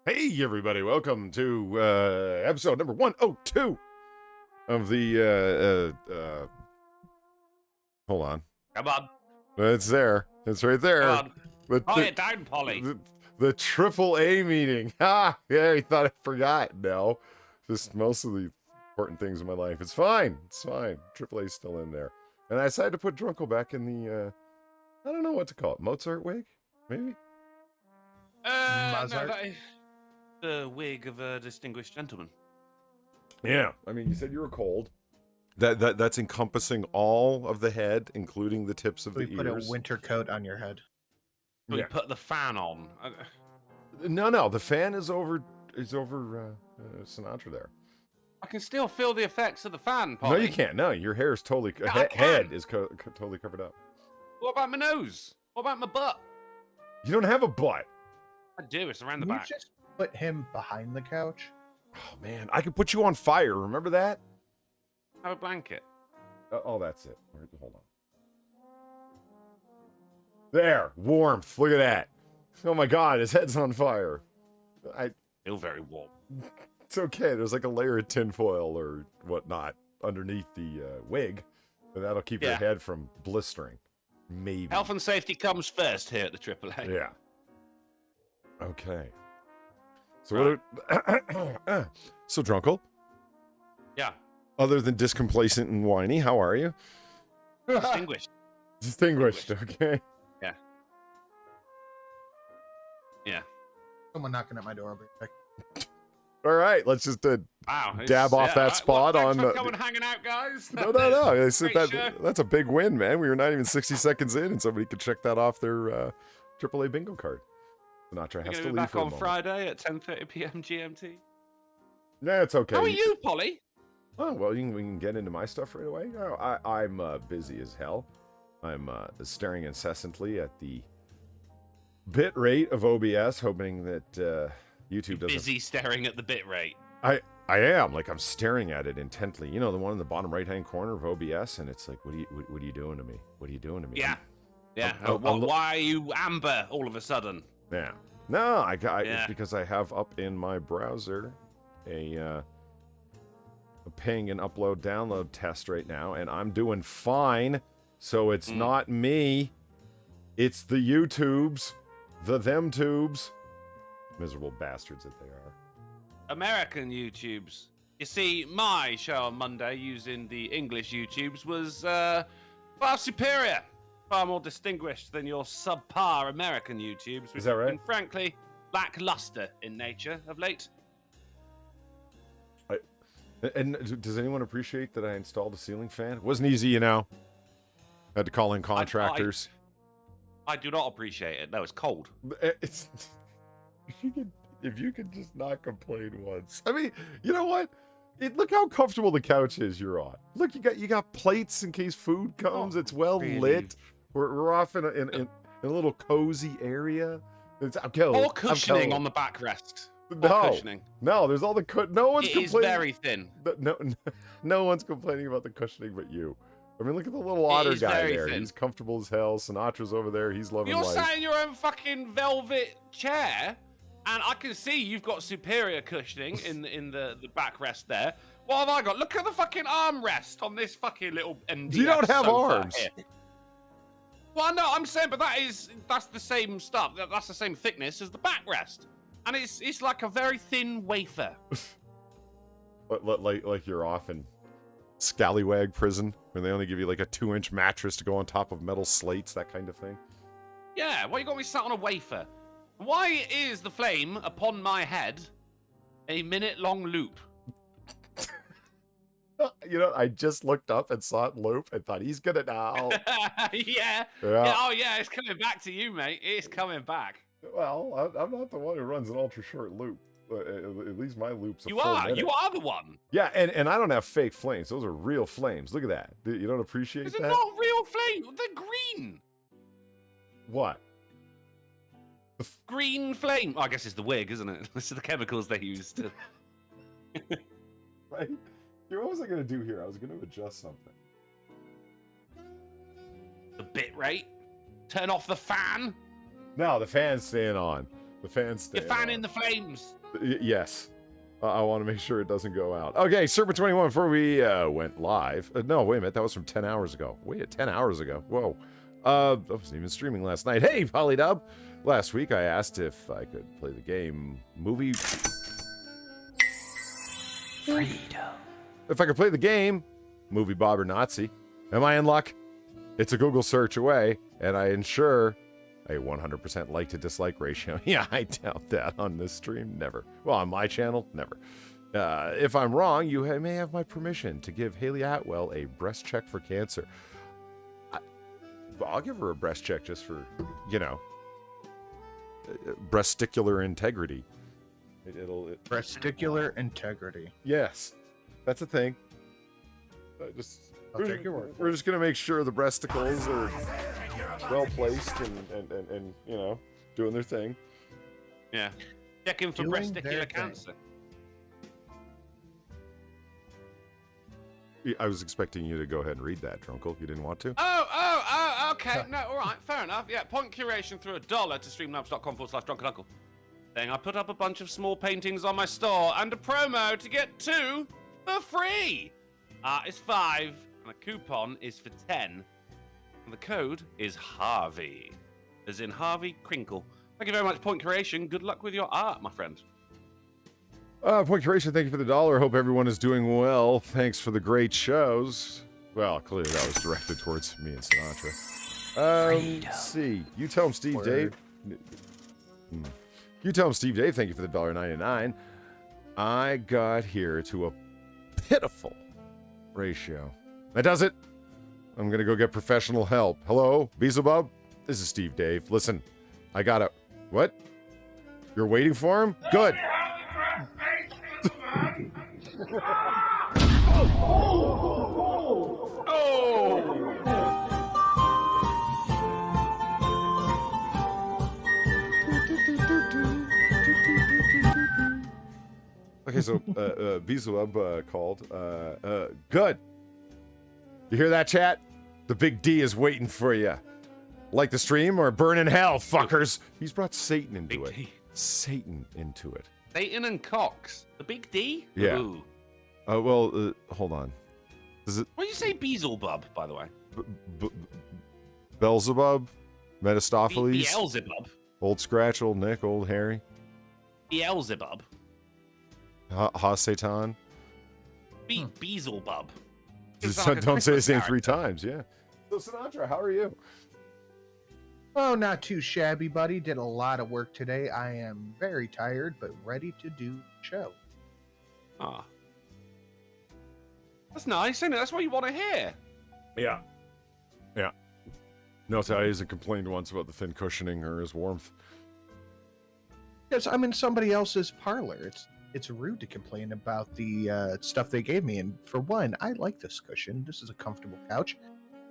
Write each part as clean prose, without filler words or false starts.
Hey everybody, welcome to episode number 102 of the hold on. Come on. It's there. It's right there. Come on. Hold it down, Polly. The AAA meeting. Ha! Yeah, I thought I forgot. No. Just most of the important things in my life. It's fine. It's fine. AAA's still in there. And I decided to put Drunkle back in the I don't know what to call it. Mozart wig? Maybe? No, that is the wig of a distinguished gentleman. Yeah. I mean, you said you were cold. That's encompassing all of the head, including the tips of the ears. We put a winter coat on your head. We put the fan on. No, the fan is over Sinatra there. I can still feel the effects of the fan, Polly. No, you can't. No, your hair is totally head is totally covered up. What about my nose? What about my butt? You don't have a butt. I do. It's around the Can back. you just put him behind the couch? Oh man, I could put you on fire. Remember that? Have a blanket. Oh, that's it. Hold on. There, warmth. Look at that. Oh my God, his head's on fire. Feel very warm. It's okay. There's like a layer of tinfoil or whatnot underneath the wig, and that'll keep your head from blistering. Maybe. Health and safety comes first here at the AAA. Yeah. Okay. So what? So Drunkle. Yeah. Other than discomplacent and whiny, how are you? Distinguished. Distinguished. Okay. Yeah. Yeah. Someone knocking at my door. I'll be back. All right. Let's just dab off that spot well, on. Thanks for coming hanging out, guys. No. I said that's a big win, man. We were not even 60 seconds in, and somebody could check that off their AAA bingo card. Sinatra has to leave back for a on moment. Friday at 10:30 p.m. GMT. Yeah, it's okay. How are you, Polly? Oh, well, we can get into my stuff right away. Oh, I'm busy as hell. I'm staring incessantly at the bit rate of OBS, hoping that YouTube doesn't... Busy staring at the bit rate. I am. Like, I'm staring at it intently. You know, the one in the bottom right-hand corner of OBS, and it's like, what are you doing to me? What are you doing to me? Yeah. Yeah. I'm why are you amber all of a sudden? Yeah. No, it's because I have up in my browser a ping and upload download test right now, and I'm doing fine. So it's not me. It's the YouTubes, them tubes. Miserable bastards that they are. American YouTubes. You see, my show on Monday using the English YouTubes was far superior, far more distinguished than your subpar American YouTubes, which Is that right? have been frankly lackluster in nature of late. And does anyone appreciate that I installed a ceiling fan? It wasn't easy, you know. Had to call in contractors. I do not appreciate it. No, it's cold. It's if you could just not complain once. I mean, you know what? Look how comfortable the couch is you're on. Look, you got plates in case food comes. It's well lit. We're off in a little cozy area. It's more cushioning on the backrest. No, there's all the no one's complaining. It is very thin. No one's complaining about the cushioning but you. I mean, look at the little Otter guy there. Thin. He's comfortable as hell. Sinatra's over there. He's loving life. You're sat in your own fucking velvet chair, and I can see you've got superior cushioning in the backrest there. What have I got? Look at the fucking armrest on this fucking little MDF You don't have arms. Here. Well, no, I'm saying, but that's the same stuff. That's the same thickness as the backrest. And it's like a very thin wafer. like you're off in Scallywag prison, where they only give you like a 2-inch mattress to go on top of metal slates, that kind of thing. Yeah, why you got me sat on a wafer? Why is the flame upon my head a minute-long loop? You know, I just looked up and saw it loop and thought, he's gonna know. Yeah. Oh, yeah, it's coming back to you, mate. It's coming back. Well, I'm not the one who runs an ultra-short loop. At least my loop's a full minute. You are the one. Yeah, and I don't have fake flames. Those are real flames. Look at that. You don't appreciate that? They're not real flames. They're green. What? Green flame. Oh, I guess it's the wig, isn't it? This are the chemicals they used to... Right? What was I going to do here? I was going to adjust something. The bit rate? Turn off the fan? No, the fan's staying on. The fan's staying You're fanning the flames. Yes. I want to make sure it doesn't go out. Okay, Serpent21, before we went live. No, wait a minute. That was from 10 hours ago. Wait, 10 hours ago. Whoa. I wasn't even streaming last night. Hey, Polydub. Last week, I asked if I could play the game Movie... Freedom. If I could play the game Movie Bob or Nazi. Am I in luck? It's a Google search away, and I ensure a 100% like to dislike ratio. Yeah, I doubt that on this stream. Never. Well, on my channel, never. If I'm wrong, you may have my permission to give Haley Atwell a breast check for cancer. I'll give her a breast check just for, you know, breasticular integrity. Breasticular integrity. Yes, that's a thing. I'll take your word. We're just gonna make sure the breasticles are well placed and you know, doing their thing. Yeah. Checking for Doing their breasticular thing. cancer. I was expecting you to go ahead and read that, Drunkle. You didn't want to? Oh, okay. No, all right, fair enough. Yeah, point curation through $1 to streamlabs.com/drunkenuncle. Saying I put up a bunch of small paintings on my store and a promo to get 2 for free. Art is 5 and a coupon is for 10. And the code is Harvey, as in Harvey Crinkle. Thank you very much, Point Curation. Good luck with your art, my friend. Point curation, thank you for the $1. Hope everyone is doing well. Thanks for the great shows. Well, clearly that was directed towards me and Sinatra. Let's see. You tell him, Steve Word. Dave. You tell him, Steve Dave. Thank you for the $1.99. I got here to a pitiful ratio. That does it. I'm gonna go get professional help. Hello, Beelzebub? This is Steve Dave. Listen, I gotta... What? You're waiting for him? Good. Okay, so Beelzebub called. Good. You hear that, chat? The big D is waiting for you. Like the stream or burn in hell, fuckers. He's brought Satan into Big it. D. Satan into it. Satan and Cox. The big D? Yeah. Ooh. Well, hold on. Does it What do you say Beelzebub, by the way? Beelzebub? Metastopheles? Beelzebub. Old Scratch, Old Nick, Old Harry? Beelzebub. Ha-Satan? Beelzebub. Just don't say his name 3 times, yeah. So, Sinatra, how are you? Oh, not too shabby, buddy. Did a lot of work today. I am very tired, but ready to do the show. Ah. That's nice, isn't it? That's what you want to hear. Yeah. Yeah. No, he hasn't complained once about the thin cushioning or his warmth. Yes, I'm in somebody else's parlor. It's rude to complain about the stuff they gave me. And for one, I like this cushion. This is a comfortable couch.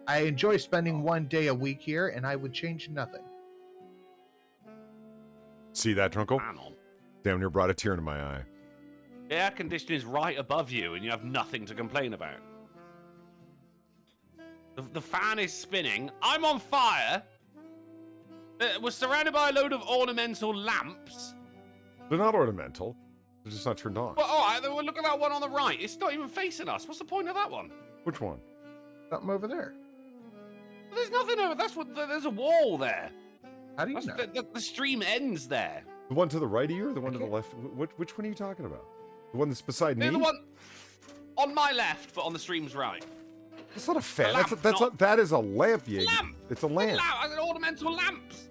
I enjoy spending 1 day a week here, and I would change nothing. See that, Drunkle? Man on. Damn near brought a tear into my eye. The air conditioning is right above you, and you have nothing to complain about. The fan is spinning. I'm on fire. We're surrounded by a load of ornamental lamps. They're not ornamental. They're just not turned on. Well, all right, then we'll look at that one on the right. It's not even facing us. What's the point of that one? Which one? Something over there. There's nothing over. That's what. There's a wall there. How do you That's, know? the stream ends there. The one to the right of you or the one to the left? Which one are you talking about? The one that's beside me? The one on my left, but on the stream's right. That's not a fan. lamp, That is a lamp, you. Lamp. It's a lamp. Ornamental lamps.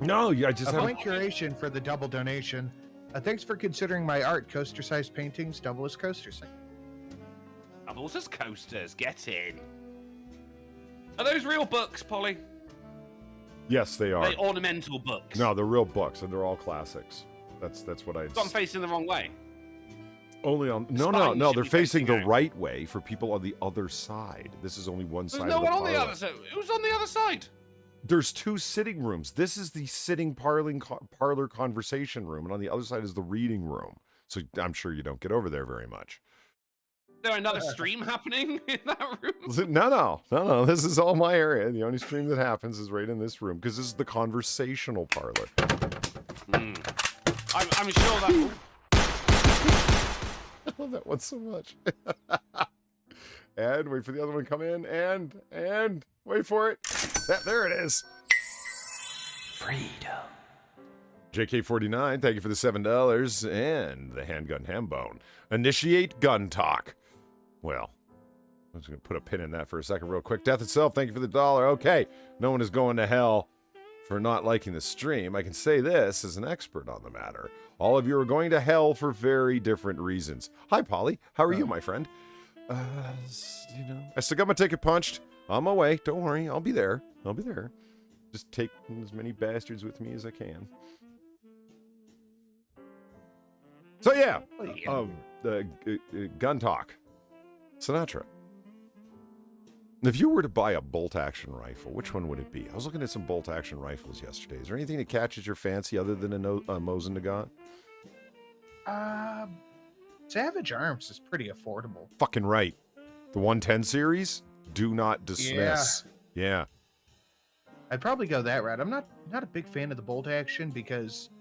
No, I just A have. point curation for the double donation. Thanks for considering my art coaster-sized paintings double as coaster-sized. Doubles as coasters. Get in. Are those real books, Polly? Yes, they are. Are they ornamental books? No, they're real books, and they're all classics. That's what I. So I'm facing the wrong way. Only on. No. spine They're should be facing the facing out. right way for people on the other side. This is only one There's side no of the one on the parlor. other side. Who's on the other side? There's 2 sitting rooms. This is the sitting parlor conversation room, and on the other side is the reading room. So I'm sure you don't get over there very much. Is there another stream happening in that room? No. This is all my area. The only stream that happens is right in this room because this is the conversational parlor. I'm sure that. I love that one so much. And wait for the other one to come in, and wait for it. There it is. Freedom. JK49, thank you for the $7 and the Handgun Hambone. Initiate gun talk. Well, I'm just going to put a pin in that for a second real quick. Death itself, thank you for the $1. Okay, no one is going to hell for not liking the stream. I can say this as an expert on the matter. All of you are going to hell for very different reasons. Hi, Polly. How are you, my friend? I still got my ticket punched. On my way. Don't worry. I'll be there. Just take as many bastards with me as I can. So, yeah. Gun talk. Sinatra. If you were to buy a bolt-action rifle, which one would it be? I was looking at some bolt-action rifles yesterday. Is there anything that catches your fancy other than a Mosin Nagant? Savage Arms is pretty affordable. Fucking right. The 110 series? Do not dismiss. Yeah. I'd probably go that route. I'm not a big fan of the bolt action because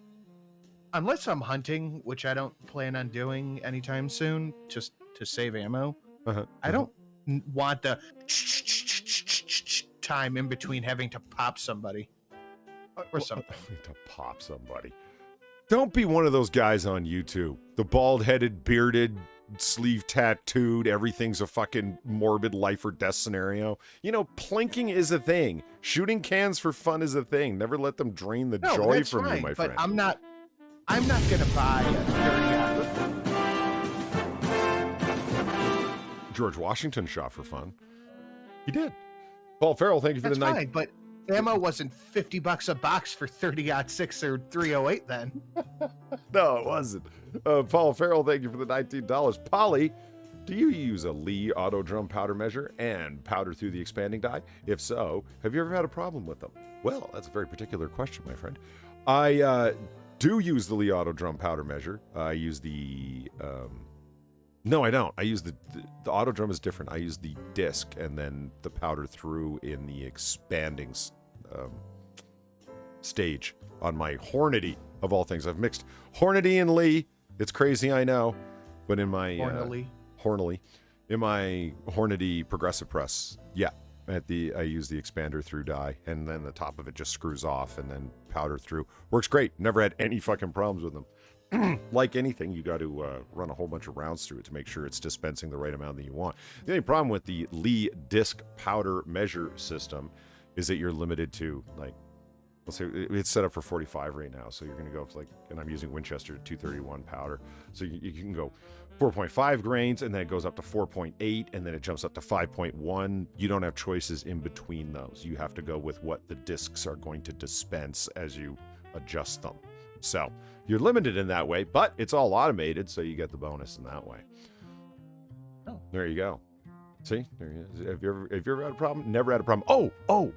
unless I'm hunting, which I don't plan on doing anytime soon, just to save ammo, I don't want the time in between having to pop somebody or something. To pop somebody. Don't be one of those guys on YouTube. The bald-headed, bearded, sleeve tattooed, everything's a fucking morbid life or death scenario. You know, plinking is a thing. Shooting cans for fun is a thing. Never let them drain the joy from you, my friend. But I'm not gonna buy a 30 George Washington shot for fun. He did. Paul Farrell, thank you for That's the night. fine, but ammo wasn't $50 a box for 30-06 or 308 then. No, it wasn't. Paul Farrell, thank you for the $19. Polly, do you use a Lee auto drum powder measure and powder through the expanding die? If so, have you ever had a problem with them? Well, that's a very particular question, my friend. I do use the Lee auto drum powder measure. I use the... No, I don't. I use the auto drum is different. I use the disc and then the powder through in the expanding stage on my Hornady, of all things. I've mixed Hornady and Lee. It's crazy, I know. But in my... Hornily. In my Hornady progressive press, yeah. I use the expander through die, and then the top of it just screws off and then powder through. Works great. Never had any fucking problems with them. Like anything, you got to run a whole bunch of rounds through it to make sure it's dispensing the right amount that you want. The only problem with the Lee disc powder measure system is that you're limited to, like, let's say it's set up for 45 right now, so you're going to go for and I'm using Winchester 231 powder, so you can go 4.5 grains, and then it goes up to 4.8, and then it jumps up to 5.1. You don't have choices in between those. You have to go with what the discs are going to dispense as you adjust them. So you're limited in that way, but it's all automated, so you get the bonus in that way. Oh, there you go. See, there he is. Have you ever had a problem? Never had a problem. Oh,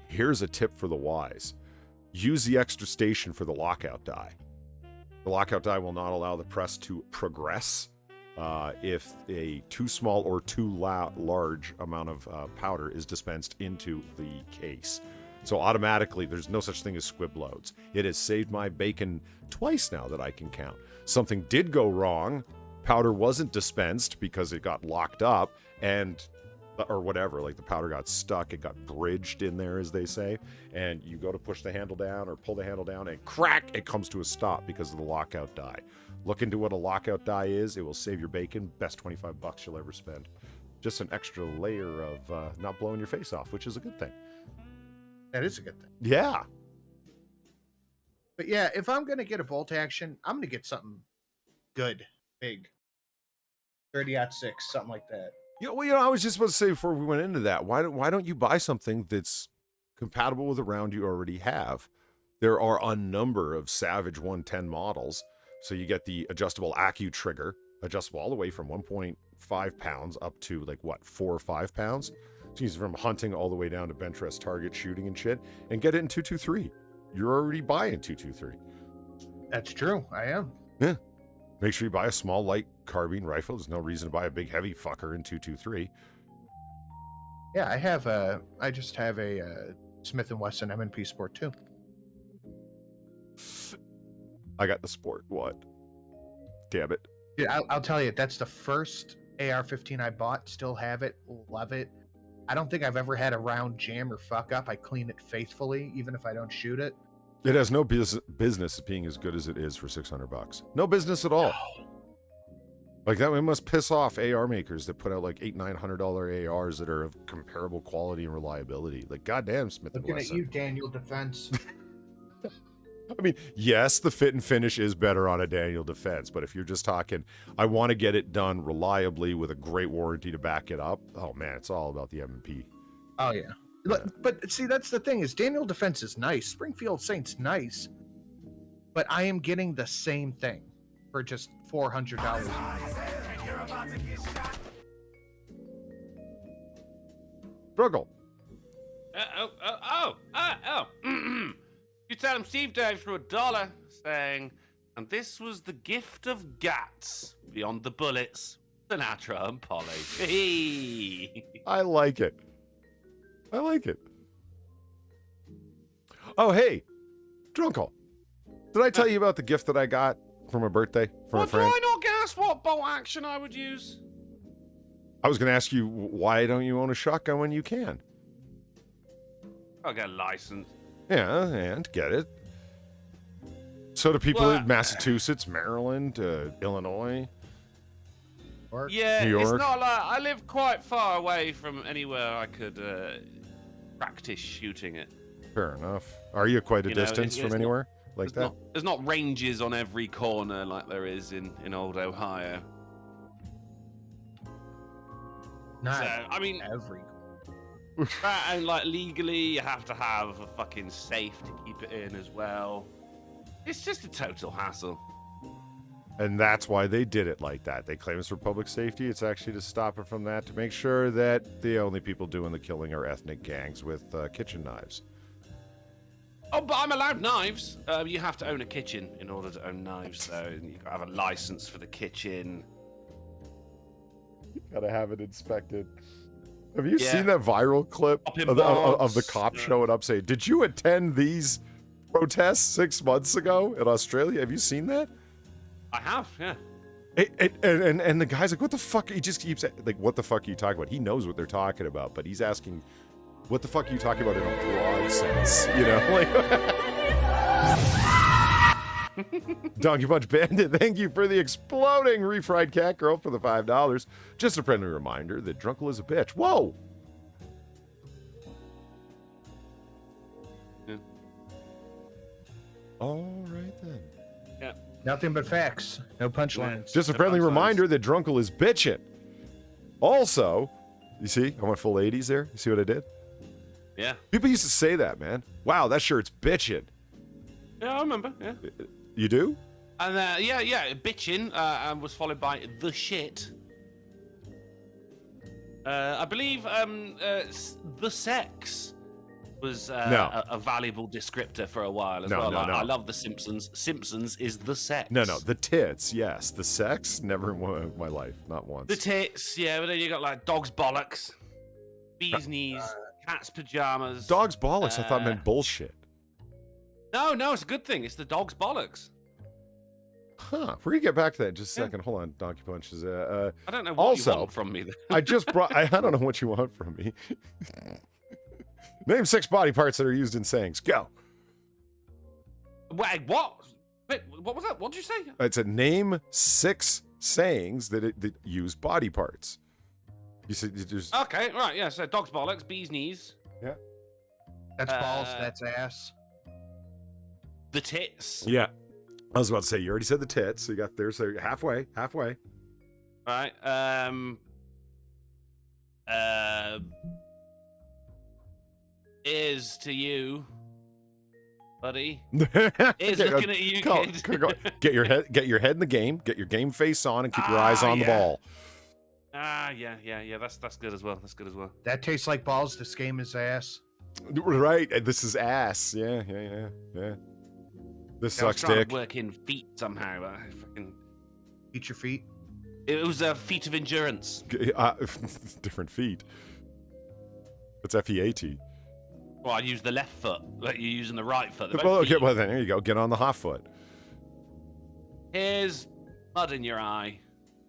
here's a tip for the wise. Use the extra station for the lockout die. The lockout die will not allow the press to progress if a too small or too large amount of powder is dispensed into the case. So automatically, there's no such thing as squib loads. It has saved my bacon twice now that I can count. Something did go wrong. Powder wasn't dispensed because it got locked up or whatever, like the powder got stuck, it got bridged in there, as they say, and you go to push the handle down or pull the handle down and crack, it comes to a stop because of the lockout die. Look into what a lockout die is. It will save your bacon. Best $25 you'll ever spend. Just an extra layer of not blowing your face off, which is a good thing. that is a good thing. Yeah. But yeah, if I'm going to get a bolt action, I'm going to get something good, big. 30-06, something like that. I was just about to say before we went into that, why don't you buy something that's compatible with a round you already have? There are a number of Savage 110 models. So you get the adjustable Accu trigger, adjustable all the way from 1.5 pounds up to 4 or 5 pounds. So you use it from hunting all the way down to bench rest target shooting and shit, and get it in 223. You're already buying 223. That's true. I am. Yeah. Make sure you buy a small light carbine rifle. There's no reason to buy a big heavy fucker in 223. Yeah, I just have a Smith & Wesson M&P Sport 2. I got the sport. What? Damn it. Dude, I'll tell you, that's the first AR-15 I bought. Still have it. Love it. I don't think I've ever had a round jam or fuck up. I clean it faithfully, even if I don't shoot it. It has no business being as good as it is for $600. No business at all. No. Like that, it must piss off AR makers that put out like $800-900 ARs that are of comparable quality and reliability. Like, goddamn, Smith and Looking at Wesson. you, Daniel Defense. I mean, yes, the fit and finish is better on a Daniel Defense, but if you're just talking, I want to get it done reliably with a great warranty to back it up. Oh man, it's all about the M&P. Oh yeah. But see, that's the thing is Daniel Defense is nice. Springfield Saint's nice. But I am getting the same thing for just $400. Struggle. You tell him Steve Dave for $1, saying, and this was the gift of Gats beyond the bullets, Sinatra and Polly. I like it. I like it. Oh, hey, Drunkle. Did I tell you about the gift that I got for my birthday from a friend? Do I not guess what bolt action I would use? I was going to ask you, why don't you own a shotgun when you can? I'll get a license. Yeah, and get it. So do people Well, in Massachusetts, Maryland, Illinois. Yeah, New it's York. not like I live quite far away from anywhere I could practice shooting it. Fair enough. Are you quite a You know, distance it's from not- anywhere like that? There's not ranges on every corner like there is in old Ohio. Not So, I mean, every. and like legally, you have to have a fucking safe to keep it in as well. It's just a total hassle. And that's why they did it like that. They claim it's for public safety. It's actually to stop it from that, to make sure that the only people doing the killing are ethnic gangs with kitchen knives. Oh, but I'm allowed knives. You have to own a kitchen in order to own knives, though. And you gotta have a license for the kitchen. Gotta have it inspected. Have you Yeah. seen that viral clip Popping of the bombs. cop Yeah. showing up saying, "Did you attend these protests 6 months ago in Australia?" Have you seen that? I have, yeah. And the guy's like, "What the fuck?" He just keeps like, "What the fuck are you talking about?" He knows what they're talking about, but he's asking, "What the fuck are you talking about in a broad sense?" You know, like. Donkey Punch Bandit, thank you for the exploding refried cat girl for the $5. Just a friendly reminder that Drunkle is a bitch. Whoa. Yeah. All right then. Yeah. Nothing but facts. No punchlines. Just a friendly reminder that Drunkle is bitching. Also, you see, I went full 80s there. You see what I did? Yeah. People used to say that, man. Wow, that shirt's bitching. Yeah, I remember, yeah. You do? And bitching was followed by the shit. I believe the sex was No. a valuable descriptor for a while as No, well. no, no. I love The Simpsons. Simpsons is the sex. No, the tits, yes. The sex, never in my life, not once. The tits, yeah, but then you got like dog's bollocks, bee's knees, cat's pajamas. Dog's bollocks, I thought meant bullshit. No, it's a good thing. It's the dog's bollocks. Huh, we're gonna get back to that in just a Yeah. second. Hold on, Donkey Punches. I don't know what Also, you want from me. I just brought, I don't know what you want from me. Name 6 body parts that are used in sayings. Go. Wait, what? Wait, what was that? What did you say? It's a name 6 sayings that use body parts. You said there's. Okay, right, yeah. So dog's bollocks, bee's knees, That's balls. That's ass. the tits. Yeah. I was about to say, you already said the tits, so you got there, so halfway. Right. Is to you, buddy. Is looking at you, kid. Get your head in the game, get your game face on, and keep your eyes on the yeah. ball. Yeah. That's good as well. That's good as well. That tastes like balls. This game is ass. Right. This is ass. Yeah. This I was sucks trying dick. to work in feet somehow, but I fucking. Eat your feet. It was a feat of endurance. Different feet. That's FEAT. Well, I used the left foot, like you're using the right foot. They're Well, both okay, feet. well then there you go. Get on the hot foot. Here's mud in your eye.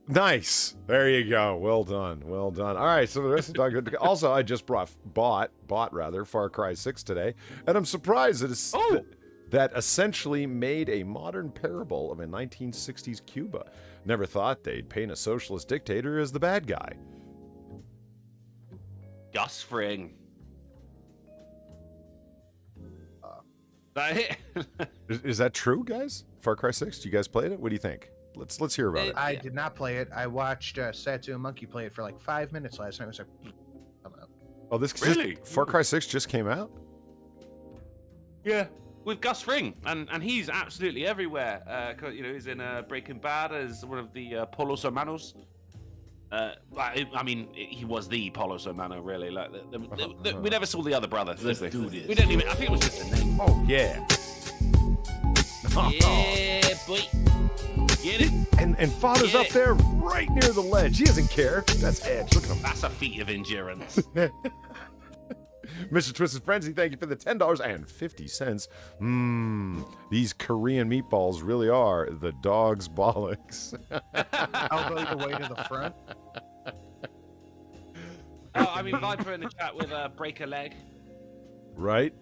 Nice. There you go. Well done. Well done. All right. So the rest of the dog good. Also, I just bought Far Cry 6 today, and I'm surprised that essentially made a modern parable of a 1960s Cuba. Never thought they'd paint a socialist dictator as the bad guy. Gus Fring. That it? Is that true, guys? Far Cry 6? You guys played it? What do you think? Let's hear about it. I did not play it. I watched Satu and Monkey play it for like 5 minutes last night. I was like, I'm out. Oh, this Really? Far Cry 6 just came out? Yeah. With Gus Fring, and he's absolutely everywhere. You know, he's in Breaking Bad as one of the Polos Hermanos. I mean, he was the Polos Hermano, really. Like, we never saw the other brother. Let's do this. We don't even. I think it was just a name. Oh, yeah. Yeah, boy. Get it. And Father's up there right near the ledge. He doesn't care. That's Edge. Look at him. That's a feat of endurance. Mr. Twisted Frenzy, thank you for the $10.50. These Korean meatballs really are the dog's bollocks. I'll go the way to the front. Oh, I mean, Viper in the chat with break a leg. Right?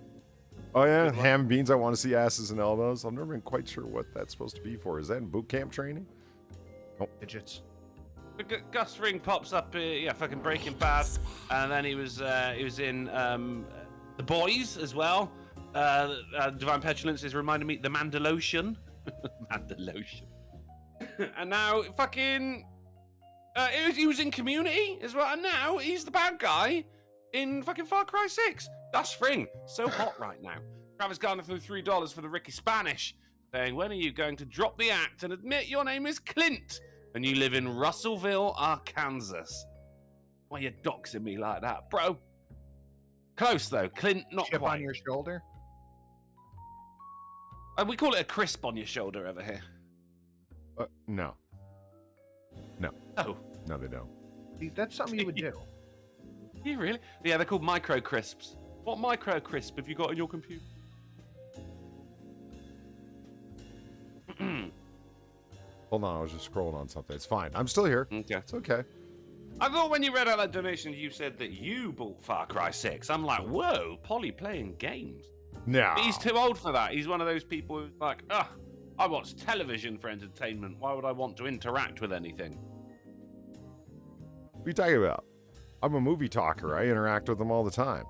Oh, yeah. Ham and beans. I want to see asses and elbows. I've never been quite sure what that's supposed to be for. Is that in boot camp training? Oh, digits. Gus Fring pops up, fucking Breaking Bad, and then he was in The Boys as well. Divine Petulance is reminding me the Mandalorian, Mandalorian, and now fucking he was in Community as well, and now he's the bad guy in fucking Far Cry 6. Gus Fring, so hot right now. Travis Garner threw $3 for the Ricky Spanish, saying, "When are you going to drop the act and admit your name is Clint? And you live in Russellville, Arkansas." Why are you doxing me like that, bro? Close, though. Clint, not Chip quite. on your shoulder? We call it a crisp on your shoulder over here. No. Oh. No, they don't. See, that's something you would do. You really? Yeah, they're called micro crisps. What micro crisp have you got in your computer? Hold on, I was just scrolling on something. It's fine. I'm still here. Okay. It's okay. I thought when you read out that donation, you said that you bought Far Cry 6. I'm like, whoa, Polly playing games. No. But he's too old for that. He's one of those people who's like, I watch television for entertainment. Why would I want to interact with anything? What are you talking about? I'm a movie talker. I interact with them all the time.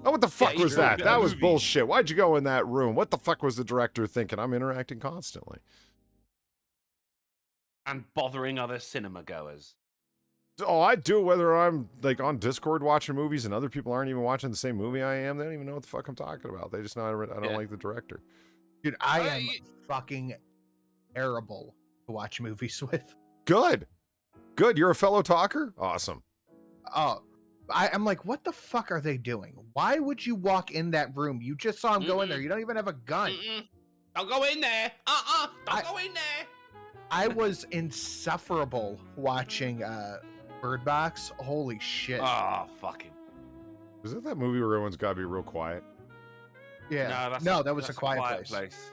Oh, what the fuck Yeah, was you're that? a That was movie. bullshit. Why'd you go in that room? What the fuck was the director thinking? I'm interacting constantly. And bothering other cinema goers. Oh, I do, whether I'm like on Discord watching movies and other people aren't even watching the same movie I am. They don't even know what the fuck I'm talking about. They just know I don't like the director. Dude, I am fucking terrible to watch movies with. Good. Good. You're a fellow talker? Awesome. Oh, I'm like, what the fuck are they doing? Why would you walk in that room? You just saw him go in there. You don't even have a gun. Don't go in there. Don't go in there. I was insufferable watching Bird Box. Holy shit. Oh, fucking. Is that movie where everyone's got to be real quiet? Yeah. That was a quiet place.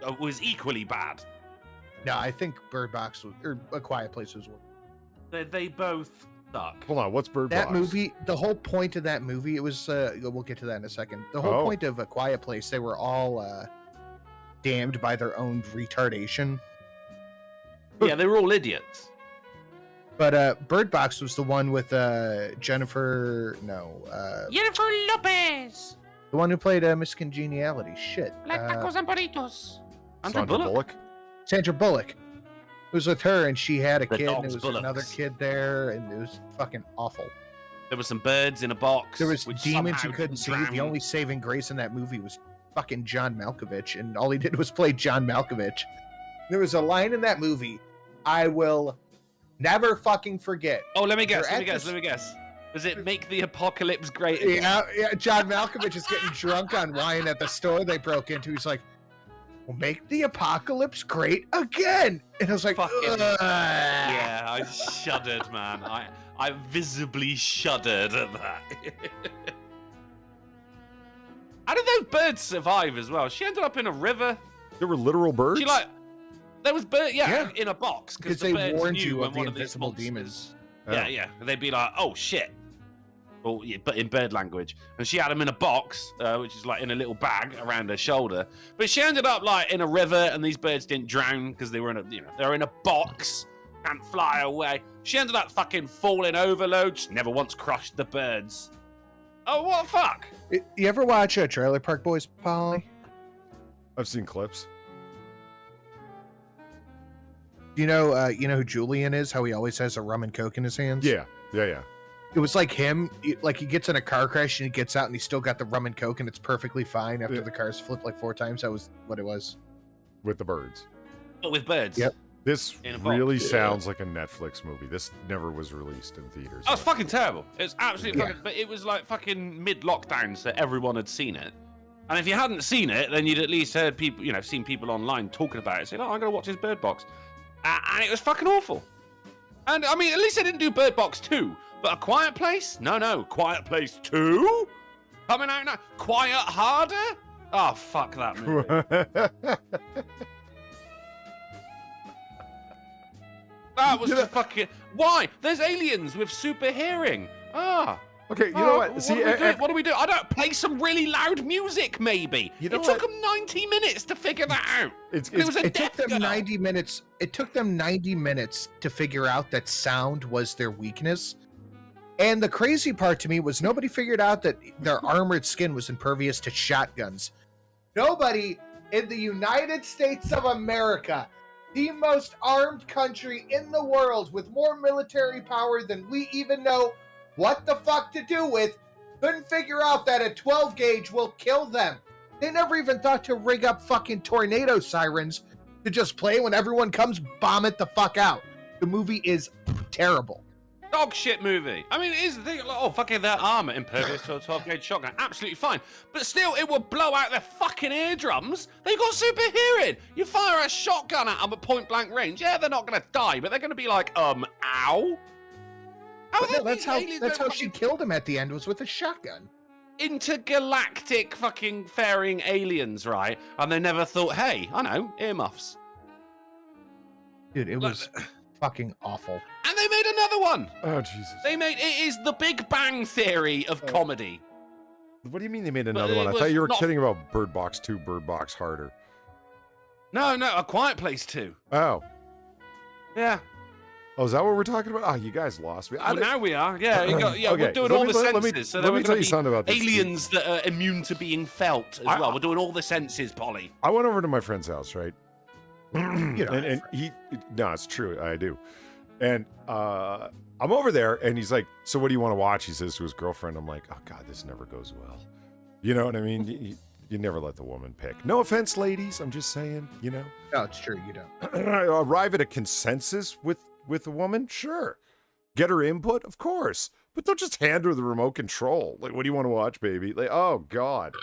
It was equally bad. No, I think Bird Box was, or A Quiet Place was worse. They both suck. Hold on, what's Bird Box? That movie, the whole point of that movie, it was, we'll get to that in a second. The whole point of A Quiet Place, they were all damned by their own retardation. Yeah, they were all idiots. But Bird Box was the one with Jennifer Lopez. The one who played Miss Congeniality. Shit. Like tacos and burritos. Sandra Bullock? Sandra Bullock. It was with her, and she had a The kid, and dog's there was bullocks. another kid there, and it was fucking awful. There were some birds in a box. There was which demons somehow you couldn't see. drowned. The only saving grace in that movie was fucking John Malkovich, and all he did was play John Malkovich. There was a line in that movie I will never fucking forget. Oh, let me guess. They're Let me guess. Was it Make the Apocalypse Great Again? Yeah, John Malkovich is getting drunk on wine at the store they broke into. He's like, "We'll make the apocalypse great again." And I was like, Fucking- "Ugh." Yeah, I shuddered, man. I visibly shuddered at that. How did those birds survive as well? She ended up in a river. There were literal birds? She like, There was bird, in a box because the they birds warned knew you when of the one of these invisible monsters- demons. Yeah. They'd be like, "Oh shit," well, yeah, but in bird language. And she had them in a box, which is like in a little bag around her shoulder. But she ended up like in a river, and these birds didn't drown because they were in they're in a box, can't fly away. She ended up fucking falling over loads. Never once crushed the birds. Oh, what the fuck? You ever watch Trailer Park Boys, Polly? I've seen clips. You know who Julian is? How he always has a rum and coke in his hands? Yeah. It was like him. Like he gets in a car crash and he gets out and he's still got the rum and coke and it's perfectly fine after the car's flipped like 4 times. That was what it was. With the birds. But with birds. Yep. This In a box. really sounds like a Netflix movie. This never was released in theaters. Oh, it's fucking terrible. It's absolutely fucking. But it was like fucking mid-lockdown, so everyone had seen it. And if you hadn't seen it, then you'd at least heard people, seen people online talking about it, saying, "Oh, I'm gonna watch this Bird Box," and it was fucking awful. And I mean, at least they didn't do Bird Box 2, but A Quiet Place? No, Quiet Place 2 coming out now. Quiet Harder? Oh, fuck that movie. That was just fucking. Why? There's aliens with super hearing. Okay, you know what? See, what do we do? I don't play some really loud music, maybe. You know it took them 90 minutes to figure that out. it took them 90 minutes. It took them 90 minutes to figure out that sound was their weakness. And the crazy part to me was nobody figured out that their armored skin was impervious to shotguns. Nobody in the United States of America, the most armed country in the world with more military power than we even know what the fuck to do with, couldn't figure out that a 12 gauge will kill them. They never even thought to rig up fucking tornado sirens to just play when everyone comes bomb it the fuck out. The movie is terrible. Dog shit movie. I mean, it is the thing. Like, oh, fucking their armor impervious to a 12 gauge shotgun. Absolutely fine. But still, it will blow out their fucking eardrums. They got super hearing. You fire a shotgun at them at point blank range. Yeah, they're not going to die, but they're going to be like, ow. But no, that's how she killed him at the end, was with a shotgun. Intergalactic fucking faring aliens, right? And they never thought, hey, I know, earmuffs. Dude, it was fucking awful. And they made another one. Oh, Jesus. It is the Big Bang Theory of comedy. What do you mean they made another one? I thought you were kidding about Bird Box 2, Bird Box Harder. No, A Quiet Place 2. Oh. Yeah. Oh, is that what we're talking about? Oh, you guys lost me. Well, now we are. Yeah, Okay, we're doing all the senses. Let me tell you something about this. Aliens that are immune to being felt as well. We're doing all the senses, Polly. I went over to my friend's house, right? You know, and no, it's true, I do. And I'm over there, and he's like, "So what do you want to watch?" He says to his girlfriend. I'm like, "Oh God, this never goes well." You know what I mean? You never let the woman pick. No offense, ladies. I'm just saying, you know. No, it's true. You don't. Arrive at a consensus with a woman, sure. Get her input, of course. But don't just hand her the remote control. Like, what do you want to watch, baby? Like, oh God.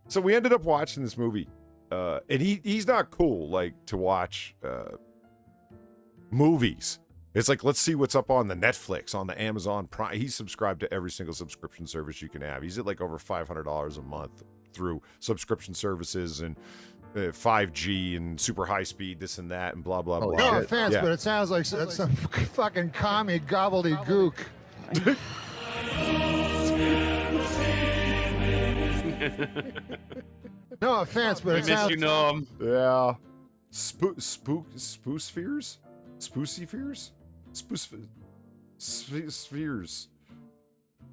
So we ended up watching this movie. And he's not cool, like, to watch movies. It's like, let's see what's up on the Netflix, on the Amazon Prime. He's subscribed to every single subscription service you can have. He's at like over $500 a month through subscription services and 5G and super high speed, this and that, and blah, blah, blah. No offense, but it sounds like some fucking commie gobbledygook. No offense, but it sounds... You know, yeah. Spoospheres? Spoosifears? Spheres.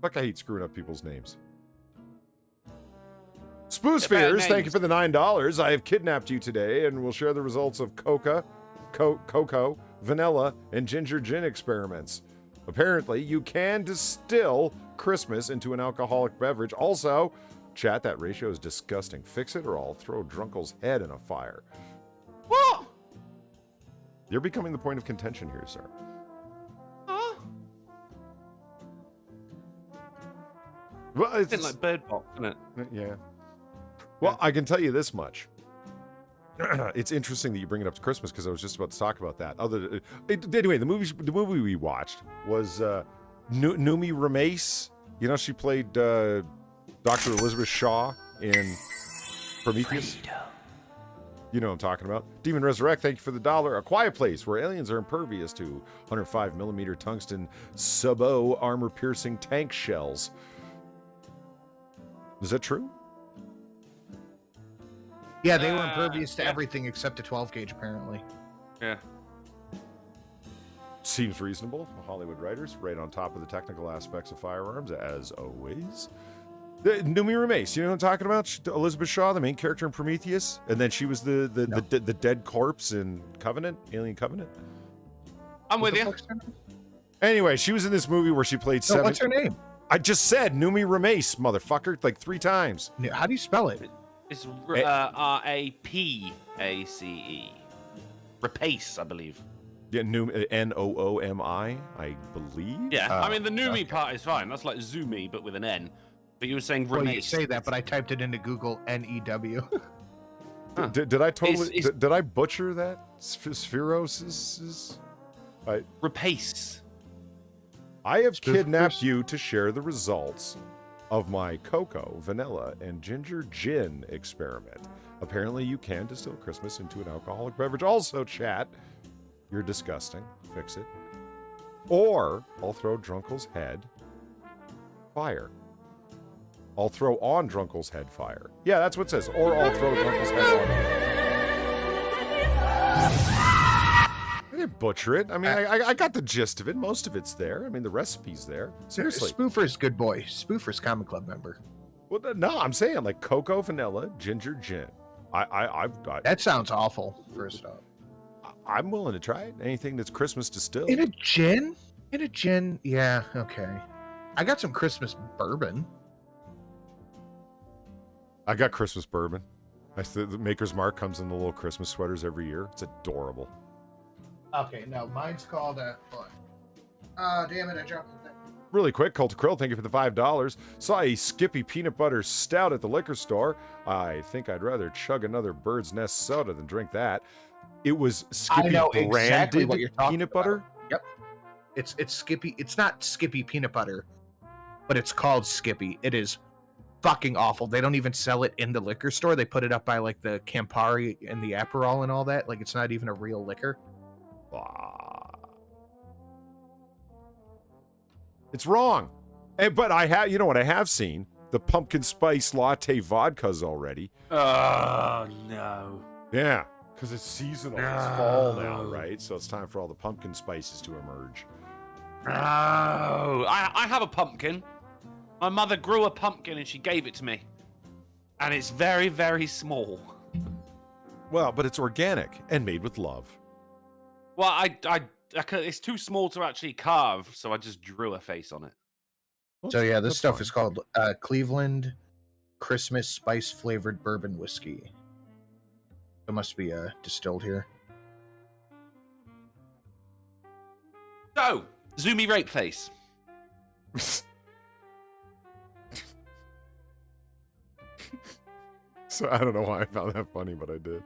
Fuck, I hate screwing up people's names. Spoospheres, thank you for the $9. I have kidnapped you today and will share the results of cocoa, vanilla, and ginger gin experiments. Apparently, you can distill Christmas into an alcoholic beverage. Also, chat, that ratio is disgusting. Fix it or I'll throw Drunkle's head in a fire. what? You're becoming the point of contention here, sir. Huh? Well, It's like Bird Box, isn't it? Yeah. Well, I can tell you this much. It's interesting that you bring it up to Christmas because I was just about to talk about that. Anyway, the movie we watched was Noomi Rapace. You know, she played Dr. Elizabeth Shaw in Prometheus. You know what I'm talking about. Demon Resurrect, thank you for the $1. A Quiet Place, where aliens are impervious to 105mm tungsten sub-O armor-piercing tank shells. Is that true? Yeah, they were impervious to everything except a 12 gauge, apparently. Yeah. Seems reasonable. Hollywood writers, right on top of the technical aspects of firearms, as always. Numi Remace, you know what I'm talking about? Elizabeth Shaw, the main character in Prometheus, and then she was the dead corpse in Covenant, Alien Covenant. I'm with you. Anyway, she was in this movie where she played seven. What's her name? I just said Numi Remace, motherfucker, like 3 times. How do you spell it? It's Rapace. Rapace, I believe. Yeah, Noomi, I believe. Yeah, I mean the Numi part is fine. That's like Zoomy, but with an N. But you were saying Remace. Well, you say that, but I typed it into Google N-E-W. Huh. Did I totally? Did I butcher that? Spheros is. Rapace. I have kidnapped you to share the results of my cocoa, vanilla, and ginger gin experiment. Apparently, you can distill Christmas into an alcoholic beverage. Also, chat, you're disgusting. Fix it. Or I'll throw Drunkle's head fire. I'll throw on Drunkle's head fire. Yeah, that's what it says. Or I'll throw Drunkle's head on you. I didn't butcher it. I mean, I got the gist of it. Most of it's there. I mean, the recipe's there. Seriously. Spoofer's good boy. Spoofer's Comic Club member. Well, no, I'm saying like cocoa, vanilla, ginger, gin. That sounds awful, first off. I'm willing to try it. Anything that's Christmas distilled. In a gin? In a gin? Yeah, okay. I got some Christmas bourbon. I got Christmas bourbon. The Maker's Mark comes in the little Christmas sweaters every year. It's adorable. Okay, no, mine's called damn it, I dropped the thing. Really quick, Cult of Krill, thank you for the $5. Saw a Skippy peanut butter stout at the liquor store. I think I'd rather chug another Bird's Nest soda than drink that. It was Skippy branded exactly what you're talking peanut about. butter. Yep. It's Skippy. It's not Skippy peanut butter, but it's called Skippy. It is fucking awful. They don't even sell it in the liquor store. They put it up by like the Campari and the Aperol and all that. Like it's not even a real liquor. It's wrong. But I have, you know what I have seen? The pumpkin spice latte vodkas already. Oh, no. Yeah, because it's seasonal. No. It's fall now, right? So it's time for all the pumpkin spices to emerge. Oh, I have a pumpkin. My mother grew a pumpkin and she gave it to me. And it's very, very small. Well, but it's organic and made with love. Well, it's too small to actually carve, so I just drew a face on it. So yeah, this stuff is called Cleveland Christmas Spice Flavored Bourbon Whiskey. It must be distilled here. So, Zoomy Rape Face. So I don't know why I found that funny, but I did.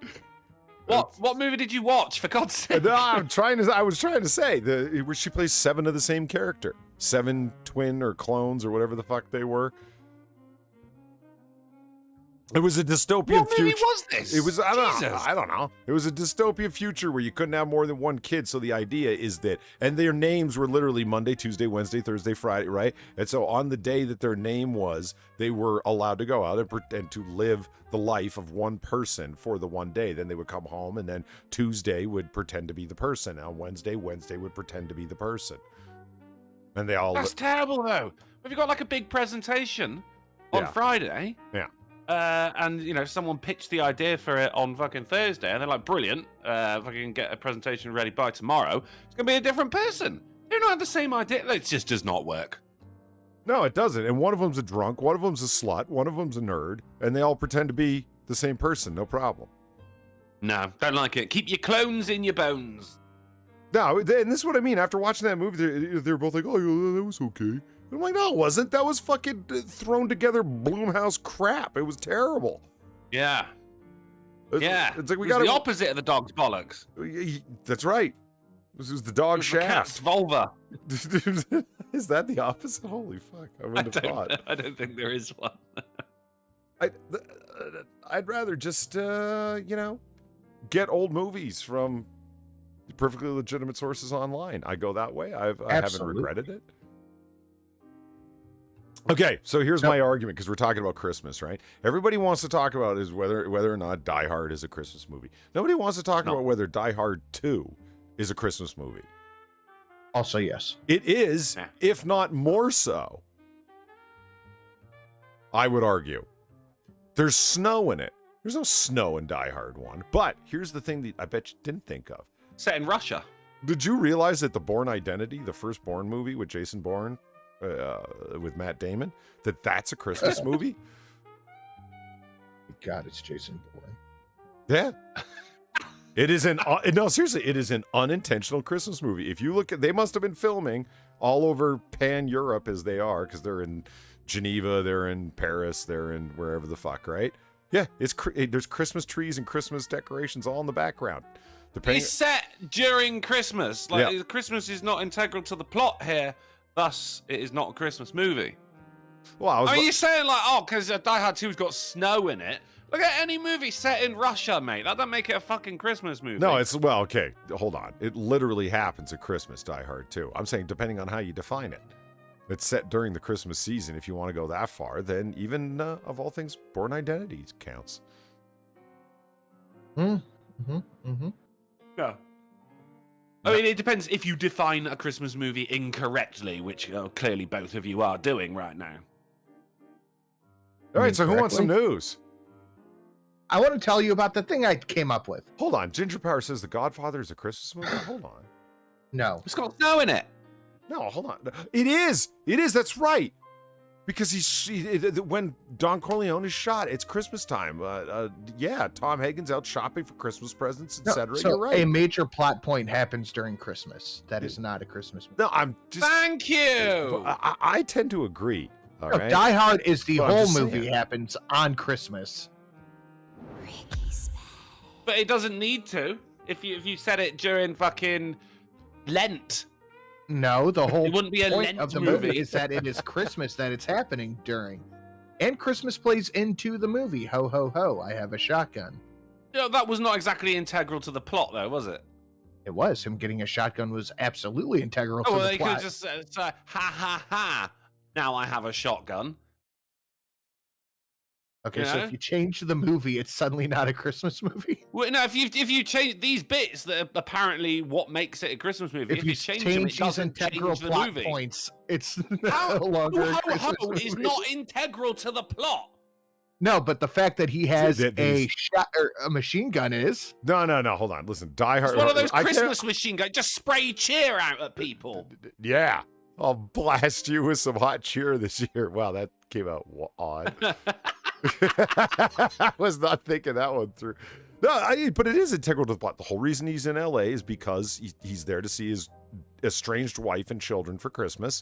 What movie did you watch, for God's sake? No, I was trying to say where she plays 7 of the same character, 7 twin or clones or whatever the fuck they were. It was a dystopian what future. What movie was this? It was I don't know. It was a dystopian future where you couldn't have more than one kid. So the idea is that, and their names were literally Monday, Tuesday, Wednesday, Thursday, Friday, right? And so on the day that their name was, they were allowed to go out and to live the life of one person for the one day. Then they would come home, and then Tuesday would pretend to be the person. On Wednesday would pretend to be the person. And they all. That's terrible, though. Have you got like a big presentation on Friday? Yeah. And you know, someone pitched the idea for it on fucking Thursday, and they're like, "Brilliant! If I can get a presentation ready by tomorrow, it's gonna be a different person." They don't have the same idea. It just does not work. No, it doesn't. And one of them's a drunk, one of them's a slut, one of them's a nerd, and they all pretend to be the same person. No problem. No, don't like it. Keep your clones in your bones. No, and this is what I mean. After watching that movie, they're both like, "Oh, that was okay." I'm like, no, it wasn't. That was fucking thrown together Blumhouse crap. It was terrible. Yeah. It's like we got the opposite of the dog's bollocks. That's right. This was the dog shaft. The cat's vulva. Is that the opposite? Holy fuck! I wouldn't have thought. I don't think there is one. I'd rather just, get old movies from perfectly legitimate sources online. I go that way. I haven't regretted it. Okay, so here's my argument, because we're talking about Christmas, right? Everybody wants to talk about is whether or not Die Hard is a Christmas movie. Nobody wants to talk about whether Die Hard 2 is a Christmas movie. Also, yes. It is, if not more so. I would argue. There's snow in it. There's no snow in Die Hard 1. But here's the thing that I bet you didn't think of. Set in Russia. Did you realize that the Bourne Identity, the first Bourne movie with Jason Bourne, with Matt Damon, that's a Christmas movie? God, it's Jason Bourne. Yeah. It is no, seriously, it is an unintentional Christmas movie. If you look at, they must have been filming all over pan-Europe as they are, because they're in Geneva, they're in Paris, they're in wherever the fuck, right? Yeah, there's Christmas trees and Christmas decorations all in the background. It's set during Christmas. Christmas is not integral to the plot here. Thus, it is not a Christmas movie. Well, I mean, you're saying because Die Hard 2's got snow in it. Look at any movie set in Russia, mate. That doesn't make it a fucking Christmas movie. No, okay, hold on. It literally happens at Christmas, Die Hard 2. I'm saying depending on how you define it. It's set during the Christmas season. If you want to go that far, then even, of all things, Bourne Identity counts. No. I mean, it depends if you define a Christmas movie incorrectly, which clearly both of you are doing right now. All right, so who wants some news? I want to tell you about the thing I came up with. Hold on. Ginger Power says The Godfather is a Christmas movie? Hold on. No. It's got snow in it. No, hold on. It is. That's right. Because when Don Corleone is shot, it's Christmas time. Yeah, Tom Hagen's out shopping for Christmas presents, etc. So you're right. A major plot point happens during Christmas. That is not a Christmas movie. No, I'm just. Thank you. I tend to agree. All right. Die Hard is the whole movie happens on Christmas. But it doesn't need to. If you said it during fucking Lent. No, the whole it wouldn't be a point Lent of the movie is that it is Christmas that it's happening during. And Christmas plays into the movie. Ho, ho, ho, I have a shotgun. That was not exactly integral to the plot, though, was it? It was. Him getting a shotgun was absolutely integral to the plot. They could just say, ha, ha, ha, now I have a shotgun. Okay, so if you change the movie, it's suddenly not a Christmas movie? Well, no, if you change these bits that are apparently what makes it a Christmas movie, if you change them, it doesn't integral change the plot movie. Points, it's no longer a Christmas movie. Is not integral to the plot. No, but the fact that he has a shot or a machine gun is. No, hold on. Listen, Die Hard. It's one of those Christmas machine guns. Just spray cheer out at people. Yeah. I'll blast you with some hot cheer this year. Wow, that came out odd. I was not thinking that one through. No, but it is integral to the plot. The whole reason he's in LA is because he's there to see his estranged wife and children for Christmas.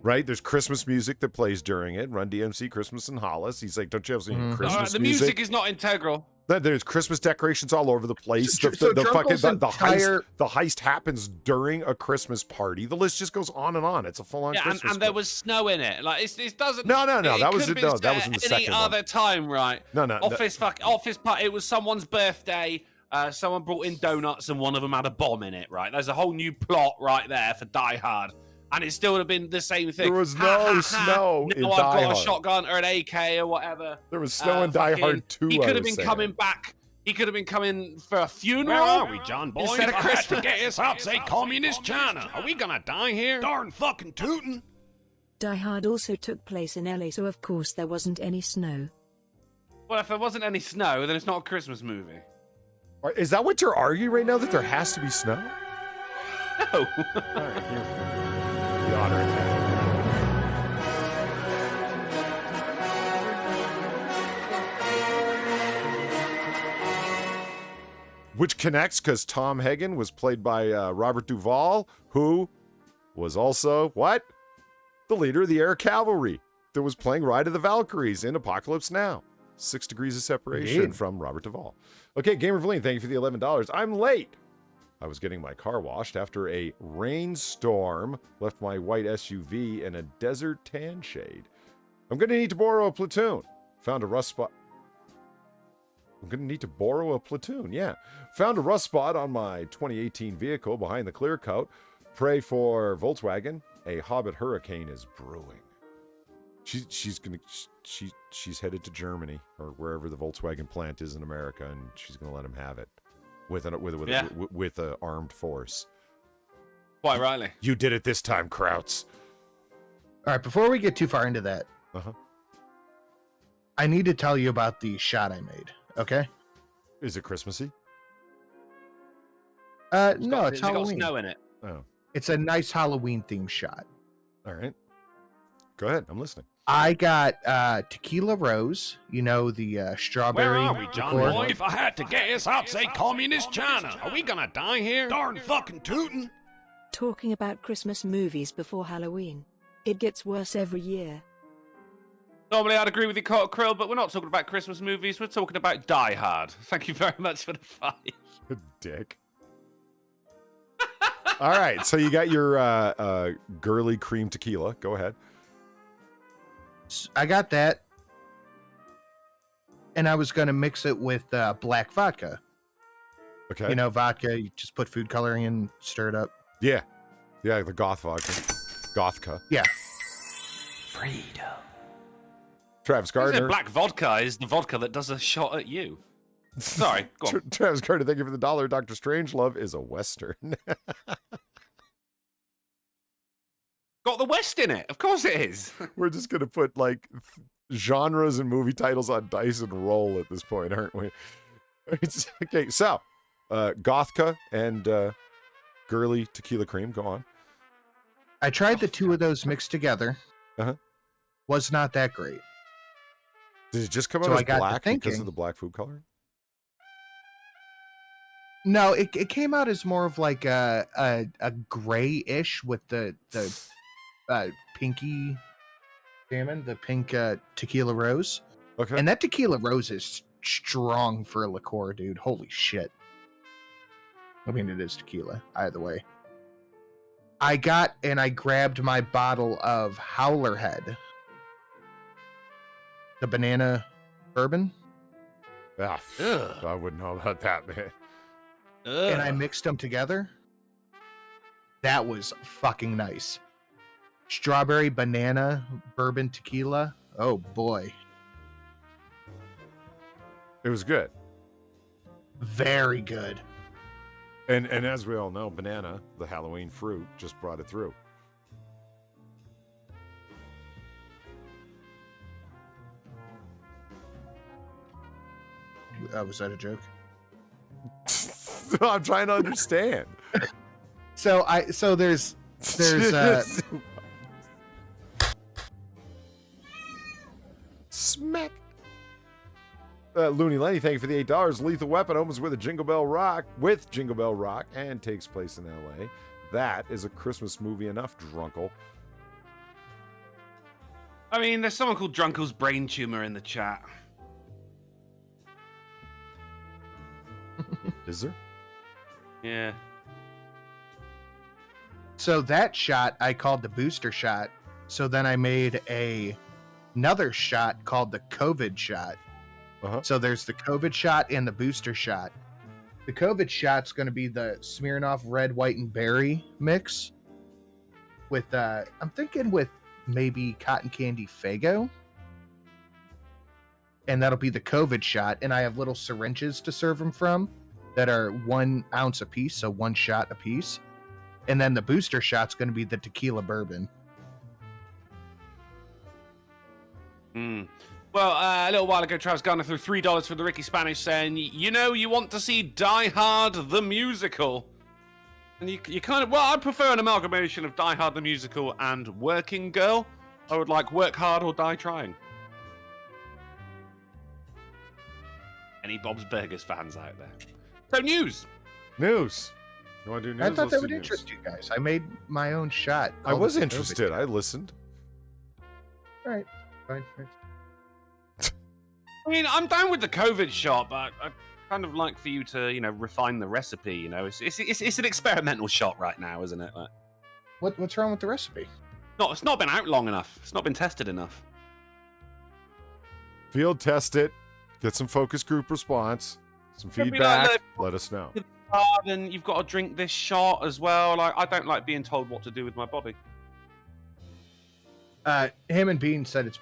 Right? There's Christmas music that plays during it. Run DMC, Christmas in Hollis. He's like, don't you have some Christmas the music? music is not integral. There's Christmas decorations all over the place. The heist happens during a Christmas party. The list just goes on and on. It's a full-on Christmas. And there was snow in it. Like it doesn't. No. That was in the second any other time, right? No. Office party. It was someone's birthday. Someone brought in donuts and one of them had a bomb in it. Right. There's a whole new plot right there for Die Hard. And it still would have been the same thing. There was no snow in Die Hard. I've got a shotgun or an AK or whatever. There was snow in Die Hard 2. He could have been coming back. He could have been coming for a funeral. Where are we, John Boy? Instead of Christmas. To get us out, say communist China. Are we gonna die here? Darn fucking tootin'. Die Hard also took place in LA, so of course there wasn't any snow. Well, if there wasn't any snow, then it's not a Christmas movie. Is that what you're arguing right now, that there has to be snow? No. All right, here. The Otter attack. Which connects because Tom Hagen was played by Robert Duvall, who was also, what? The leader of the Air Cavalry that was playing Ride of the Valkyries in Apocalypse Now. 6 degrees of separation from Robert Duvall. Okay, Gamer Verline, thank you for the $11. I'm late. I was getting my car washed after a rainstorm left my white SUV in a desert tan shade. I'm going to need to borrow a platoon. Found a rust spot. I'm going to need to borrow a platoon. Yeah. Found a rust spot on my 2018 vehicle behind the clear coat. Pray for Volkswagen. A Hobbit hurricane is brewing. She's headed to Germany or wherever the Volkswagen plant is in America, and she's going to let him have it with a armed force. Quite rightly. You did it this time, Krauts. All right, before we get too far into that, I need to tell you about the shot I made, okay? Is it Christmassy? No, it's got Halloween. snow in it. Oh. It's a nice Halloween-themed shot. All right. Go ahead. I'm listening. I got Tequila Rose, the strawberry. Where are we, John liqueur. Boy? If I had to guess, I'd say Communist China. Are we gonna die here? Darn fucking tootin'. Talking about Christmas movies before Halloween. It gets worse every year. Normally, I'd agree with you, Krill, but we're not talking about Christmas movies. We're talking about Die Hard. Thank you very much for the fight. Dick. All right, so you got your girly cream tequila. Go ahead. I got that, and I was going to mix it with black vodka. Okay. Vodka, you just put food coloring in, stir it up. Yeah, the goth vodka. Gothka. Yeah. Freedom. Travis Gardner. Black vodka is the vodka that does a shot at you. Sorry, go on. Travis Gardner, thank you for the $1. Dr. Strangelove is a Western. Got the West in it. Of course it is. We're just going to put, genres and movie titles on dice and roll at this point, aren't we? Okay, so, Gothka and girly tequila cream. Go on. I tried the two of those mixed together. Was not that great. Did it just come out So as I got to black because thinking- of the black food coloring? No, it came out as more of like a grayish with the pinky salmon, the pink tequila rose. Okay. And that tequila rose is strong for a liqueur, dude. Holy shit. I mean, it is tequila, either way. I grabbed my bottle of Howler Head. The banana bourbon. I wouldn't know about that, man. And I mixed them together. That was fucking nice. Strawberry, banana, bourbon, tequila. Oh boy. It was good. Very good. And as we all know, banana, the Halloween fruit, just brought it through. Was that a joke? I'm trying to understand. So there's smack. Looney Lenny, thank you for the $8. Lethal Weapon opens with Jingle Bell Rock, and takes place in LA. That is a Christmas movie enough, Drunkle. I mean, there's someone called Drunkle's brain tumor in the chat. Is there? Yeah. So that shot I called the booster shot. So then I made another shot called the COVID shot. So there's the COVID shot and the booster shot. The COVID shot's going to be the Smirnoff red, white, and berry mix with I'm thinking with maybe cotton candy Faygo. And that'll be the COVID shot. And I have little syringes to serve them from that are 1 ounce a piece, so 1 shot a piece. And then the booster shot's going to be the tequila bourbon. Well, a little while ago, Travis Garner threw $3 for the Ricky Spanish saying, you want to see Die Hard the musical. And you kind of, well, I prefer an amalgamation of Die Hard the musical and Working Girl. I would like Work Hard or Die Trying. Any Bob's Burgers fans out there? So news. You want to do news? I thought that Let's would do interest news. you guys. I made my own shot. I was interested. I listened. All right. Fine. I mean, I'm down with the COVID shot, but I'd kind of like for you to, refine the recipe. It's an experimental shot right now, isn't it? What's wrong with the recipe? No, it's not been out long enough. It's not been tested enough. Field test it. Get some focus group response, some It'd be feedback. like, Let us know. And you've got to drink this shot as well. Like, I don't like being told what to do with my body. Him and Bean said it's.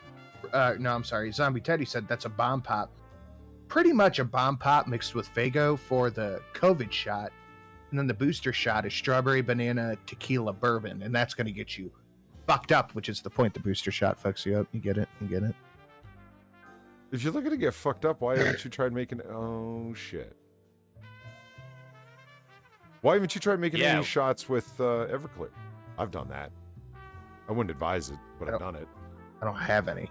No, I'm sorry. Zombie Teddy said that's a bomb pop. Pretty much a bomb pop mixed with Fago for the COVID shot. And then the booster shot is strawberry, banana, tequila, bourbon. And that's going to get you fucked up, which is the point. The booster shot fucks you up. You get it? You get it? If you're looking to get fucked up, why haven't you tried making... Oh, shit. Why haven't you tried making any shots with Everclear? I've done that. I wouldn't advise it, but I've done it. I don't have any.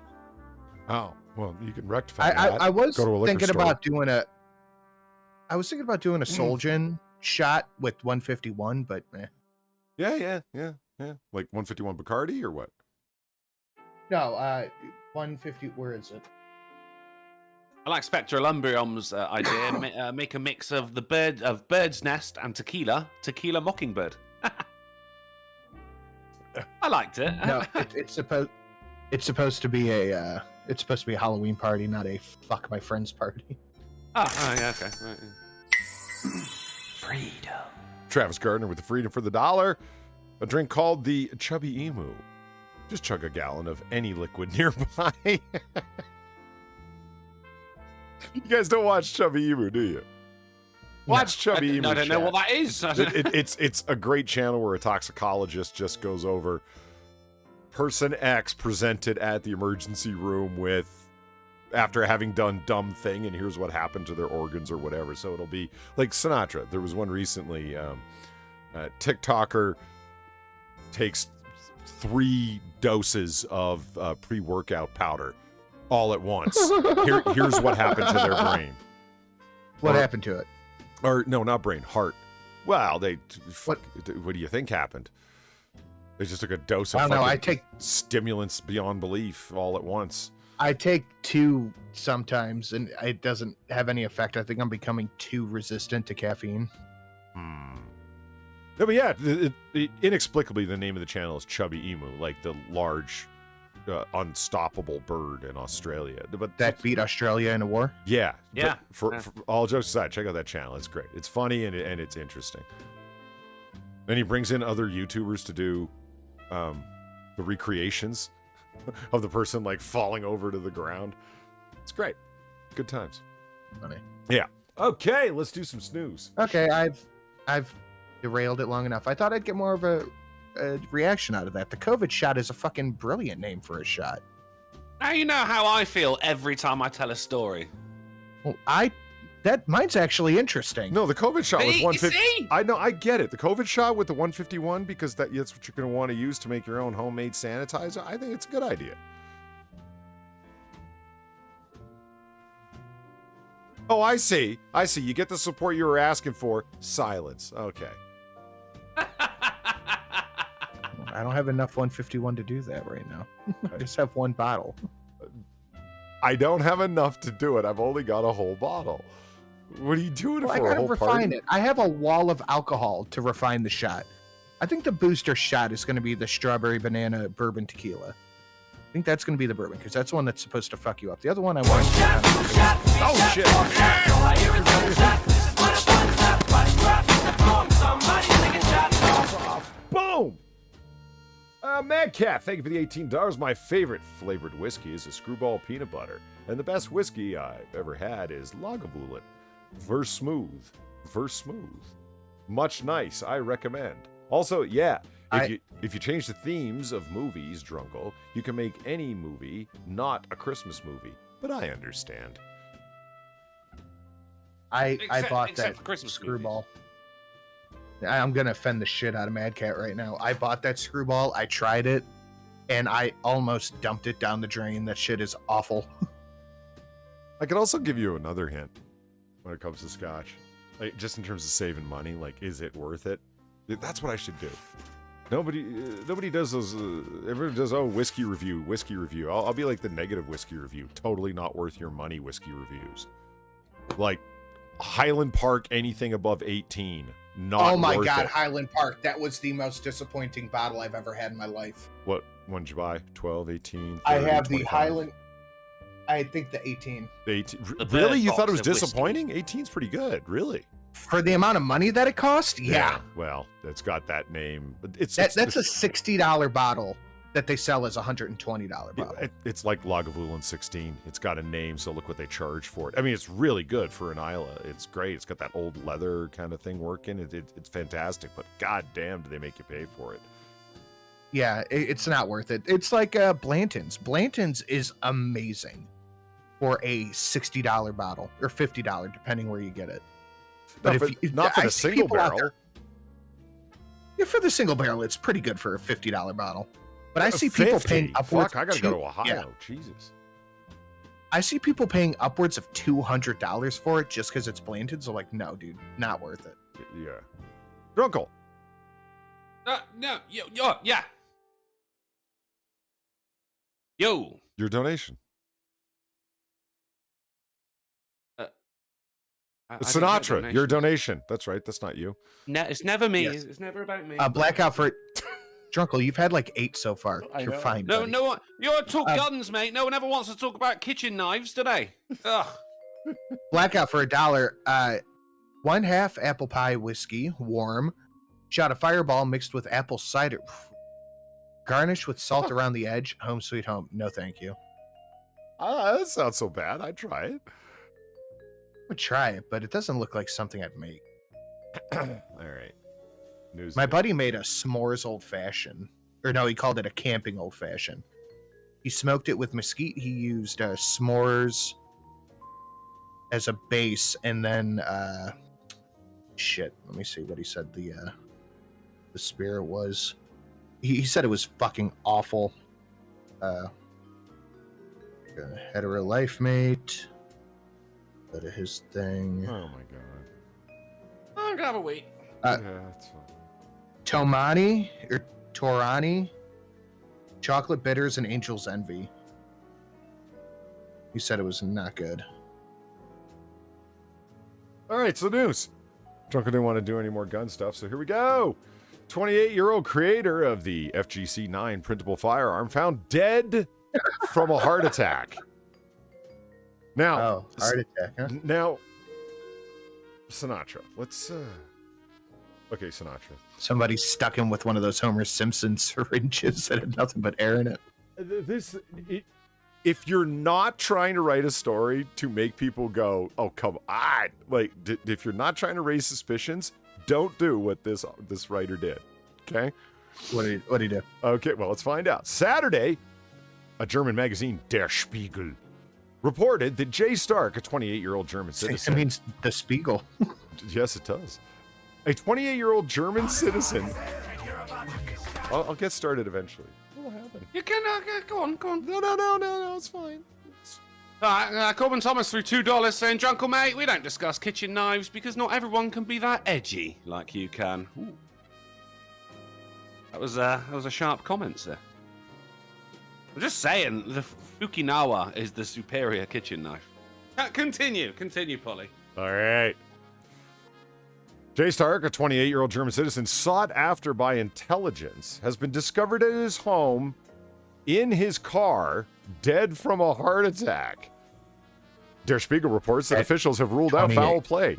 Oh, well, you can rectify that. I was Go to a liquor thinking store. about doing a... I was thinking about doing a Solgen shot with 151, but Yeah. Like 151 Bacardi or what? No, 150. Where is it? I like Spectral Umbrium's idea. Make a mix of bird's nest and tequila mockingbird. I liked it. No, it's supposed to be a Halloween party, not a fuck my friends party. Oh yeah, okay. Right, yeah. Freedom. Travis Gardner with the Freedom for the Dollar. A drink called the Chubby Emu. Just chug a gallon of any liquid nearby. You guys don't watch Chubby Emu, do you? Watch Chubby Emu. I don't know what that is. It's a great channel where a toxicologist just goes over person X presented at the emergency room with after having done dumb thing, and here's what happened to their organs or whatever. So it'll be like Sinatra. There was one recently. TikToker takes 3 doses of pre-workout powder all at once. Here's what happened to their brain. What happened to it? Or no, not brain, heart. Well, what do you think happened? They just took a dose of I take stimulants beyond belief all at once. I take 2 sometimes, and it doesn't have any effect. I think I'm becoming too resistant to caffeine. No, but yeah, inexplicably, the name of the channel is Chubby Emu, like the large, unstoppable bird in Australia. But that beat Australia in a war? Yeah. For all jokes aside, check out that channel. It's great. It's funny and it's interesting. And he brings in other YouTubers to do the recreations of the person like falling over to the ground. It's great. Good times. Funny. Yeah. Okay, let's do some snooze. Okay, I've derailed it long enough. I thought I'd get more of a reaction out of that. The COVID shot is a fucking brilliant name for a shot. Now you know how I feel every time I tell a story. Well, mine's actually interesting. No, the COVID shot with 150. See? I know, I get it. The COVID shot with the 151 because that's what you're going to want to use to make your own homemade sanitizer. I think it's a good idea. Oh, I see. You get the support you were asking for. Silence. Okay. I don't have enough 151 to do that right now. I just have 1 bottle. I don't have enough to do it. I've only got a whole bottle. What are you doing for a whole refine party? it. I have a wall of alcohol to refine the shot. I think the booster shot is going to be the strawberry banana bourbon tequila. I think that's going to be the bourbon because that's the one that's supposed to fuck you up. The other one I want. Oh shit! Boom! Mad Cat, thank you for the $18. My favorite flavored whiskey is a Screwball peanut butter, and the best whiskey I've ever had is Lagavulin. Verse smooth. Much nice. I recommend. Also, yeah. If you change the themes of movies, Drunkle, you can make any movie not a Christmas movie. But I understand. I bought except that for Christmas Screwball. I'm gonna offend the shit out of Mad Cat right now. I bought that Screwball. I tried it, and I almost dumped it down the drain. That shit is awful. I could also give you another hint when it comes to Scotch, like just in terms of saving money. Like, is it worth it? That's what I should do. Nobody does those. Everyone does whiskey review. I'll be like the negative whiskey review. Totally not worth your money whiskey reviews. Like Highland Park, anything above 18. Not oh my worth god, it. Highland Park. That was the most disappointing bottle I've ever had in my life. What one did you buy? 12, 18, 30, I have 25? the I think the 18. The 18. The Really? Bird You thought it was Box of whiskey. disappointing? 18's pretty good. Really? For the amount of money that it cost? Yeah. Well, it's got that name. But it's That's a $60 bottle that they sell as a $120 bottle. It's like Lagavulin 16. It's got a name, so look what they charge for it. I mean, it's really good for an Isla. It's great. It's got that old leather kind of thing working. It's fantastic, but goddamn, do they make you pay for it? Yeah, it's not worth it. It's like Blanton's. Blanton's is amazing for a $60 bottle or $50, depending where you get it. But Not for the single barrel. Yeah, for the single barrel, it's pretty good for a $50 bottle. But I see people paying upwards. Fuck, I gotta go to Ohio. Yeah. Jesus. I see people paying upwards of $200 for it just because it's Blanton's. I'm like, no, dude, not worth it. Yeah. Drunkle. No, yeah. Yo. Your donation. Sinatra, your donation. That's right. That's not you. No, it's never me. Yes. It's never about me. Blackout for Drunkle, you've had like 8 so far. You're fine. No, buddy. no one. You want to talk guns, mate? No one ever wants to talk about kitchen knives, do they? Ugh. Blackout for $1. 1/2 apple pie whiskey, warm. Shot of Fireball mixed with apple cider. Garnished with salt around the edge. Home sweet home. No, thank you. That sounds so bad. I'd try it. I would try it, but it doesn't look like something I'd make. All right. News. My buddy made a s'mores old fashioned. Or no, he called it a camping old fashioned. He smoked it with mesquite. He used s'mores as a base, and then shit. Let me see what he said the spirit was. He said it was fucking awful. Hetero life mate. Go to his thing. Oh my god. I'm gonna have a wait. Yeah, that's fine. Tomani or Torani, chocolate bitters and angel's envy. He said it was not good. All right, so news. Drunken didn't want to do any more gun stuff, so here we go. 28-year-old creator of the FGC-9 printable firearm found dead from a heart attack. Now, heart attack, huh? Now, Sinatra. Let's. Okay, Sinatra. Somebody stuck him with one of those Homer Simpson syringes that had nothing but air in it. If you're not trying to write a story to make people go, "Oh, come on!" Like, if you're not trying to raise suspicions, don't do what this writer did. Okay. What did he do? Okay, well, let's find out. Saturday, a German magazine, Der Spiegel, reported that Jay Stark, a 28-year-old German citizen. It means the Spiegel. Yes, it does. A 28-year-old German citizen. I'll get started eventually. What will happen? You can go on. No, it's fine. Corbin Thomas threw $2 saying, Drunkle mate, we don't discuss kitchen knives because not everyone can be that edgy like you can. Ooh. That was a sharp comment, sir. I'm just saying, the Fukinawa is the superior kitchen knife. Continue, Polly. All right. Jay Stark, a 28-year-old German citizen sought after by intelligence, has been discovered at his home in his car, dead from a heart attack. Der Spiegel reports that officials have ruled out foul play.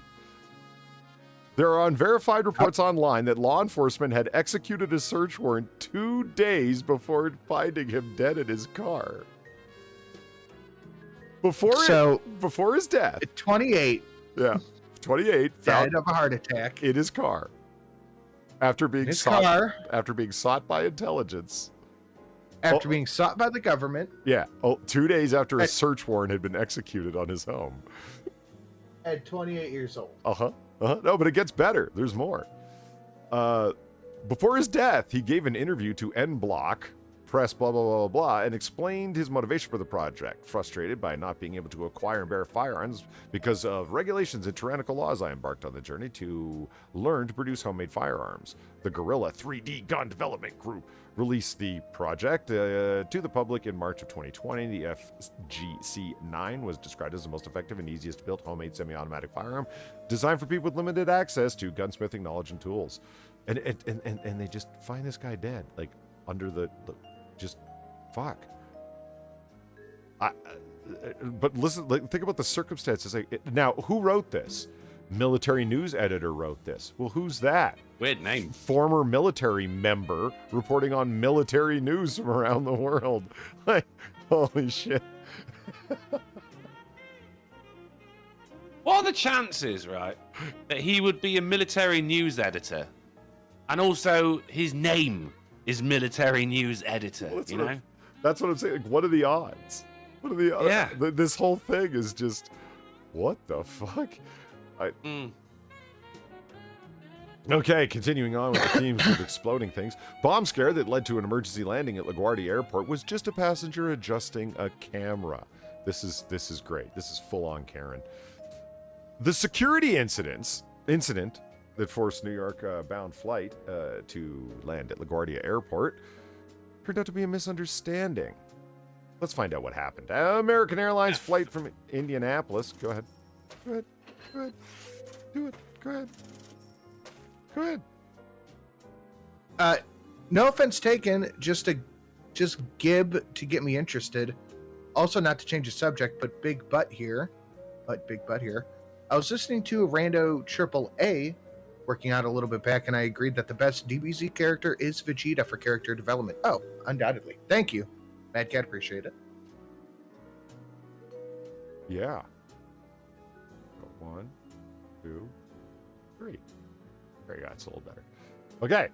There are unverified reports online that law enforcement had executed a search warrant 2 days before finding him dead in his car. Before his death. 28. Yeah. 28 found died of a heart attack in his car after being sought by intelligence. After being sought by the government. Yeah. 2 days after a search warrant had been executed on his home. At 28 years old. No, but it gets better. There's more. Before his death, he gave an interview to N Block, press blah, blah, blah, blah, blah, and explained his motivation for the project. Frustrated by not being able to acquire and bear firearms because of regulations and tyrannical laws, I embarked on the journey to learn to produce homemade firearms. The Guerrilla 3D Gun Development Group released the project to the public in March of 2020. The FGC-9 was described as the most effective and easiest to build homemade semi-automatic firearm designed for people with limited access to gunsmithing knowledge and tools. And they just find this guy dead, like under the just fuck. But listen, think about the circumstances. Now, who wrote this? Military news editor wrote this. Well, who's that? Weird name. Former military member reporting on military news from around the world. Like, holy shit. What are the chances, right, that he would be a military news editor, and also his name is military news editor? Well, that's what I'm saying. Like, what are the odds? What are the odds? Yeah. This whole thing is just, what the fuck? Okay, continuing on with the themes of exploding things. Bomb scare that led to an emergency landing at LaGuardia Airport was just a passenger adjusting a camera. This is great. This is full-on Karen. The security incident that forced New York bound flight to land at LaGuardia Airport turned out to be a misunderstanding. Let's find out what happened. American Airlines flight from Indianapolis. Go ahead. Go ahead. Go ahead. Do it. Go ahead. Go ahead. No offense taken. Just gib to get me interested. Also, not to change the subject, but big butt here. I was listening to a rando AAA, working out a little bit back, and I agreed that the best DBZ character is Vegeta for character development. Oh, undoubtedly. Thank you. Mad Cat, appreciate it. Yeah. 1, 2, 3. There you go. It's a little better. Okay.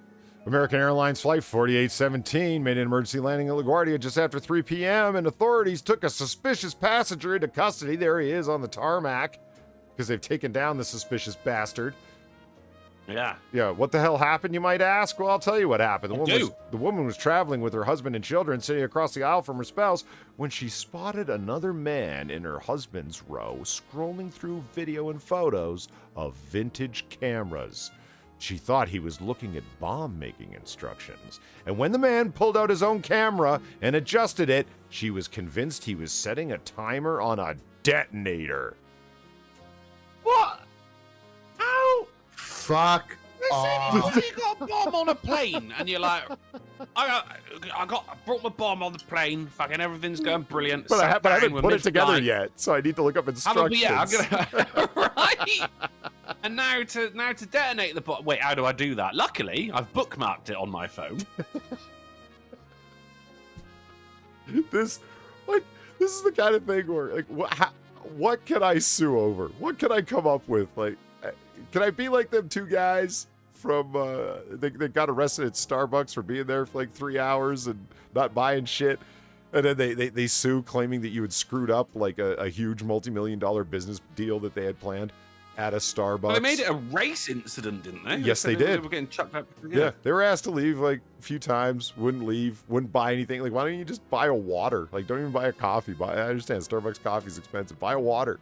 American Airlines Flight 4817 made an emergency landing at LaGuardia just after 3 p.m., and authorities took a suspicious passenger into custody. There he is on the tarmac, because they've taken down the suspicious bastard. Yeah, what the hell happened, you might ask? Well, I'll tell you what happened. The woman was traveling with her husband and children, sitting across the aisle from her spouse, when she spotted another man in her husband's row scrolling through video and photos of vintage cameras. She thought he was looking at bomb-making instructions. And when the man pulled out his own camera and adjusted it, she was convinced he was setting a timer on a detonator. What? How? Fuck off. You got a bomb on a plane, and you're like, I brought my bomb on the plane. Fucking everything's going brilliant. But I haven't put it together yet, so I need to look up instructions. I'm gonna right. And now to detonate the bomb. Wait, how do I do that? Luckily, I've bookmarked it on my phone. This is the kind of thing where, like, what can I sue over? What can I come up with? Like, can I be like them two guys from they got arrested at Starbucks for being there for like 3 hours and not buying shit, and then they sue, claiming that you had screwed up like a huge multi-million-dollar business deal that they had planned at a Starbucks. Well, they made it a race incident, didn't they? Yes, they did. They were getting chucked out. Yeah, they were asked to leave like a few times, wouldn't leave, wouldn't buy anything. Like, why don't you just buy a water? Like, don't even buy a coffee. I understand Starbucks coffee is expensive. Buy a water.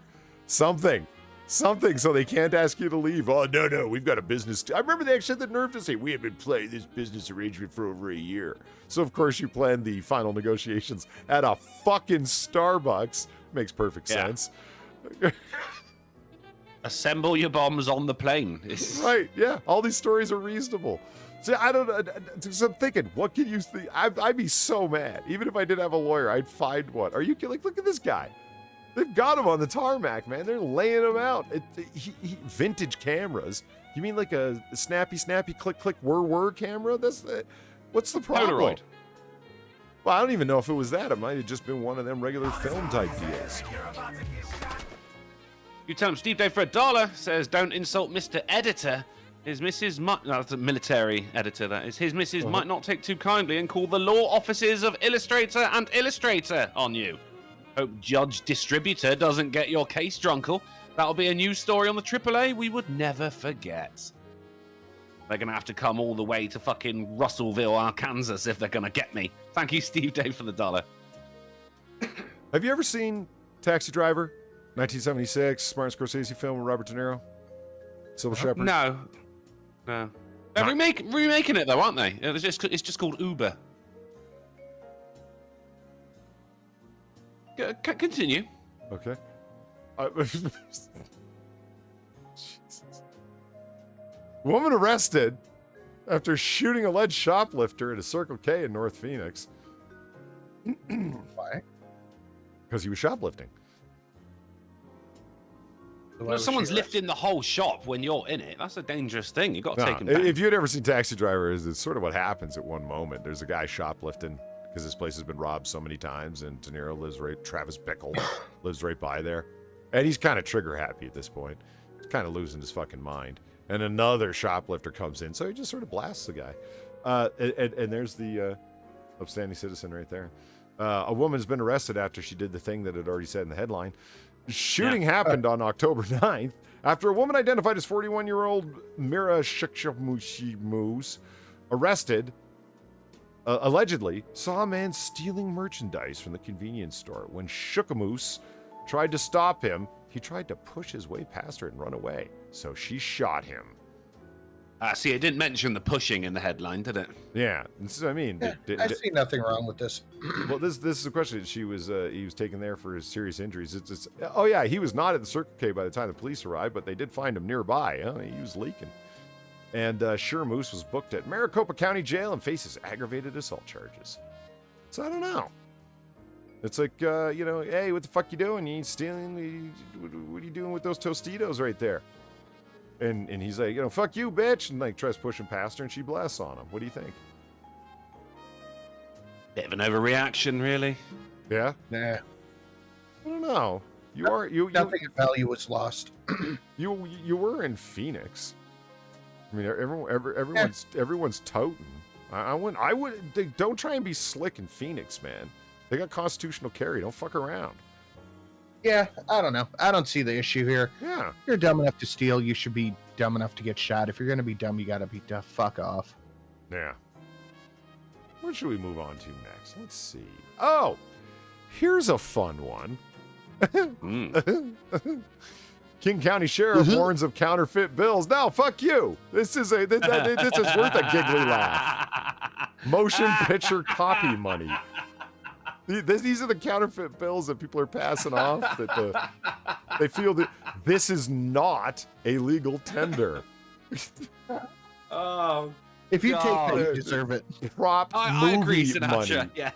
Something so they can't ask you to leave. Oh, no, we've got a business. I remember they actually had the nerve to say, we have been playing this business arrangement for over a year. So, of course, you planned the final negotiations at a fucking Starbucks. Makes perfect sense. Assemble your bombs on the plane. Right, yeah. All these stories are reasonable. So I don't know. So I'm thinking, what can you think? I'd be so mad. Even if I did have a lawyer, I'd find one. Are you kidding? Like, look at this guy. They've got him on the tarmac, man. They're laying him out. Vintage cameras. You mean like a snappy, click, whir camera? What's the problem? Polaroid. Well, I don't even know if it was that. It might have just been one of them regular film type deals. You tell him Steve Dave for $1 says, don't insult Mr. Editor. His missus might, no, that's a military editor, that is. His missus might not take too kindly and call the law offices of Illustrator and Illustrator on you. Hope Judge Distributor doesn't get your case drunkle. That'll be a news story on the AAA we would never forget. They're going to have to come all the way to fucking Russellville, Arkansas if they're going to get me. Thank you, Steve Dave, for the $1. Have you ever seen Taxi Driver? 1976, Martin Scorsese film with Robert De Niro? Sybil Shepherd? No. They're remaking it, though, aren't they? It's just called Uber. Continue. Okay. Woman arrested after shooting alleged shoplifter at a Circle K in North Phoenix. Why? because he was shoplifting. If someone's lifting the whole shop when you're in it, that's a dangerous thing. You've got to take him down. If you'd ever seen Taxi Driver, it's sort of what happens at one moment. There's a guy shoplifting because this place has been robbed so many times, and De Niro lives Travis Bickle lives right by there. And he's kind of trigger happy at this point. He's kind of losing his fucking mind. And another shoplifter comes in, so he just sort of blasts the guy. And there's the upstanding citizen right there. A woman's been arrested after she did the thing that had already said in the headline. Shooting happened on October 9th after a woman identified as 41-year-old Mira Shikshamushi arrested, allegedly, saw a man stealing merchandise from the convenience store. When Shikamoose tried to stop him, he tried to push his way past her and run away. So she shot him. See, it didn't mention the pushing in the headline, did it? Yeah, I mean, I see nothing wrong with this. Well, this is the question. He was taken there for his serious injuries. Oh yeah, he was not at the Circle K by the time the police arrived, but they did find him nearby. He was leaking. And Moose was booked at Maricopa County Jail and faces aggravated assault charges. So I don't know. It's like, hey, what the fuck you doing? You ain't stealing? What are you doing with those Tostitos right there? And he's like, fuck you, bitch, and like tries pushing past her, and she blasts on him. What do you think? Bit of an overreaction, really. Yeah. Nah. I don't know. Nothing of value was lost. You were in Phoenix. I mean, everyone's toting. I would. Don't try and be slick in Phoenix, man. They got constitutional carry. Don't fuck around. Yeah, I don't know. I don't see the issue here. Yeah. If you're dumb enough to steal, you should be dumb enough to get shot. If you're going to be dumb, you got to be fuck off. Yeah. What should we move on to next? Let's see. Oh, here's a fun one. King County Sheriff warns of counterfeit bills. No, fuck you. This is worth a giggly laugh. Motion picture copy money. These are the counterfeit bills that people are passing off. That they feel that this is not a legal tender. Oh, if you take that, you deserve it. Prop I agree, movie Sinatra. money. Yeah.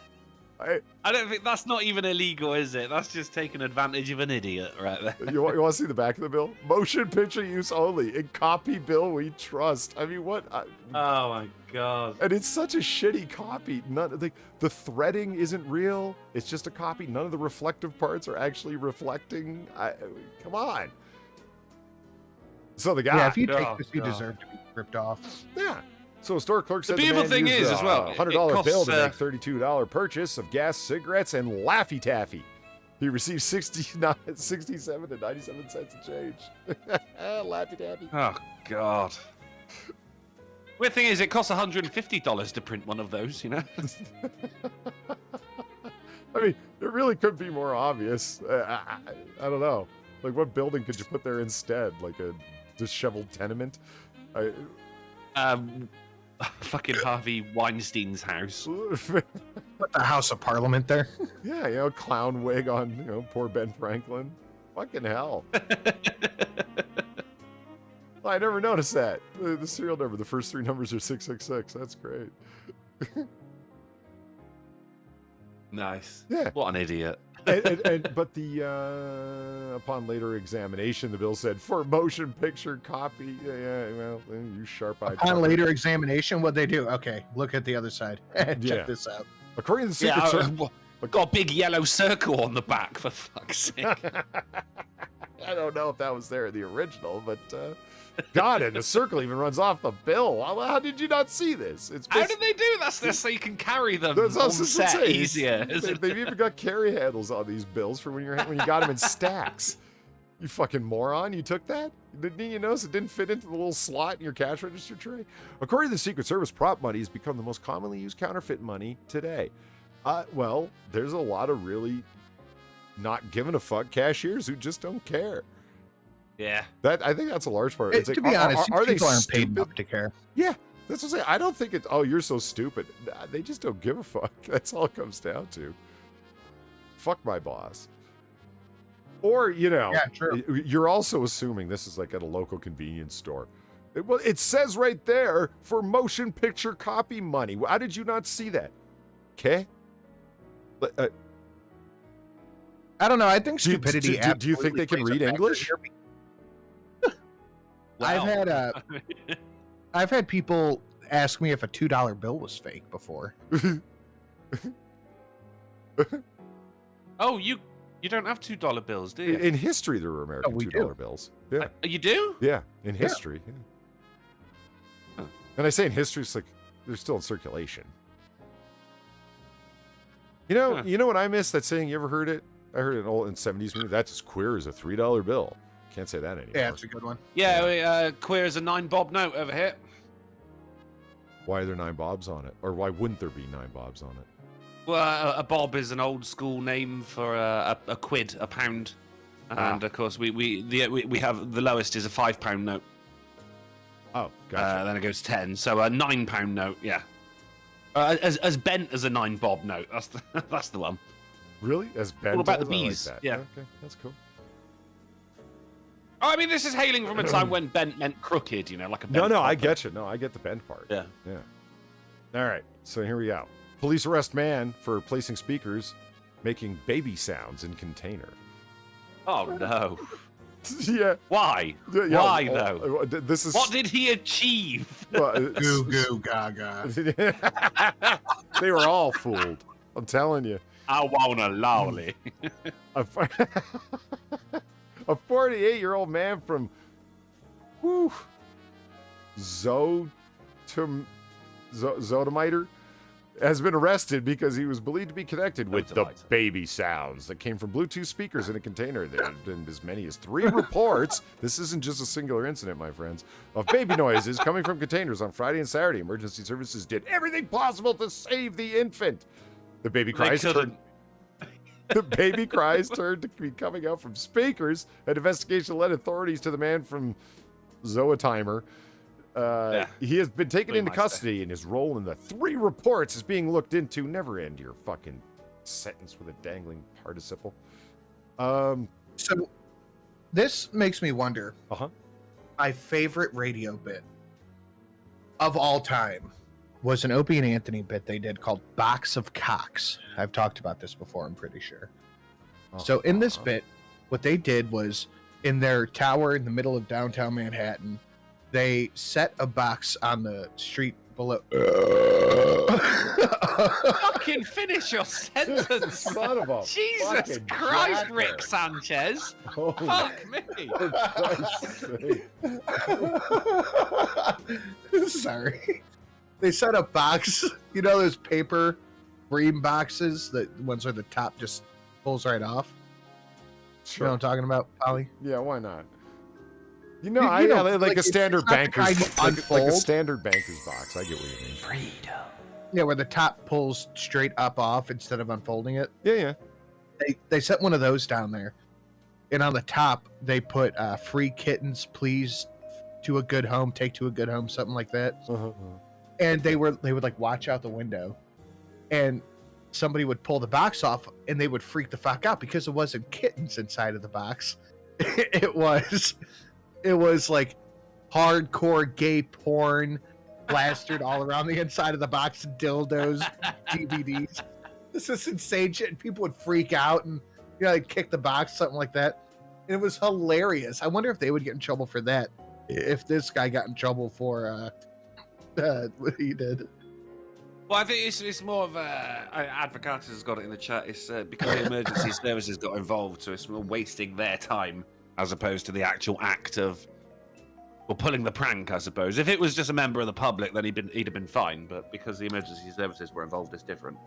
I don't think that's not even illegal, is it? That's just taking advantage of an idiot right there. You want to see the back of the bill? Motion picture use only. In copy bill we trust. I mean, what? Oh my god! And it's such a shitty copy. The threading isn't real. It's just a copy. None of the reflective parts are actually reflecting. Come on. So the guy. Yeah, if you take this, you deserve to be ripped off. Yeah. So a store clerk said the beautiful thing is, as well, $100 bill to make $32 purchase of gas, cigarettes, and Laffy Taffy. He received 67 and 97 cents of change. Laffy Taffy. Oh god. Weird thing is, it costs $150 to print one of those. I mean, it really could be more obvious. I don't know. Like, what building could you put there instead? Like a disheveled tenement? Fucking Harvey Weinstein's house. Put the House of Parliament there. Yeah, clown wig on, poor Ben Franklin. Fucking hell. I never noticed that. The serial number, the first three numbers are 666. That's great. Nice. Yeah. What an idiot. But upon later examination, the bill said for motion picture copy. Well, you sharp-eyed. Upon later examination, what'd they do? Okay, look at the other side. Check this out. According to the Secret Service, got a big yellow circle on the back, for fuck's sake. I don't know if that was there in the original, but God, and the circle even runs off the bill. How did you not see this? How did they do that? So you can carry them on set easier. They've even got carry handles on these bills for when you got them in stacks. You fucking moron! You took that? Didn't you notice it didn't fit into the little slot in your cash register tray? According to the Secret Service, prop money has become the most commonly used counterfeit money today. Well, there's a lot of really not giving a fuck cashiers who just don't care. Yeah, I think that's a large part. It's to be honest, people aren't paid enough to care. Yeah, that's what I'm saying. I don't think it's, oh, you're so stupid. Nah, they just don't give a fuck. That's all it comes down to. Fuck my boss. Or, yeah, true. You're also assuming this is like at a local convenience store. Well, it says right there for motion picture copy money. How did you not see that? Okay. I don't know. I think Do you- stupidity. do you think they can read English? Wow. I've had people ask me if a $2 bill was fake before. Oh, you don't have $2 bills, do you? In history, there were American we $2 do. bills. Yeah, You do? yeah, in history. Yeah. Huh. And I say in history, it's like they're still in circulation. You know what I miss? That saying, you ever heard it? I heard it in 70s movie. That's as queer as a $3 bill. Can't say that anymore. Yeah, it's a good one. Yeah, queer as a 9-bob note over here. Why are there 9 bobs on it? Or why wouldn't there be 9 bobs on it? Well, a bob is an old school name for a quid, a pound, and of course we have the lowest is a £5 note. Oh, gotcha. Then it goes 10, so a £9 note, yeah. As bent as a 9-bob note. That's the one. Really? As bent All about as? the I like bees, that. yeah. Okay, that's cool. Oh, I mean, this is hailing from a time when bent meant crooked, like a bent. No, I bob. get you. No, I get the bent part. Yeah. Yeah. All right, so here we go. Police arrest man for placing speakers making baby sounds in container. Oh no. Yeah. Why? Yeah, Why though? This is What did he achieve? Goo goo gaga. They were all fooled. I'm telling you. I want a lolly. A 48-year-old man from Zotomiter has been arrested because he was believed to be connected with the baby sounds that came from Bluetooth speakers in a container. There have been as many as 3 reports. This isn't just a singular incident, my friends, of baby noises coming from containers on Friday and Saturday. Emergency services did everything possible to save the infant. The baby cries turned to be coming out from speakers. An investigation led authorities to the man from Zoatimer. He has been taken into custody, and his role in the 3 reports is being looked into. Never end your fucking sentence with a dangling participle. So this makes me wonder. Uh-huh. My favorite radio bit of all time was an Opie and Anthony bit they did called Box of Cocks. I've talked about this before, I'm pretty sure. So in this bit, what they did was in their tower in the middle of downtown Manhattan, they set a box on the street below. Fucking finish your sentence. Son of a Jesus fucking Christ, jacker. Rick Sanchez. Oh, Fuck me. for Christ's sake. Sorry. They set a box, those paper bream boxes, the ones where the top just pulls right off. Sure. You know what I'm talking about, Polly? Yeah, why not? Like a standard it's not the banker's kind you like a unfold. standard banker's box. I get what you mean. Freedom. Yeah, where the top pulls straight up off instead of unfolding it. Yeah. They set one of those down there, and on the top they put "free kittens, please, to a good home, take to a good home," something like that. Uh-huh. And they would like watch out the window, and somebody would pull the box off, and they would freak the fuck out because it wasn't kittens inside of the box. It was like hardcore gay porn plastered all around the inside of the box, dildos, DVDs. This is insane shit. And people would freak out and like kick the box, something like that. And it was hilarious. I wonder if they would get in trouble for that. If this guy got in trouble for what he did. Well, I think it's more of a Advocatus has got it in the chat. It's because the emergency services got involved, so it's more wasting their time as opposed to the actual act of pulling the prank, I suppose. If it was just a member of the public, then he'd have been fine. But because the emergency services were involved, it's different.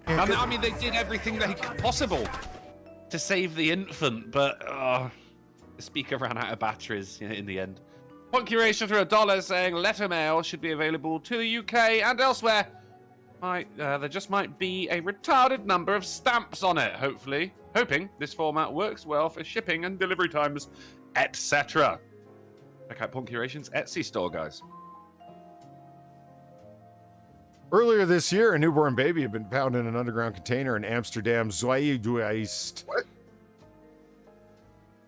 I mean, they did everything possible to save the infant, but the speaker ran out of batteries in the end. Punctuation through $1 saying letter mail should be available to the UK and elsewhere. There just might be a retarded number of stamps on it, hoping this format works well for shipping and delivery times, etc. Check out Puncturation's Etsy store, guys. Earlier this year, a newborn baby had been found in an underground container in Amsterdam Zuidoost. What?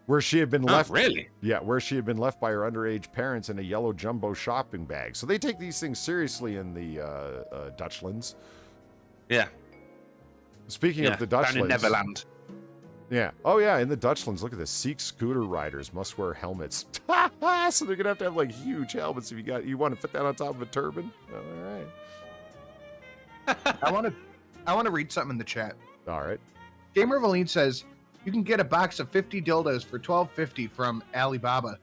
Where she had been left. Really? Yeah, where she had been left by her underage parents in a yellow jumbo shopping bag. So they take these things seriously in the Dutchlands. Yeah. Speaking of the down in Dutchlands. Neverland. Yeah. Oh, yeah. In the Dutchlands, look at this. Sikh scooter riders must wear helmets. So they're gonna have like huge helmets if you want to fit that on top of a turban. All right. I want to read something in the chat. All right. Gamer Valine says you can get a box of 50 dildos for $12.50 from Alibaba.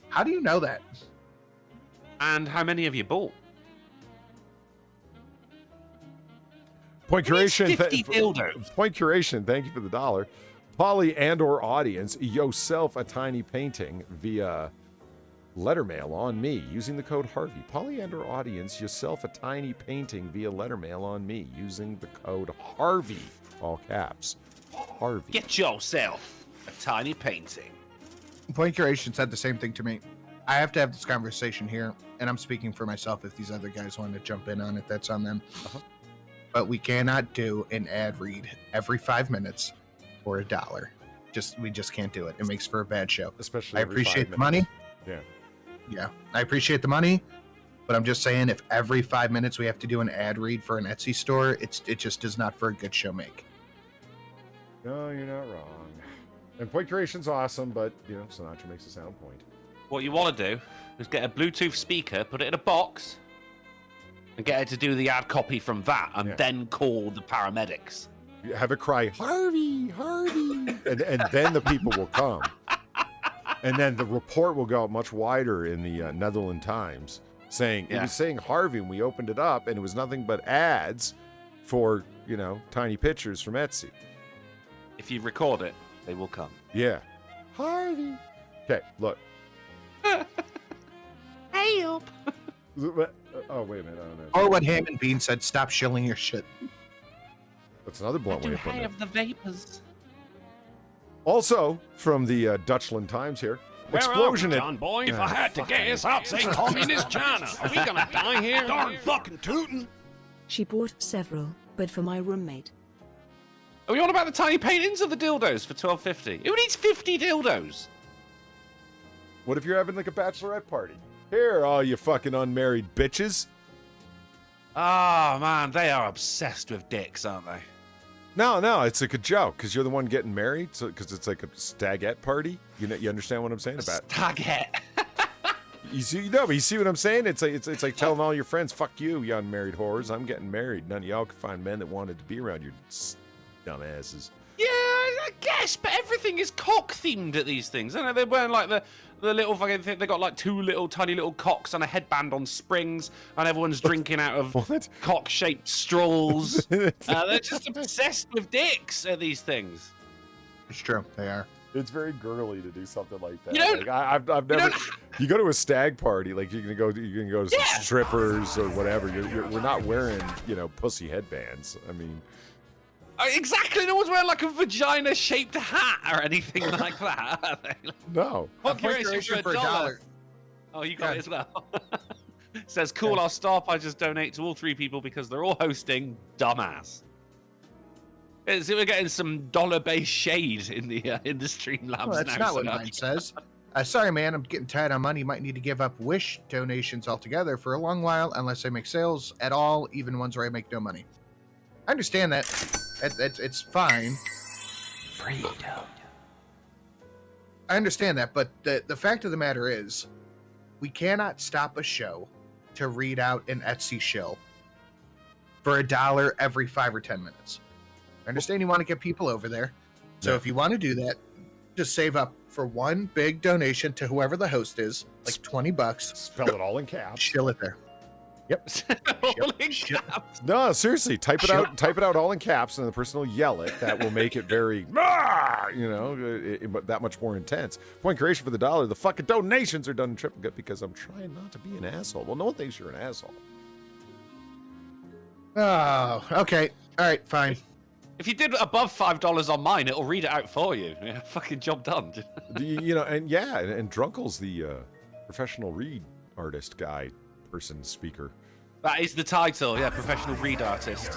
How do you know that? And how many have you bought? Point curation. 50 dildos. Point curation. Thank you for the $1. Polly and/or audience, yourself a tiny painting via letter mail on me using the code Harvey. Polly and/or audience, yourself a tiny painting via letter mail on me using the code Harvey. All caps. Harvey. Get yourself a tiny painting. Point Curation said the same thing to me. I have to have this conversation here, and I'm speaking for myself. If these other guys want to jump in on it, that's on them. But we cannot do an ad read every 5 minutes for $1. We just can't do it. It makes for a bad show. Especially I every appreciate 5 the money. minutes. Yeah, I appreciate the money, but I'm just saying if every 5 minutes we have to do an ad read for an Etsy store, it just does not for a good show make. No, you're not wrong. And point curation's awesome, but Sinatra makes a sound point. What you want to do is get a Bluetooth speaker, put it in a box, and get it to do the ad copy from that, and then call the paramedics. You have it cry, Harvey, Harvey, and then the people will come. And then the report will go out much wider in the Netherlands Times, saying it was saying Harvey, and we opened it up, and it was nothing but ads for tiny pictures from Etsy. If you record it, they will come. Yeah, Harvey. Okay, look. Help! Oh wait a minute, I don't know. Or what Ham and Bean said, stop shilling your shit. That's another blunt way of putting it. The vapors. Also, from the Dutchland Times here. Where Explosion are we, at... John boy? If I had to guess, I'd say communist China. Are we gonna die here? Darn fucking tootin'. She bought several, but for my roommate. Are we on about the tiny paintings of the dildos for $12.50? Who needs 50 dildos? What if you're having like a bachelorette party? Here, all you fucking unmarried bitches. Oh, man, they are obsessed with dicks, aren't they? No, it's like a joke because you're the one getting married, so because it's like a stagette party. You understand what I'm saying about stagette? You see what I'm saying? It's like telling all your friends, "Fuck you, you unmarried whores. I'm getting married. None of y'all can find men that wanted to be around your dumbasses." Yeah, I guess, but everything is cock themed at these things. I know they're wearing like the little fucking thing. They got like two tiny little cocks and a headband on springs, and everyone's drinking out of cock-shaped straws. They're just obsessed with dicks at these things. It's true, they are. It's very girly to do something like that. You don't, like, I've never. You go to a stag party, like you're gonna go to some strippers or whatever. We're not wearing pussy headbands. I mean. Exactly, no one's wearing like a vagina-shaped hat or anything like that, are they? No. What curation for $1? Oh, you got it as well. Says, cool, I'll stop. I just donate to all three people because they're all hosting. Dumbass. We're getting some dollar-based shade in the Streamlabs now. That's not what mine says. Sorry, man, I'm getting tight on money. Might need to give up Wish donations altogether for a long while unless I make sales at all, even ones where I make no money. I understand that. It's fine. Freedom. I understand that, but the fact of the matter is, we cannot stop a show to read out an Etsy shill for $1 every 5 or 10 minutes. I understand you want to get people over there, so if you want to do that, just save up for one big donation to whoever the host is, like $20. Spell it all in caps. Shill it there. Yep. All in caps. No, seriously, type it out. Type it out all in caps, and the person will yell it. That will make it very, that much more intense. Point creation for the $1. The fucking donations are done in triplicate because I'm trying not to be an asshole. Well, no one thinks you're an asshole. Oh, okay. All right, fine. If you did above $5 on mine, it'll read it out for you. Yeah, fucking job done. And Drunkle's the professional read artist guy, person, speaker. That is the title, yeah, professional read artist.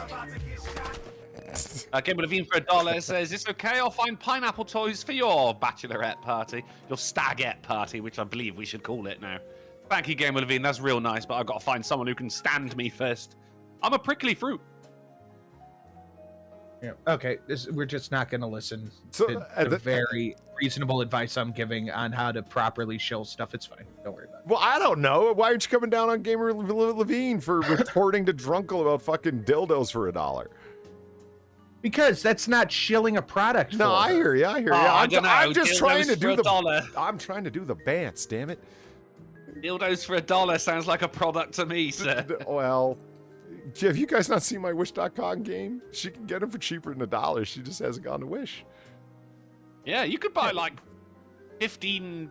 Game Levine for $1 says, "It's okay, I'll find pineapple toys for your bachelorette party, your stagette party, which I believe we should call it now." Thank you, Game Levine, that's real nice, but I've got to find someone who can stand me first. I'm a prickly fruit. Yeah. Okay, we're just not going to listen So, to the very reasonable advice I'm giving on how to properly shill stuff. It's fine. Don't worry about it. Well, I don't know. Why aren't you coming down on Gamer Levine for reporting to Drunkle about fucking dildos for $1? Because that's not shilling a product. No, for I her. hear you. I hear you. I don't know. I'm just trying to Dildos do for $1. I'm trying to do the bants. Damn it. Dildos for $1 sounds like a product to me, sir. Well, have you guys not seen my Wish.com game? She can get them for cheaper than $1. She just hasn't gone to Wish. Yeah, you could buy like 15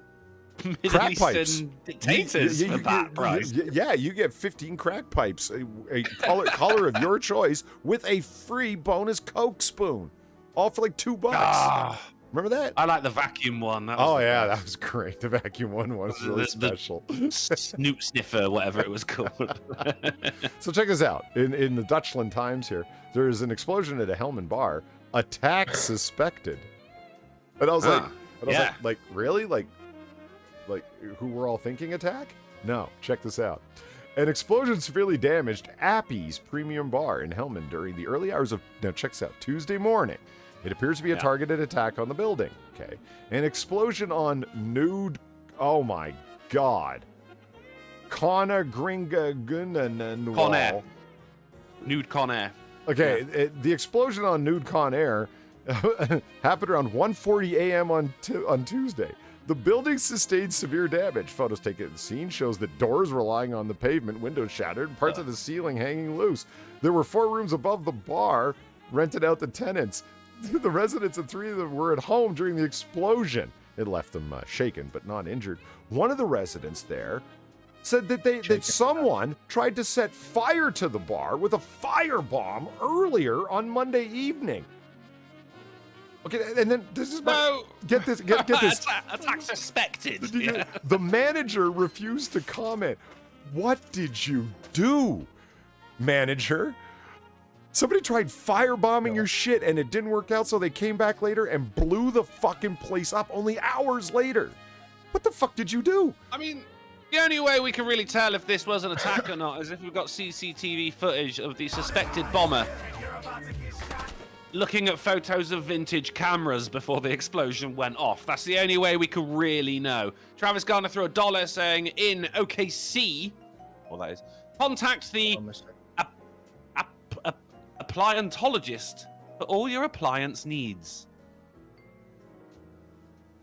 Middle Crack pipes. Eastern dictators for that price. Yeah, you get 15 crack pipes, a color of your choice, with a free bonus Coke spoon, all for like $2. Ah, Remember that? I like the vacuum one. That was That was great. The vacuum one was really special. Snoot sniffer, whatever it was called. So check this out. In the Dutchland Times here, there is an explosion at a Hellman bar. Attack suspected. And I was like, really? Like who we're all thinking attack? No, check this out. An explosion severely damaged Appy's Premium Bar in Hellman during the early hours of, now check this out, Tuesday morning. It appears to be a targeted attack on the building. Okay. An explosion on nude, oh my God. Connor Gringa Conair. Nude Conair. Okay, the explosion on Nude Con Air happened around 1:40 a.m. on Tuesday. The building sustained severe damage. Photos taken at the scene shows that doors were lying on the pavement, windows shattered, and parts of the ceiling hanging loose. There were 4 rooms above the bar rented out to tenants. The residents and 3 of them were at home during the explosion. It left them shaken but not injured. One of the residents there said that someone tried to set fire to the bar with a firebomb earlier on Monday evening. Okay, and then this is get this. Attack suspected. Yeah. The manager refused to comment. What did you do, manager? Somebody tried firebombing your shit and it didn't work out, so they came back later and blew the fucking place up only hours later. What the fuck did you do? I mean, the only way we can really tell if this was an attack or not is if we've got CCTV footage of the suspected bomber looking at photos of vintage cameras before the explosion went off. That's the only way we can really know. Travis Garner threw $1 saying, in OKC, well that is, contact the appliantologist for all your appliance needs.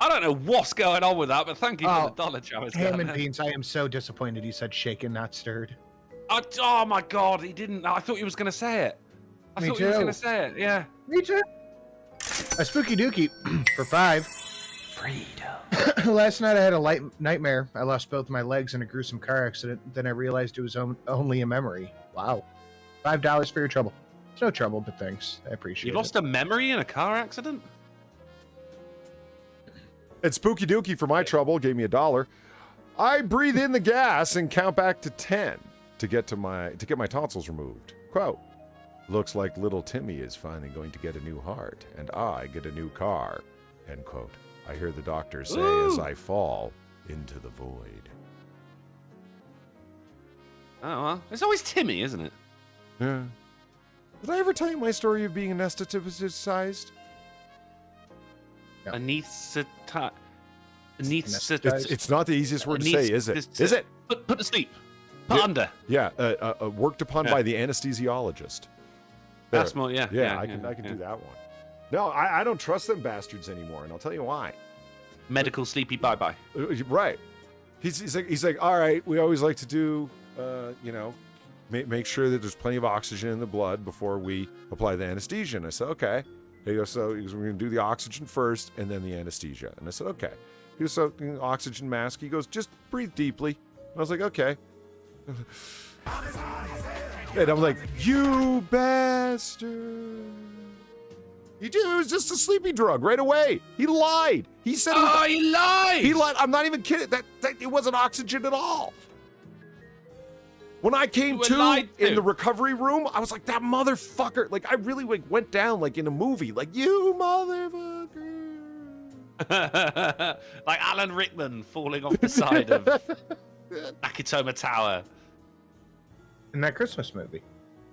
I don't know what's going on with that, but thank you for the $1, Travis. Ham and beans. I am so disappointed he said shaken, not stirred. Oh my God, he didn't. I thought he was going to say it. I thought he was going to say it, yeah. Me too. A spooky dookie for 5. Freedom. Last night I had a light nightmare. I lost both my legs in a gruesome car accident. Then I realized it was only a memory. Wow. $5 for your trouble. It's no trouble, but thanks. I appreciate it. You lost a memory in a car accident? And Spooky Dookie for my trouble gave me $1. I breathe in the gas and count back to 10 to get my tonsils removed. Quote, looks like little Timmy is finally going to get a new heart, and I get a new car. End quote. I hear the doctor say as I fall into the void. Oh, well. It's always Timmy, isn't it? Yeah. Did I ever tell you my story of being anesthetized? No. Anesthetized. It's not the easiest word to say, is it? Is it? Put to sleep. Put under. Yeah, worked upon by the anesthesiologist. There. That's more, yeah. I can do that one. No, I don't trust them bastards anymore, and I'll tell you why. Medical sleepy bye-bye. Right. He's like, all right, we always like to do, make sure that there's plenty of oxygen in the blood before we apply the anesthesia. And I said, okay. He goes, we're going to do the oxygen first and then the anesthesia. And I said, okay. He goes, so oxygen mask. He goes, just breathe deeply. And I was like, okay. And I'm like, you bastard. It was just a sleepy drug right away. He lied. He said he lied. He lied. I'm not even kidding. That it wasn't oxygen at all. When I came to in the recovery room, I was like, that motherfucker. Like, I really went down like in a movie. Like, you motherfucker. Like Alan Rickman falling off the side of Nakatomi Tower. In that Christmas movie.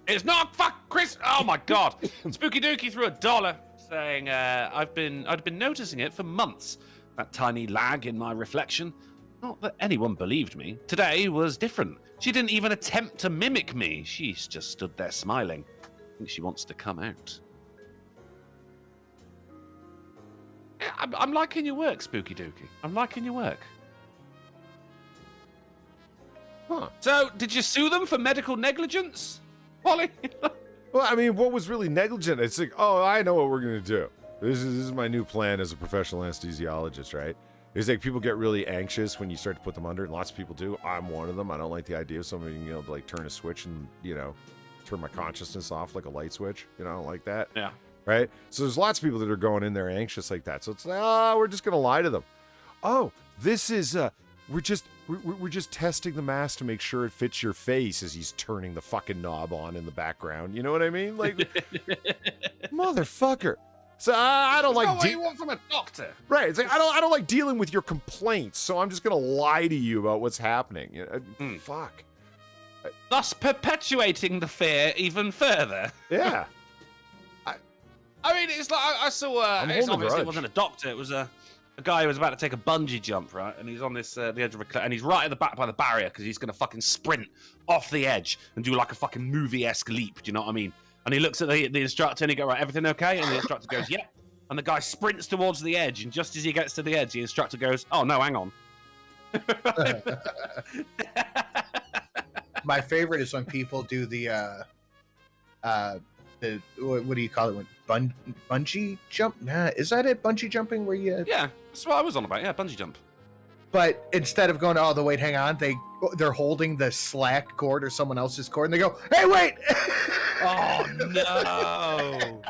It's not fuck Chris. Oh my God. Spooky Dookie threw $1 saying, I'd been noticing it for months. That tiny lag in my reflection. Not that anyone believed me. Today was different. She didn't even attempt to mimic me. She just stood there smiling. I think she wants to come out. Yeah, I'm liking your work, Spooky Dookie. I'm liking your work. Huh. So, did you sue them for medical negligence, Wally? Well, I mean, what was really negligent? It's like, oh, I know what we're going to do. This is my new plan as a professional anesthesiologist, right? It's like people get really anxious when you start to put them under, and lots of people do. I'm one of them. I don't like the idea of somebody, like turn a switch and, turn my consciousness off like a light switch. I don't like that. Yeah. Right? So there's lots of people that are going in there anxious like that. So it's like, we're just going to lie to them. Oh, this is, we're just testing the mask to make sure it fits your face as he's turning the fucking knob on in the background. You know what I mean? Like, motherfucker. So I don't like. What you want from a doctor, right? It's like I don't like dealing with your complaints. So I'm just gonna lie to you about what's happening. Fuck. Thus perpetuating the fear even further. Yeah. I mean, it's like I saw. It's obviously it wasn't a doctor. It was a guy who was about to take a bungee jump, right? And he's on this the edge of a cliff, and he's right at the back by the barrier because he's gonna fucking sprint off the edge and do like a fucking movie-esque leap. Do you know what I mean? And he looks at the instructor and he goes, right, everything okay? And the instructor goes, yep. And the guy sprints towards the edge, and just as he gets to the edge, the instructor goes, oh no, hang on. My favorite is when people do the what do you call it? When bungee jump? Nah, is that it? Bungee jumping where you? Yeah, that's what I was on about. Yeah, bungee jump. But instead of going, oh, the wait, hang on, they're holding the slack cord or someone else's cord, and they go, hey, wait! Oh no!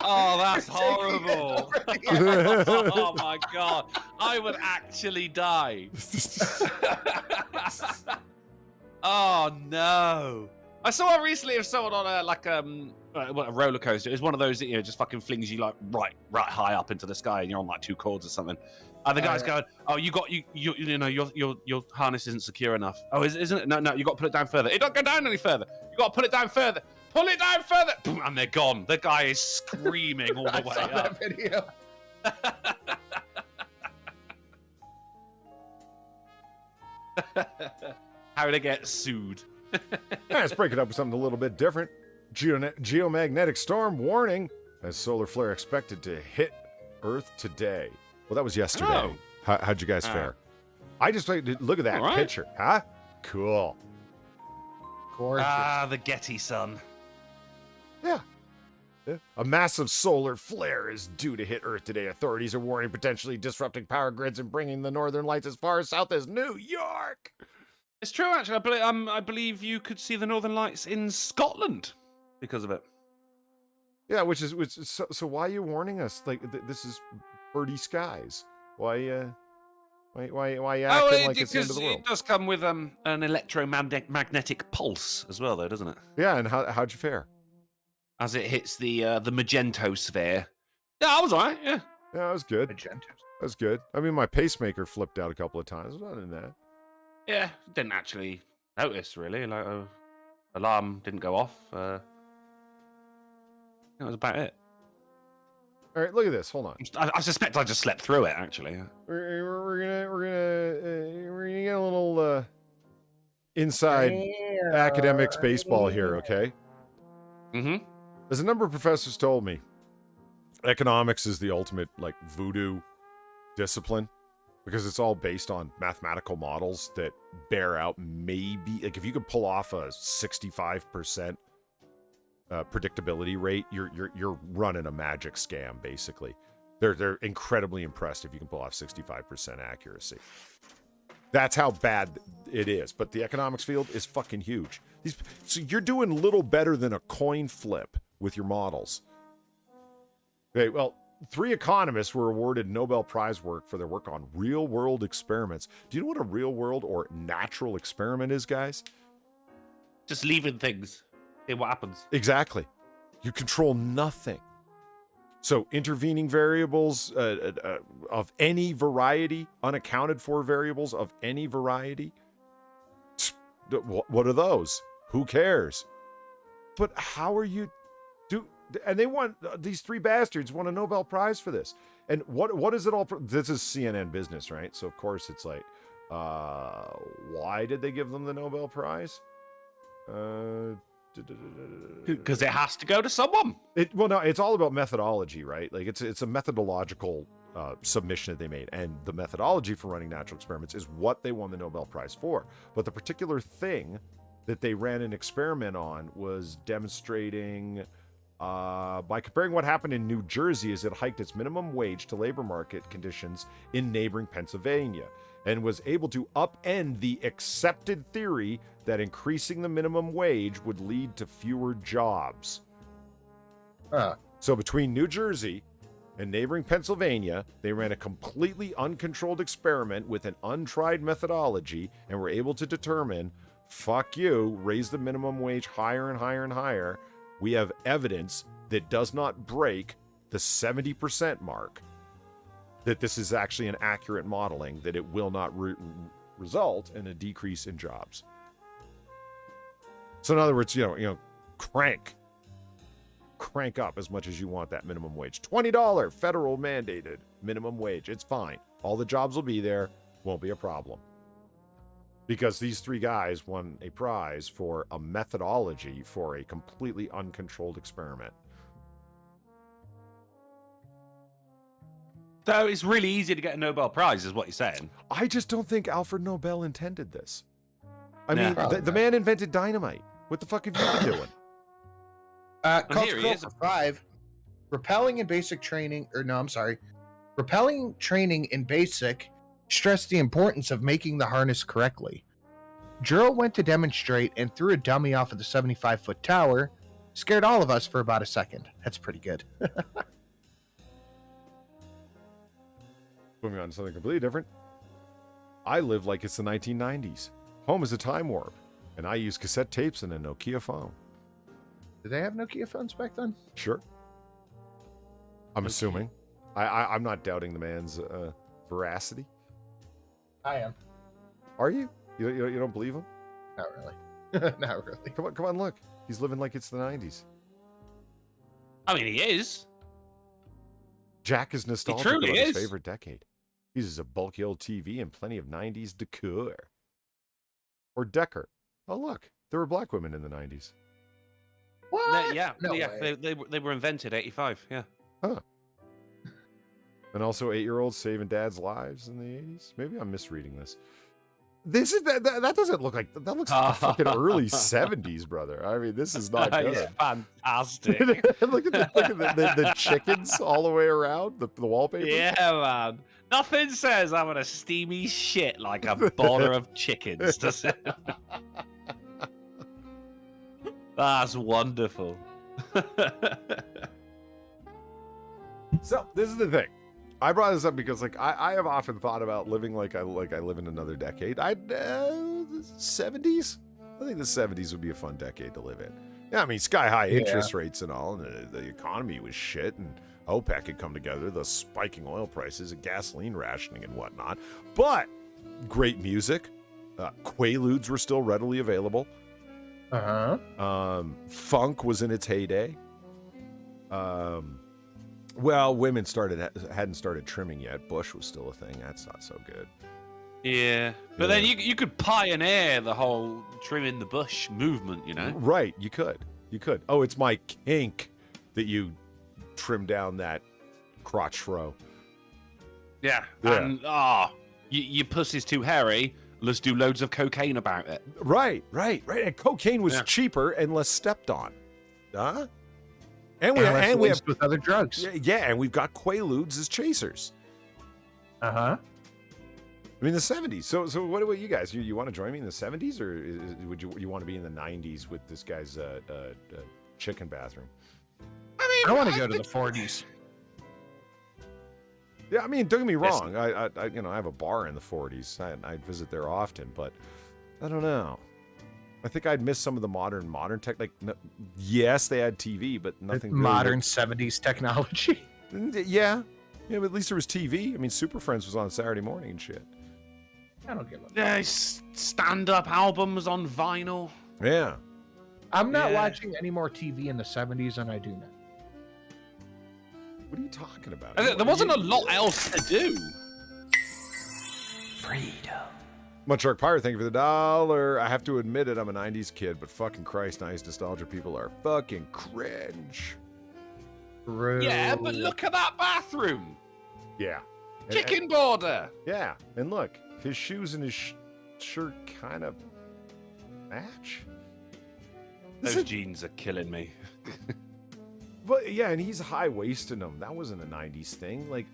Oh, that's horrible! Oh my God, I would actually die. Oh no! I saw it recently of someone on a roller coaster. It's one of those that just fucking flings you like right high up into the sky, and you're on like 2 cords or something. And the guy's going, "Oh, your harness isn't secure enough. Oh, isn't it? No, you got to put it down further. It don't go down any further. You got to put it down further. Pull it down further." Boom, and they're gone. The guy is screaming all the way saw up. That video. How to get sued. Let's break it up with something a little bit different. Geomagnetic storm warning as solar flare expected to hit Earth today. Well, that was yesterday. Oh. How'd you guys fare? I just look at that picture, huh? Cool. Gorgeous. The Getty sun. Yeah. A massive solar flare is due to hit Earth today. Authorities are warning potentially disrupting power grids and bringing the northern lights as far south as New York. It's true, actually. I believe you could see the northern lights in Scotland because of it. Yeah, which is so why are you warning us? Like this is birdie skies. Why you acting like it's the end of the world? It does come with an electromagnetic pulse as well, though, doesn't it? Yeah, and how'd you fare? As it hits the magentosphere. Yeah, I was alright. Yeah, that was good. Magenta. That was good. I mean, my pacemaker flipped out a couple of times. Other than that, yeah, didn't actually notice really. Like, alarm didn't go off. That was about it. All right, look at this. Hold on. I suspect I just slept through it. Actually, we're gonna get a little inside academics baseball here, okay? Mm-hmm. As a number of professors told me, economics is the ultimate like voodoo discipline because it's all based on mathematical models that bear out maybe like if you could pull off a 65% predictability rate, you're running a magic scam basically. They're incredibly impressed if you can pull off 65% accuracy. That's how bad it is. But the economics field is fucking huge. So you're doing little better than a coin flip with your models. Okay, well, 3 economists were awarded Nobel Prize work for their work on real-world experiments. Do you know what a real-world or natural experiment is, guys? Just leaving things. See what happens. Exactly. You control nothing. So intervening variables of any variety, unaccounted for variables of any variety, what are those? Who cares? but how are you and they won, these three bastards won a Nobel Prize for this. And what is it all? This is CNN Business, right? So of course it's like, why did they give them the Nobel Prize? Because it has to go to someone. Well, no, it's all about methodology, right? Like it's a methodological submission that they made, and the methodology for running natural experiments is what they won the Nobel Prize for. But the particular thing that they ran an experiment on was demonstrating, by comparing what happened in New Jersey as it hiked its minimum wage to labor market conditions in neighboring Pennsylvania, and was able to upend the accepted theory that increasing the minimum wage would lead to fewer jobs. So between New Jersey and neighboring Pennsylvania, they ran a completely uncontrolled experiment with an untried methodology and were able to determine, fuck you, raise the minimum wage higher and higher and higher. We have evidence that does not break the 70% mark, that this is actually an accurate modeling, that it will not result in a decrease in jobs. So in other words, crank up as much as you want that minimum wage. $20 federal mandated minimum wage. It's fine. All the jobs will be there. Won't be a problem. Because these three guys won a prize for a methodology for a completely uncontrolled experiment. So it's really easy to get a Nobel Prize, is what you're saying. I just don't think Alfred Nobel intended this. I mean, the man invented dynamite. What the fuck have you been doing? Culture for 5. Rappelling training in basic stressed the importance of making the harness correctly. Drill went to demonstrate and threw a dummy off of the 75-foot tower. Scared all of us for about a second. That's pretty good. Moving on to something completely different. I live like it's the 1990s. Home is a time warp, and I use cassette tapes and a Nokia phone. Did they have Nokia phones back then? Sure. I'm assuming. I'm not doubting the man's veracity. I am. Are you? You don't believe him? Not really. Not really. Come on, look. He's living like it's the 90s. I mean, he is. Jack is nostalgic He truly about his is. favorite decade. He uses a bulky old TV and plenty of 90s decor. Or Decker. Oh, look. There were black women in the 90s. What? No way. They were invented 85, yeah. Huh. And also 8-year-olds saving dads' lives in the 80s? Maybe I'm misreading this. This is that doesn't look like that looks like the fucking early 70s, brother. I mean, this is not good. It's fantastic. look at the chickens all the way around the wallpaper. Yeah, man. Nothing says having a steamy shit like a border of chickens, does it? That's wonderful. So this is the thing. I brought this up because, like, I have often thought about living like I live in another decade. 70s. I think the 70s would be a fun decade to live in. Yeah, I mean, sky high interest rates and all, and the economy was shit, and OPEC had come together, the spiking oil prices, and gasoline rationing and whatnot. But great music. Quaaludes were still readily available. Funk was in its heyday. Well, women hadn't started trimming yet. Bush was still a thing. That's not so good. Yeah, but then you could pioneer the whole trimming the bush movement, you know? Right, you could. Oh, it's my kink that you trim down that crotch fro. Yeah. And your pussy's too hairy. Let's do loads of cocaine about it. Right. And cocaine was cheaper and less stepped on. Huh? And we have with other drugs. Yeah, and we've got Quaaludes as chasers. I mean, the 70s. So what about you guys? You want to join me in the 70s, or would you want to be in the 90s with this guy's chicken bathroom? I want to go to the 40s. Yeah, I mean, don't get me wrong. I have a bar in the 40s. I visit there often, but I don't know. I think I'd miss some of the modern tech. Like, yes, they had TV, but nothing modern 70s technology. Yeah, but at least there was TV. I mean, Super Friends was on Saturday morning and shit. I don't give a fuck. Yeah, stand-up albums on vinyl. Yeah. I'm not watching any more TV in the 70s than I do now. What are you talking about? There wasn't a lot else to do. Freedom. Mudshark Pirate, thank you for the $1. I have to admit it, I'm a 90s kid, but fucking Christ, 90s nostalgia people are fucking cringe. Yeah, but look at that bathroom. Yeah. Chicken border. Yeah, and look, his shoes and his shirt kind of match. Those jeans are killing me. But yeah, and he's high-waisting them. That wasn't a 90s thing. Like,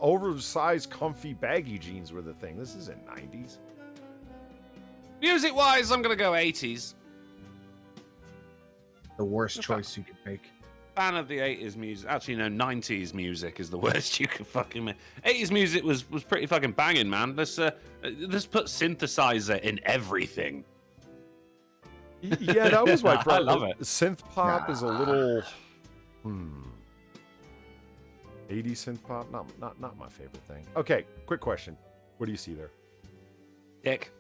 oversized, comfy, baggy jeans were the thing. This isn't 90s. Music-wise, I'm going to go 80s. The worst choice you could make. Fan of the 80s music. Actually, no, 90s music is the worst you could fucking make. 80s music was pretty fucking banging, man. Let's put synthesizer in everything. Yeah, that was my problem. I love it. Synth pop is a little 80s synth pop, not my favorite thing. Okay, quick question. What do you see there? Dick.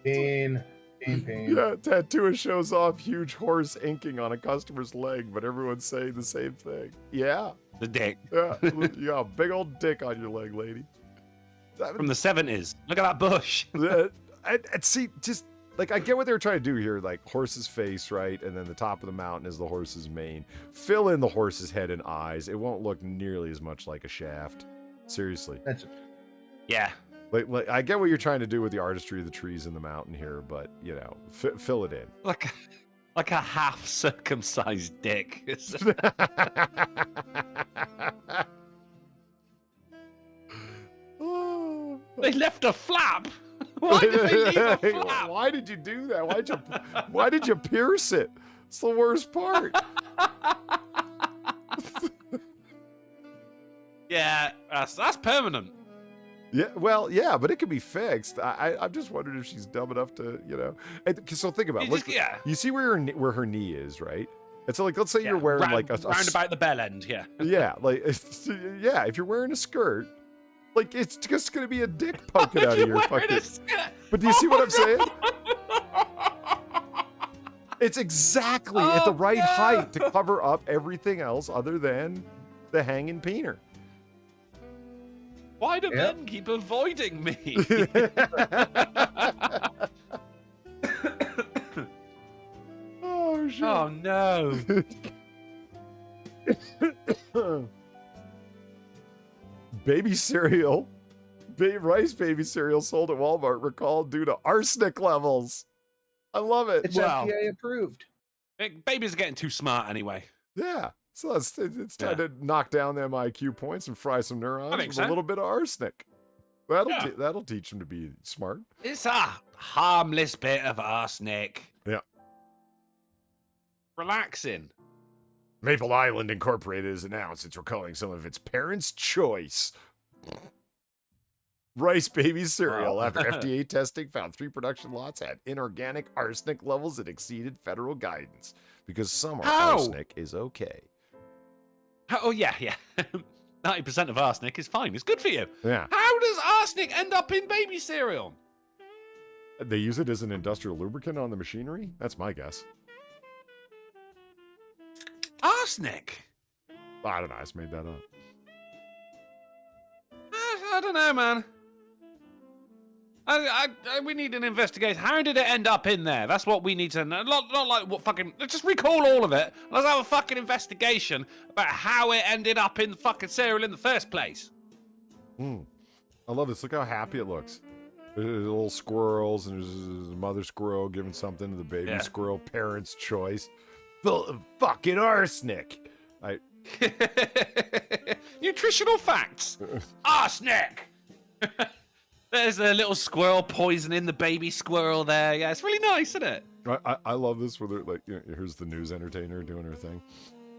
Pain. Yeah, tattooist shows off huge horse inking on a customer's leg, but everyone's saying the same thing. Yeah. The dick. Yeah, yeah, big old dick on your leg, lady. From the 70s. Look at that bush. And see, just like I get what they're trying to do here, like horse's face, right? And then the top of the mountain is the horse's mane. Fill in the horse's head and eyes. It won't look nearly as much like a shaft. Seriously. Yeah. Like I get what you're trying to do with the artistry of the trees in the mountain here, but you know, fill it in. Like a half circumcised dick. They left a flap. Why did they leave a flap? Why did you do that? Why did you pierce it? It's the worst part. Yeah, that's permanent. Yeah, well, yeah, but it can be fixed. I'm just wondering if she's dumb enough to, you know. So think about it. You see where her knee is, right? And so, like, let's say you're wearing like a round about the bell end, yeah. Yeah, like yeah, if you're wearing a skirt, like it's just gonna be a dick poking out of your fucking. But do you see what I'm saying? It's exactly at the right height to cover up everything else other than the hanging peener. Why do men keep avoiding me? Oh, shit. Oh, no. Baby cereal. Rice baby cereal sold at Walmart recalled due to arsenic levels. I love it. It's FDA approved. Babies are getting too smart anyway. Yeah. So it's time to knock down them IQ points and fry some neurons with a little bit of arsenic. That'll teach them to be smart. It's a harmless bit of arsenic. Yeah. Relaxing. Maple Island Incorporated has announced it's recalling some of its parents' choice rice baby cereal after FDA testing found 3 production lots had inorganic arsenic levels that exceeded federal guidance because summer arsenic is okay. Oh, yeah. 90% of arsenic is fine. It's good for you. Yeah. How does arsenic end up in baby cereal? They use it as an industrial lubricant on the machinery? That's my guess. Arsenic? I don't know. I just made that up. I don't know, man. We need an investigation. How did it end up in there? That's what we need to know. Not like what fucking. Let's just recall all of it. Let's have a fucking investigation about how it ended up in the fucking cereal in the first place. I love this. Look how happy it looks. There's little squirrels, and there's a mother squirrel giving something to the baby squirrel. Parents' choice. Full of fucking arsenic. Nutritional facts. Arsenic. There's a little squirrel poisoning the baby squirrel there. Yeah, it's really nice, isn't it? I love this where they're like, here's the news entertainer doing her thing.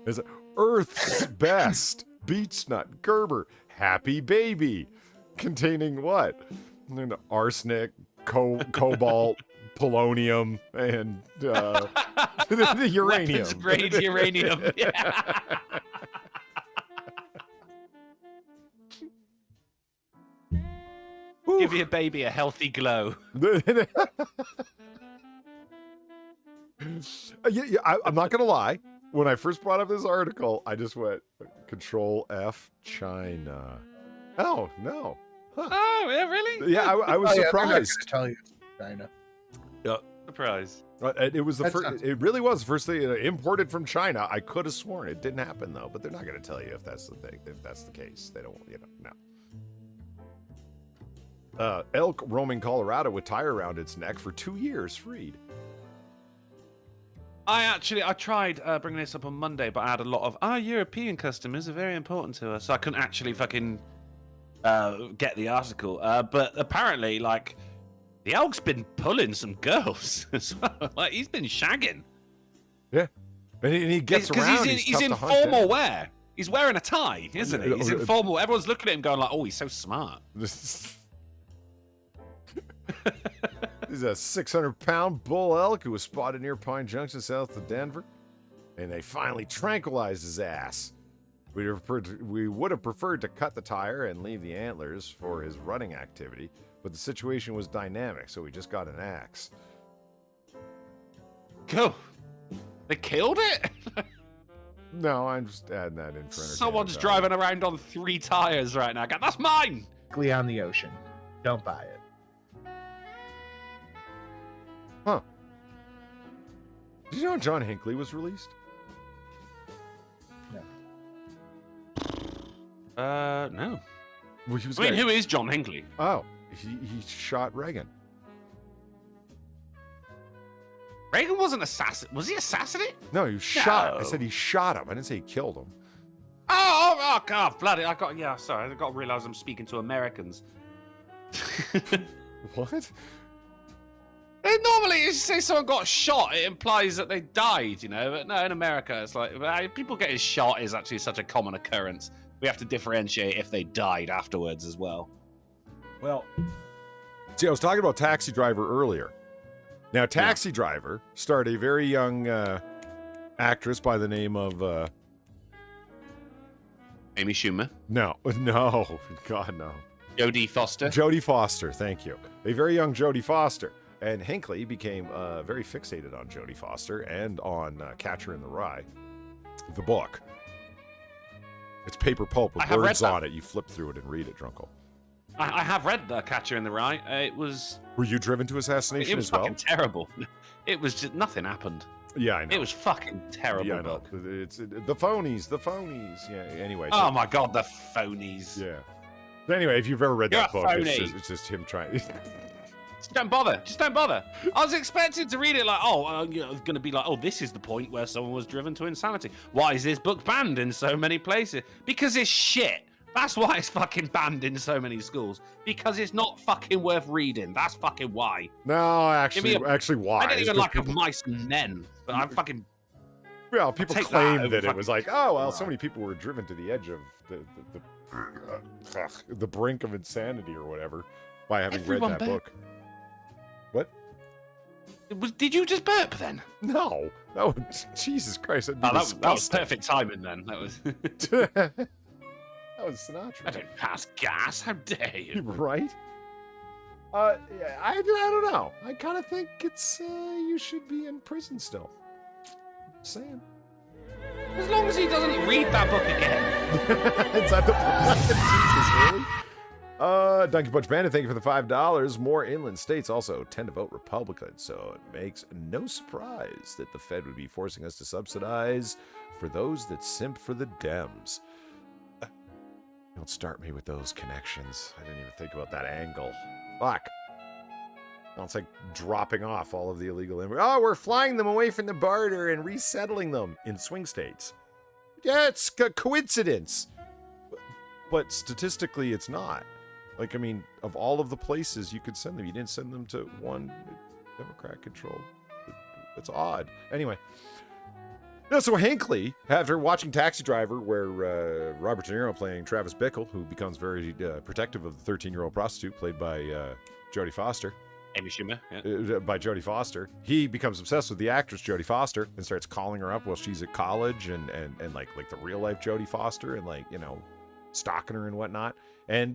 It's Earth's best beech nut Gerber happy baby, containing what? Arsenic, cobalt, polonium, and the uranium. Weapons grade uranium. Yeah. Give your baby a healthy glow. I'm not gonna lie. When I first brought up this article, I just went Control F China. Oh no! Huh. Oh, yeah, really? Yeah, I was surprised. Tell you, China. Yeah, Surprise. it was the first. It really was the first thing imported from China. I could have sworn it didn't happen though, but they're not going to tell you if that's the thing. If that's the case, they don't. No. Elk roaming Colorado with tire around its neck for 2 years, freed. I tried bringing this up on Monday, but I had a lot of our European customers are very important to us, so I couldn't actually fucking get the article. But apparently, like, the elk's been pulling some girls as well. Like, he's been shagging. Yeah, and he gets around. He's in formal wear. He's wearing a tie, isn't he? He's in formal. Everyone's looking at him, going like, "Oh, he's so smart." He's a 600-pound bull elk who was spotted near Pine Junction, south of Denver, and they finally tranquilized his ass. We would have preferred to cut the tire and leave the antlers for his running activity, but the situation was dynamic, so we just got an axe. Go. They killed it? No, I'm just adding that in for entertainment. Someone's driving around on 3 tires right now. That's mine! On the ocean. Don't buy it. Huh. Did you know John Hinckley was released? No. Well, he was who is John Hinckley? Oh, he shot Reagan. Reagan wasn't assassin. Was he assassinated? No, he was shot. I said he shot him. I didn't say he killed him. Oh, God, bloody! Sorry, I got to realize I'm speaking to Americans. What? Normally, if you say someone got shot, it implies that they died, you know. But no, in America, it's like people getting shot is actually such a common occurrence. We have to differentiate if they died afterwards as well. Well, see, I was talking about Taxi Driver earlier. Now, Taxi Driver starred a very young actress by the name of Amy Schumer. No, God, no. Jodie Foster. Jodie Foster, thank you. A very young Jodie Foster. And Hinckley became very fixated on Jodie Foster and on Catcher in the Rye, the book. It's paper pulp with words on it. You flip through it and read it, Drunkle. I have read The Catcher in the Rye. It was... Were you driven to assassination as well? It was fucking terrible. It was just... Nothing happened. Yeah, I know. It was fucking terrible. Yeah, I know. It's the phonies. Yeah, anyway. Oh, my God, the phonies. Yeah. Anyway, if you've ever read that book, it's just him trying... Just don't bother. I was expecting to read it like, it's going to be like, this is the point where someone was driven to insanity. Why is this book banned in so many places? Because it's shit. That's why it's fucking banned in so many schools. Because it's not fucking worth reading. That's fucking why. No, actually why? I don't even like Mice and Men, but I'm fucking... Well, people claim that it was like, so many people were driven to the edge of the brink of insanity or whatever by having read that book. What? Did you just burp then? No. Jesus Christ. That was perfect timing then. That was... That was Sinatra. I don't pass gas. How dare you? Right? I don't know. I kind of think it's, you should be in prison still. Just saying. As long as he doesn't read that book again. Is that the Jesus, really? Donkey Punch Bandit, thank you for the $5. More inland states also tend to vote Republican, so it makes no surprise that the Fed would be forcing us to subsidize for those that simp for the Dems. Don't start me with those connections. I didn't even think about that angle. Fuck. Well, it's like dropping off all of the illegal immigrants. Oh, we're flying them away from the border and resettling them in swing states. Yeah, it's a coincidence. But statistically, it's not. Like, I mean, of all of the places you could send them, you didn't send them to one Democrat-controlled. It's odd. Anyway. No, so Hinckley, after watching Taxi Driver, where Robert De Niro playing Travis Bickle, who becomes very protective of the 13-year-old prostitute played by Jodie Foster. Amy Schumer, yeah. By Jodie Foster. He becomes obsessed with the actress Jodie Foster and starts calling her up while she's at college and like the real-life Jodie Foster and, like, you know, stalking her and whatnot. And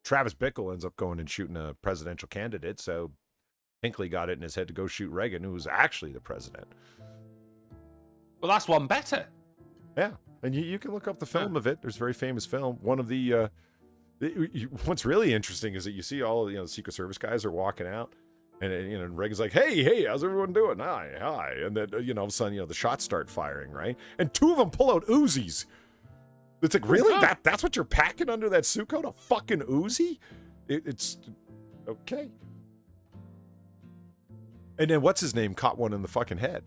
Travis Bickle ends up going and shooting a presidential candidate, so Hinckley got it in his head to go shoot Reagan, who was actually the president. Well, that's one better. Yeah, and you can look up the film of it. There's a very famous film. One of the what's really interesting is that you see all the Secret Service guys are walking out, and and Reagan's like, hey, how's everyone doing? Hi, and then all of a sudden the shots start firing, right? And two of them pull out Uzis. It's like, really? That's what you're packing under that suit coat? A fucking Uzi? It's okay. And then what's his name caught one in the fucking head.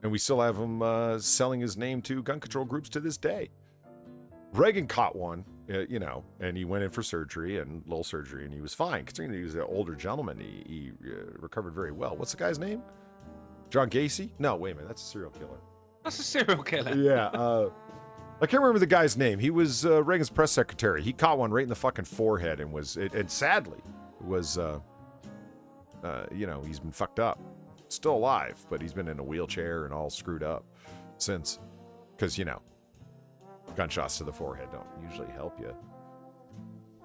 And we still have him selling his name to gun control groups to this day. Reagan caught one, and he went in for surgery, and little surgery, and he was fine. Considering he was an older gentleman, he recovered very well. What's the guy's name? John Gacy? No, wait a minute. That's a serial killer. That's a serial killer. Yeah. I can't remember the guy's name. He was Reagan's press secretary. He caught one right in the fucking forehead and sadly was, he's been fucked up. Still alive, but he's been in a wheelchair and all screwed up since. Because, gunshots to the forehead don't usually help you.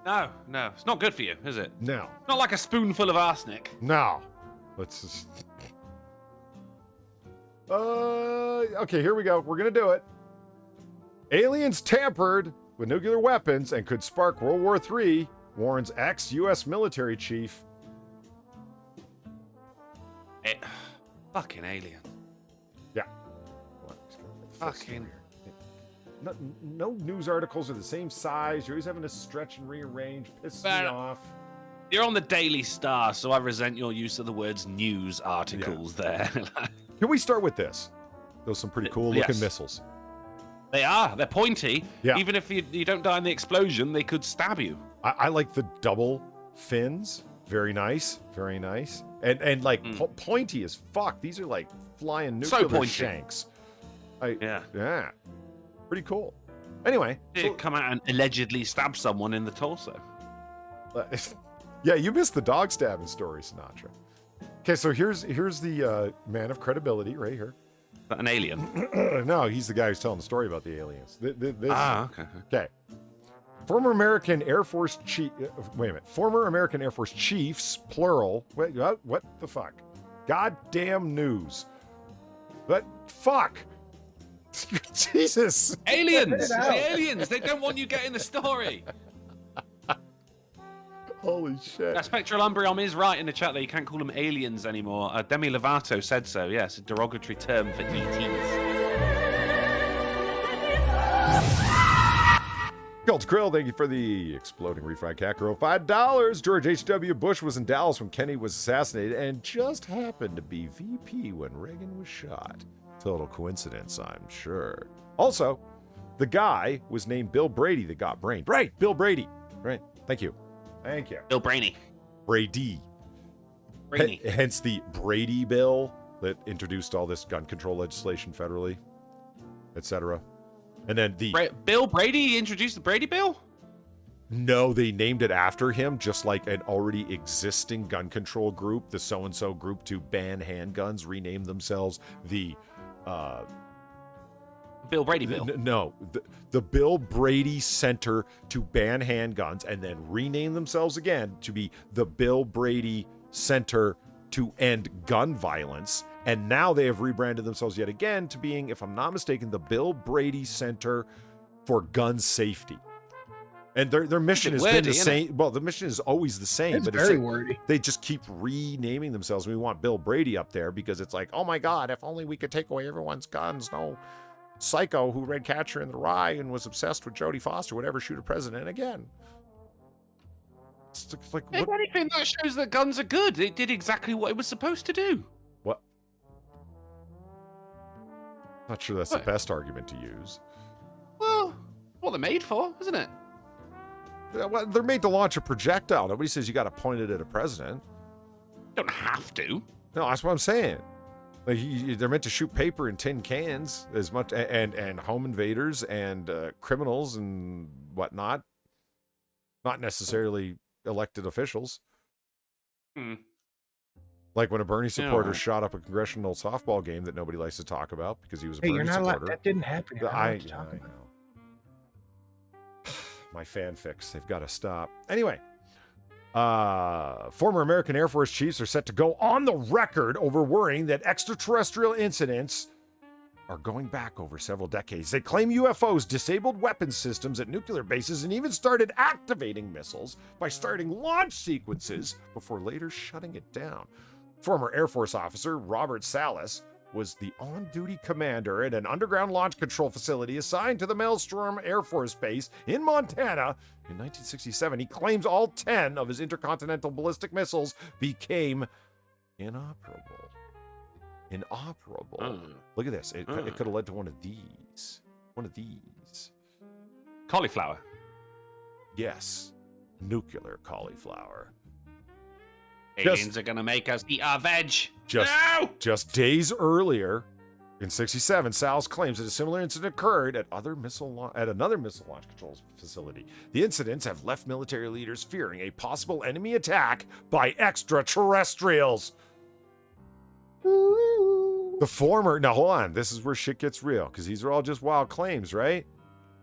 No, it's not good for you, is it? No. Not like a spoonful of arsenic. No. Let's just... okay, here we go. We're gonna do it. Aliens tampered with nuclear weapons and could spark World War III, warns ex-U.S. military chief. Fucking alien. Yeah. Fucking... No news articles are the same size. You're always having to stretch and rearrange. Pisses me off. You're on the Daily Star, so I resent your use of the words news articles there. Can we start with this? Those some pretty cool looking missiles. They are. They're pointy. Yeah. Even if you don't die in the explosion, they could stab you. I like the double fins. Very nice. Very nice. And like pointy as fuck. These are like flying nuclear shanks. Yeah. Pretty cool. Anyway. Come out and allegedly stab someone in the torso. Yeah, you missed the dog stabbing story, Sinatra. Okay, so here's the man of credibility right here. An alien? No, he's the guy who's telling the story about the aliens. Okay. Okay. Former American Air Force chief. Wait a minute. Former American Air Force chiefs, plural. Wait, what the fuck? Goddamn news. But fuck. Jesus. Aliens. The aliens. They don't want you getting the story. Holy shit. Spectral Umbreon is right in the chat that you can't call them aliens anymore. Demi Lovato said so. Yes, a derogatory term for ETs. Cult Krill, thank you for the exploding refried cat girl. $5. George H.W. Bush was in Dallas when Kennedy was assassinated and just happened to be VP when Reagan was shot. Total coincidence, I'm sure. Also, the guy was named Bill Brady that got brained. Right, Bill Brady. Right, thank you. Thank you. Bill Brainy. Brady. Hence the Brady bill that introduced all this gun control legislation federally, etc. And then the... Bill Brady introduced the Brady bill? No, they named it after him, just like an already existing gun control group, the so-and-so group to ban handguns, renamed themselves the... Bill Brady bill. No, the Bill Brady Center to ban handguns, and then rename themselves again to be the Bill Brady Center to end gun violence. And now they have rebranded themselves yet again to being, if I'm not mistaken, the Bill Brady Center for Gun Safety. And their mission has been the same. Well, the mission is always the same, it's but very wordy. They just keep renaming themselves. We want Bill Brady up there because it's like, oh my God, if only we could take away everyone's guns. No psycho who read Catcher in the Rye and was obsessed with Jodie Foster would ever shoot a president again. It's like, if anything, that shows that guns are good. It did exactly what it was supposed to do. What? Not sure that's the best argument to use. Well, what they're made for, isn't it? Yeah, well, they're made to launch a projectile. Nobody says you got to point it at a president. You don't have to. No, that's what I'm saying. Like they're meant to shoot paper in tin cans as much, and home invaders and criminals and whatnot. Not necessarily elected officials. Like when a Bernie supporter shot up a congressional softball game that nobody likes to talk about because he was a Bernie supporter. That didn't happen. I know. My fanfics, they've got to stop. Anyway, Former American Air Force chiefs are set to go on the record over worrying that extraterrestrial incidents are going back over several decades. They claim UFOs disabled weapons systems at nuclear bases and even started activating missiles by starting launch sequences before later shutting it down. Former Air Force officer Robert Salas was the on-duty commander at an underground launch control facility assigned to the Maelstrom Air Force Base in Montana in 1967. He claims all 10 of his intercontinental ballistic missiles became inoperable. Look at this. It could have led to one of these. Cauliflower. Yes. Nuclear cauliflower. Aliens are going to make us eat our veg. Just days earlier, in 67, Sal's claims that a similar incident occurred at another missile launch control facility. The incidents have left military leaders fearing a possible enemy attack by extraterrestrials. Now hold on, this is where shit gets real, because these are all just wild claims, right?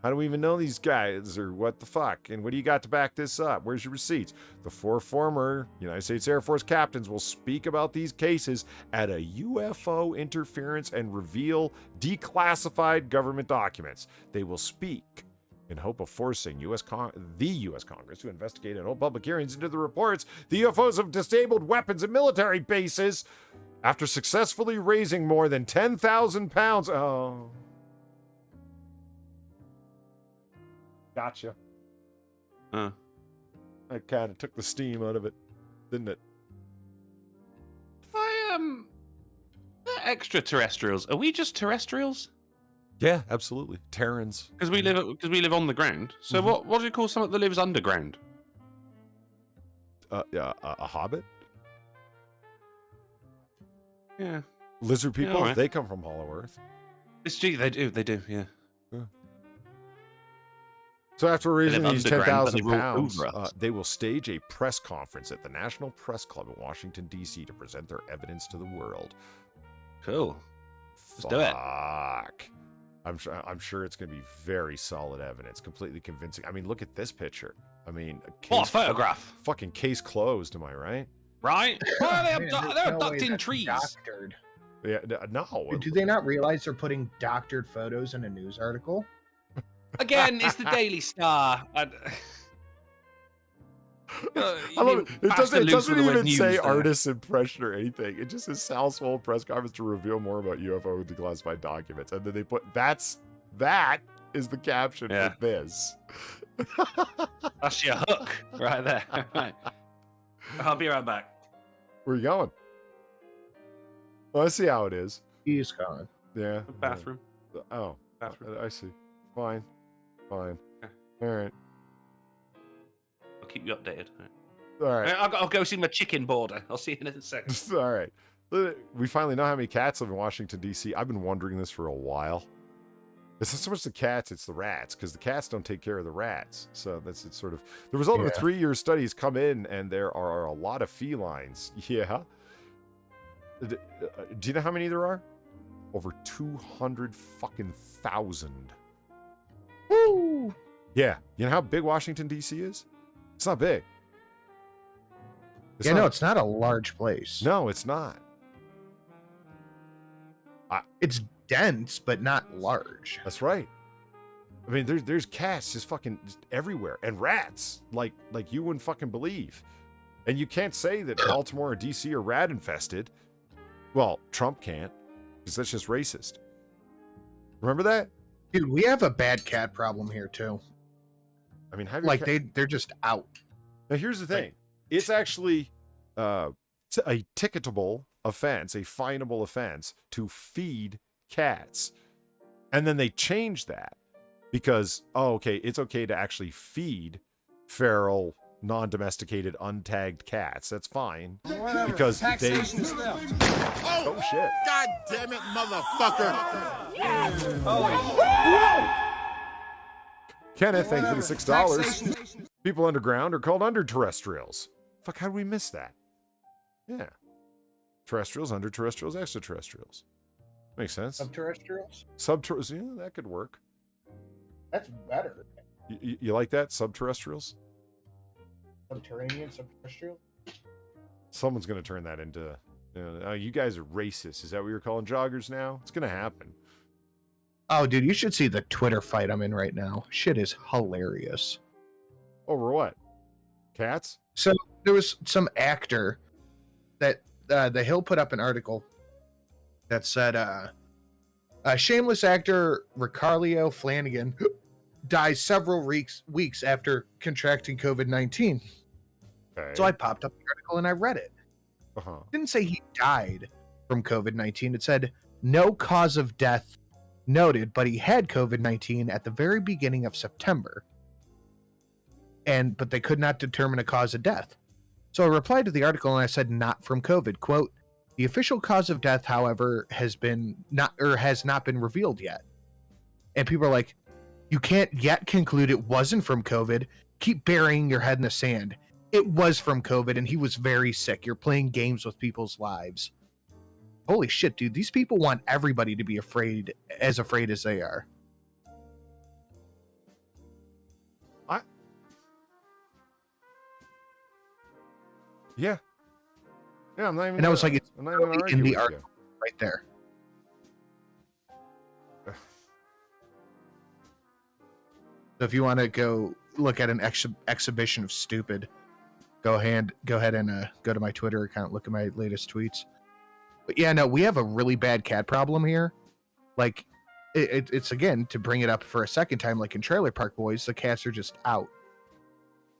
How do we even know these guys, or what the fuck? And what do you got to back this up? Where's your receipts? The 4 former United States Air Force captains will speak about these cases at a UFO interference and reveal declassified government documents. They will speak in hope of forcing the U.S. Congress to investigate and hold public hearings into the reports the UFOs have disabled weapons at military bases after successfully raising more than 10,000 pounds. Oh. Gotcha. That kind of took the steam out of it, didn't it? Extraterrestrials. Are we just terrestrials? Yeah, absolutely. Terrans. Because we live on the ground. So what do you call something that lives underground? A hobbit? Yeah. Lizard people, Yeah, right. They come from Hollow Earth. They do, yeah. So after raising these underground, but 10,000 they roll pounds, over us. they will stage a press conference at the National Press Club in Washington, D.C. to present their evidence to the world. Cool. Let's do it. Fuck. I'm sure it's going to be very solid evidence, completely convincing. I mean, look at this picture. I mean, What a photograph. Fucking case closed, am I right? Right? Well, they're Man, there's no way abducting that's trees. Doctored. Yeah, no. Do they not realize they're putting doctored photos in a news article? Again, it's the Daily Star. I love it. It doesn't even say artist's impression or anything. It just says Sal Swole press conference to reveal more about UFO declassified documents. And then they put that is the caption for this. That's your hook right there. Right. I'll be right back. Where you going? Well, I see how it is. He's gone. Yeah. Bathroom. Oh, Bathroom. I see. Fine. Okay. All right. I'll keep you updated. All right. I'll go see my chicken border. I'll see you in a second. All right. We finally know how many cats live in Washington, D.C. I've been wondering this for a while. It's not so much the cats, it's the rats, because the cats don't take care of the rats. So it's sort of... The result of a 3-year study has come in, and there are a lot of felines. Yeah. Do you know how many there are? Over 200,000. Woo! Yeah. You know how big Washington, D.C. is? It's not big. It's not a large place. No, it's not. It's dense, but not large. That's right. I mean, there's cats just everywhere, and rats like you wouldn't fucking believe. And you can't say that Baltimore or D.C. are rat infested. Well, Trump can't, because that's just racist. Remember that? Dude, we have a bad cat problem here too. I mean, they're just out. Now, here's the thing. It's actually a ticketable offense, a finable offense to feed cats. And then they changed that because, it's okay to actually feed feral, non-domesticated, untagged cats. That's fine. Because they... Oh, shit. God damn it, motherfucker. Kenneth, thank you for the $6. People underground are called under-terrestrials. Fuck, how did we miss that? Yeah. Terrestrials, under-terrestrials, extraterrestrials. Makes sense. Subterrestrials? Yeah, that could work. That's better. You like that? Subterrestrials? Subterranean, subterrestrial. Someone's gonna turn that into. You guys are racist. Is that what you're calling joggers now? It's gonna happen. Oh, dude, you should see the Twitter fight I'm in right now. Shit is hilarious. Over what? Cats? So there was some actor that The Hill put up an article that said a shameless actor Ricardo Flanagan dies several weeks after contracting COVID-19. Okay. So I popped up the article and I read it. Uh-huh. It didn't say he died from COVID-19. It said no cause of death noted, but he had COVID-19 at the very beginning of September. But they could not determine a cause of death. So I replied to the article and I said not from COVID. Quote, the official cause of death, however, has not been revealed yet. And people are like, you can't yet conclude it wasn't from COVID. Keep burying your head in the sand. It was from COVID and he was very sick. You're playing games with people's lives. Holy shit, dude. These people want everybody to be afraid as they are. Yeah. Yeah, I'm not even. And I was like, it's I'm not even gonna argue in the with article right there. So if you want to go look at an exhibition of stupid, go ahead and go to my Twitter account, look at my latest tweets. But yeah, no, we have a really bad cat problem here. Like, it's again, to bring it up for a second time, like in Trailer Park Boys, the cats are just out.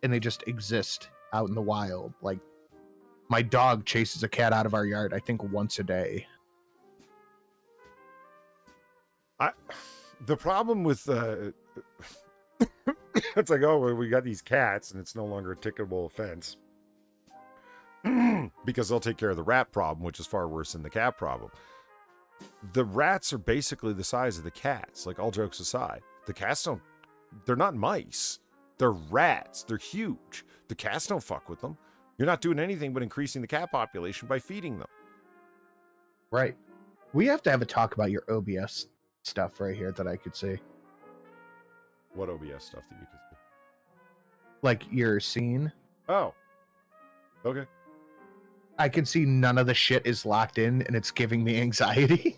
And they just exist out in the wild. Like, my dog chases a cat out of our yard, I think, once a day. The problem with it's like, oh, well, we got these cats, and it's no longer a ticketable offense because they'll take care of the rat problem, which is far worse than the cat problem. The rats are basically the size of the cats. Like, all jokes aside, the cats they're not mice. They're rats. They're huge. The cats don't fuck with them. You're not doing anything but increasing the cat population by feeding them. Right. We have to have a talk about your OBS stuff right here that I could see. What OBS stuff that you could see? Like your scene. Oh. Okay. I can see none of the shit is locked in and it's giving me anxiety.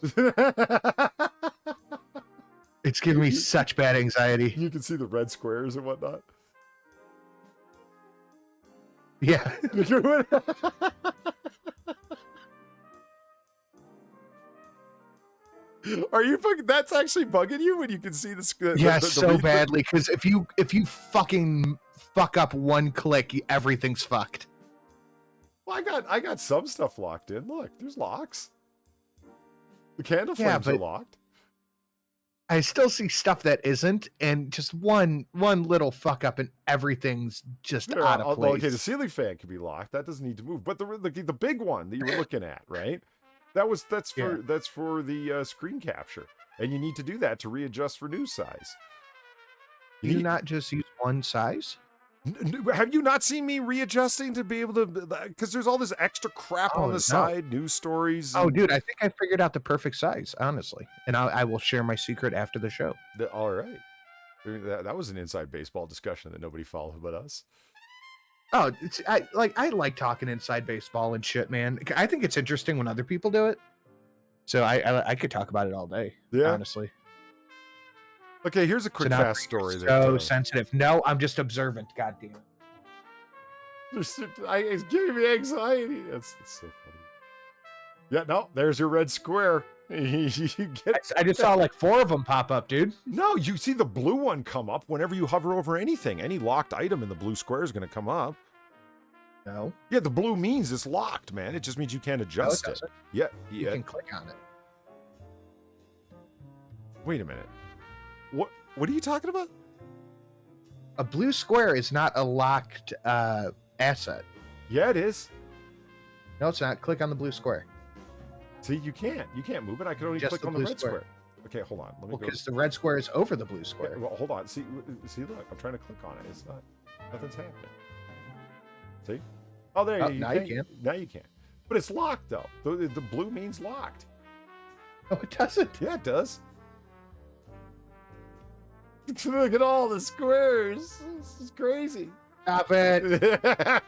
It's giving me such bad anxiety. You can see the red squares and whatnot. Yeah. Are you fucking? That's actually bugging you when you can see the yeah, the so badly. Because if you fucking fuck up one click, everything's fucked. Well, I got some stuff locked in. Look, there's locks. The candle flames are locked. I still see stuff that isn't, and just one little fuck up, and everyth's just out of place. Okay, the ceiling fan can be locked. That doesn't need to move. But the big one that you were looking at, right? That's for the screen capture, and you need to do that to readjust for news size. You not just use one size? Have you not seen me readjusting to be able to? Because there's all this extra crap on the side, news stories. Oh, dude, I think I figured out the perfect size, honestly, and I will share my secret after the show. All right, that was an inside baseball discussion that nobody followed but us. Oh, I like talking inside baseball and shit, man. I think it's interesting when other people do it. So I could talk about it all day. Yeah, honestly. Okay, here's a quick fast story. So sensitive. No, I'm just observant. God damn it. It's giving me anxiety. That's so funny. Yeah, no, there's your red square. I just saw like 4 of them pop up, dude. No, you see the blue one come up whenever you hover over anything. Any locked item in the blue square is going to come up. No. Yeah, the blue means it's locked, man. It just means you can't adjust it. Yeah. You can click on it. Wait a minute. What are you talking about? A blue square is not a locked asset. Yeah, it is. No, it's not. Click on the blue square. See, you can't move it. I can only click on the red square. Okay, hold on. Let me go. Because the red square is over the blue square. Well, hold on. See, look. I'm trying to click on it. It's not. Nothing's happening. See? Oh, there you go. Now you can. Now you can. But it's locked, though. The blue means locked. No, it doesn't. Yeah, it does. Look at all the squares. This is crazy. Stop it.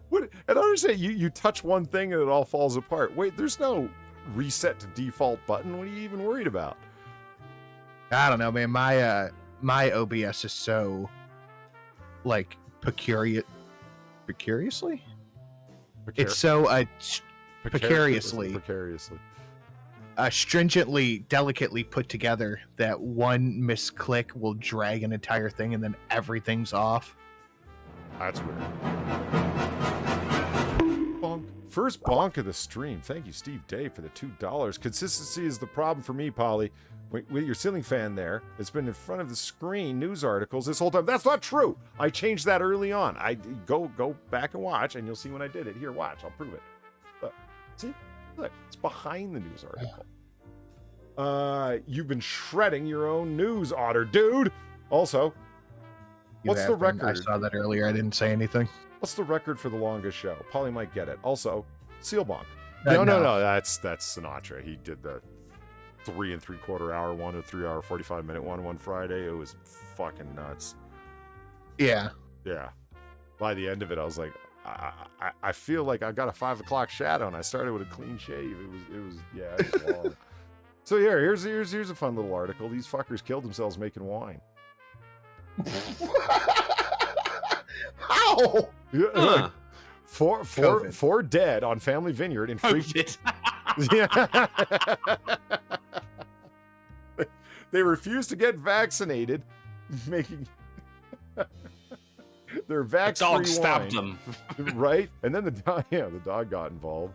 What? And I understand you touch one thing and it all falls apart. Wait, there's no reset to default button. What are you even worried about? I don't know, man. My OBS is so like precariously. It's so precariously stringently, delicately put together that one misclick will drag an entire thing and then everything's off. That's weird. Bonk. First bonk of the stream. Thank you, Steve Dave, for the $2. Consistency is the problem for me, Polly. With your ceiling fan there, it's been in front of the screen, news articles this whole time. That's not true. I changed that early on. I go back and watch, and you'll see when I did it. Here, watch. I'll prove it. See? Look, it's behind the news article. You've been shredding your own news, Otter, dude. Also, what's the record? I saw that earlier. I didn't say anything. What's the record for the longest show? Polly might get it. Also, Seal Bonk. No. That's Sinatra. He did the 3 3/4 hour one, a 3 hour 45-minute one Friday. It was fucking nuts. Yeah. By the end of it, I was like, I feel like I got a 5 o'clock shadow, and I started with a clean shave. It was long. So yeah, here's a fun little article. These fuckers killed themselves making wine. How? Yeah, four dead on family vineyard in free. Yeah. They refused to get vaccinated, making their vax-free dog stabbed them. Right? And then the dog got involved.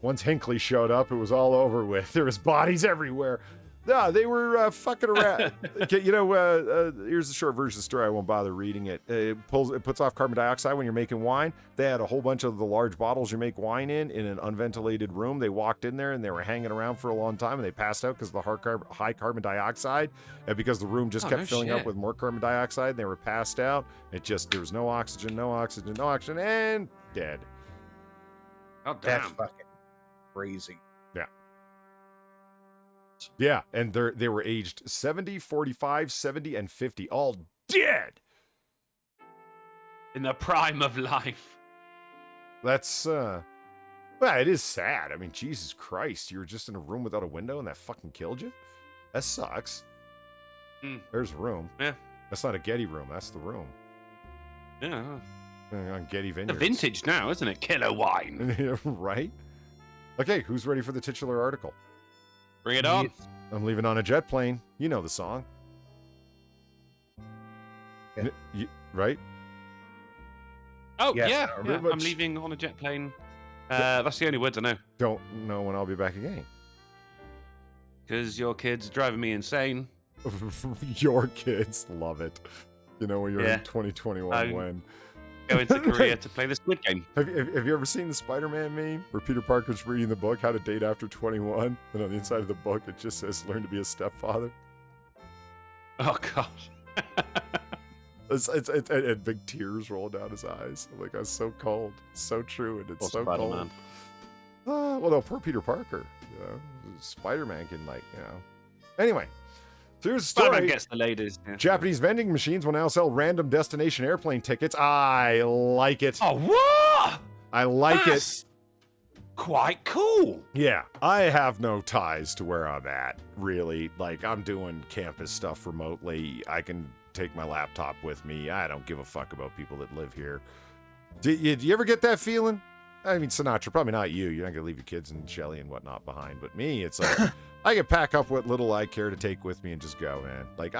Once Hinckley showed up, it was all over with. There was bodies everywhere. No, they were fucking around. Okay, here's the short version of the story. I won't bother reading it. It puts off carbon dioxide when you're making wine. They had a whole bunch of the large bottles you make wine in an unventilated room. They walked in there and they were hanging around for a long time, and they passed out because of the high carbon dioxide, and because the room just kept filling up with more carbon dioxide. And they were passed out. There was no oxygen, and dead. Oh, damn. That's fucking crazy. Yeah, and they were aged 70, 45, 70, and 50, all dead. In the prime of life. That's, it is sad. I mean, Jesus Christ, you were just in a room without a window and that fucking killed you? That sucks. There's room. Yeah. That's not a Getty room, that's the room. Yeah. On Getty Vineyards. The vintage now, isn't it? Killer wine. Right? Okay, who's ready for the titular article? Bring it on. I'm leaving on a jet plane. You know the song. Yeah. Right? Oh, Yes, yeah. pretty much. I'm leaving on a jet plane. That's the only words I know. Don't know when I'll be back again. Because your kids are driving me insane. Your kids love it. When you're in 2021 when. Go into Korea to play the Squid Game. Have you ever seen the Spider-Man meme where Peter Parker's reading the book, How to Date After 21, and on the inside of the book it just says, learn to be a stepfather? Oh, gosh. And big tears roll down his eyes. I'm like, that's so cold. It's so true, and it's so cold. Well, no, poor Peter Parker. Spider-Man can, Anyway. So here's the story. Spider-Man gets the ladies. Yeah. Japanese vending machines will now sell random destination airplane tickets. I like it. Oh, what? I like That's quite cool. Yeah, I have no ties to where I'm at, really. Like, I'm doing campus stuff remotely. I can take my laptop with me. I don't give a fuck about people that live here. Do you ever get that feeling? I mean, Sinatra, probably not you. You're not going to leave your kids and Shelly and whatnot behind. But me, it's like, I can pack up what little I care to take with me and just go, man. Like,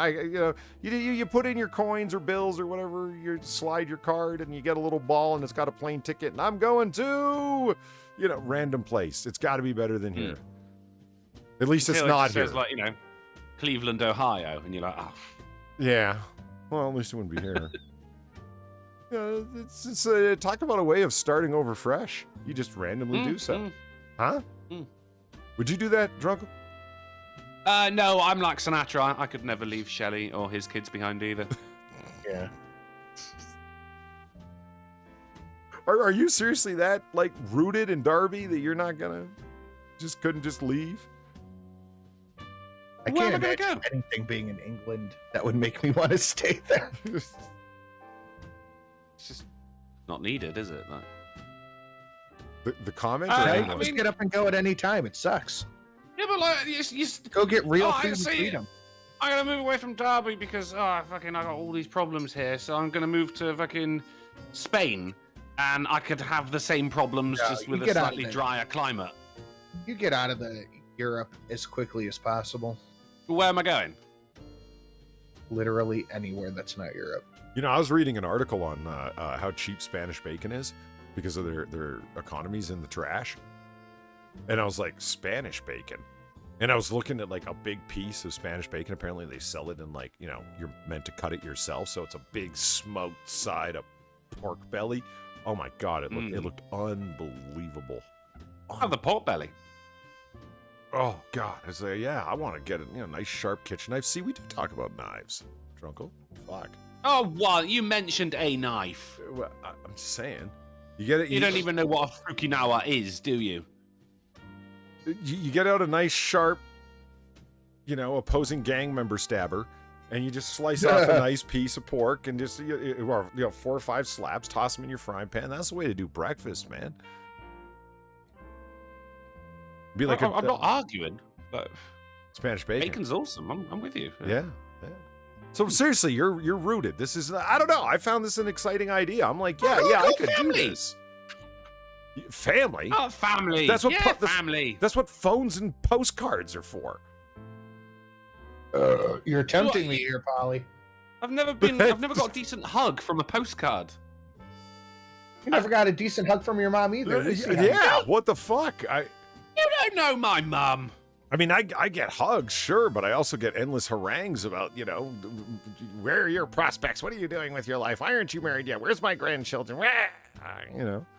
you put in your coins or bills or whatever, you slide your card and you get a little ball and it's got a plane ticket. And I'm going to, random place. It's got to be better than here. At least it's not here. It says, like, Cleveland, Ohio. And you're like, oh. Yeah. Well, at least it wouldn't be here. It's talk about a way of starting over fresh. You just randomly do so. Huh? Would you do that, Drunkle? No, I'm like Sinatra. I could never leave Shelley or his kids behind either. Yeah. Are you seriously that, rooted in Darby that you're not gonna... couldn't just leave? I can't imagine anything being in England that would make me want to stay there. It's just not needed, is it? Like... The comment? I mean, get up and go at any time. It sucks. Yeah, but like, you go get real food and freedom. I'm gonna move away from Derby because I got all these problems here. So I'm gonna move to fucking Spain, and I could have the same problems just with a slightly drier climate. You get out of Europe as quickly as possible. Where am I going? Literally anywhere that's not Europe. You know, I was reading an article on how cheap Spanish bacon is because of their economies in the trash. And I was like, Spanish bacon? And I was looking at like a big piece of Spanish bacon. Apparently they sell it in like, you know, you're meant to cut it yourself. So it's a big smoked side of pork belly. Oh my God, it looked unbelievable. Oh, the pork belly. Oh God, I say, yeah, I want to get a nice sharp kitchen knife. See, we do talk about knives, Drunkle. Fuck. Oh, well, you mentioned a knife. Well, I'm just saying. You get it. You don't even know what a Fukinawa is, do you? You get out a nice sharp, opposing gang member stabber, and you just slice off a nice piece of pork and just 4 or 5 slabs, toss them in your frying pan. That's the way to do breakfast, man. Be like I'm not arguing, but Spanish bacon. Bacon's awesome. I'm with you. Yeah. So seriously, you're rooted. This is, I don't know. I found this an exciting idea. I'm like, I could do this. Family. Oh, family. That's what family. That's what phones and postcards are for. You're tempting me here, Polly. I've never got a decent hug from a postcard. You never got a decent hug from your mom either. Yeah, what the fuck? You don't know my mum. I mean, I get hugs, sure, but I also get endless harangues about, where are your prospects? What are you doing with your life? Why aren't you married yet? Where's my grandchildren?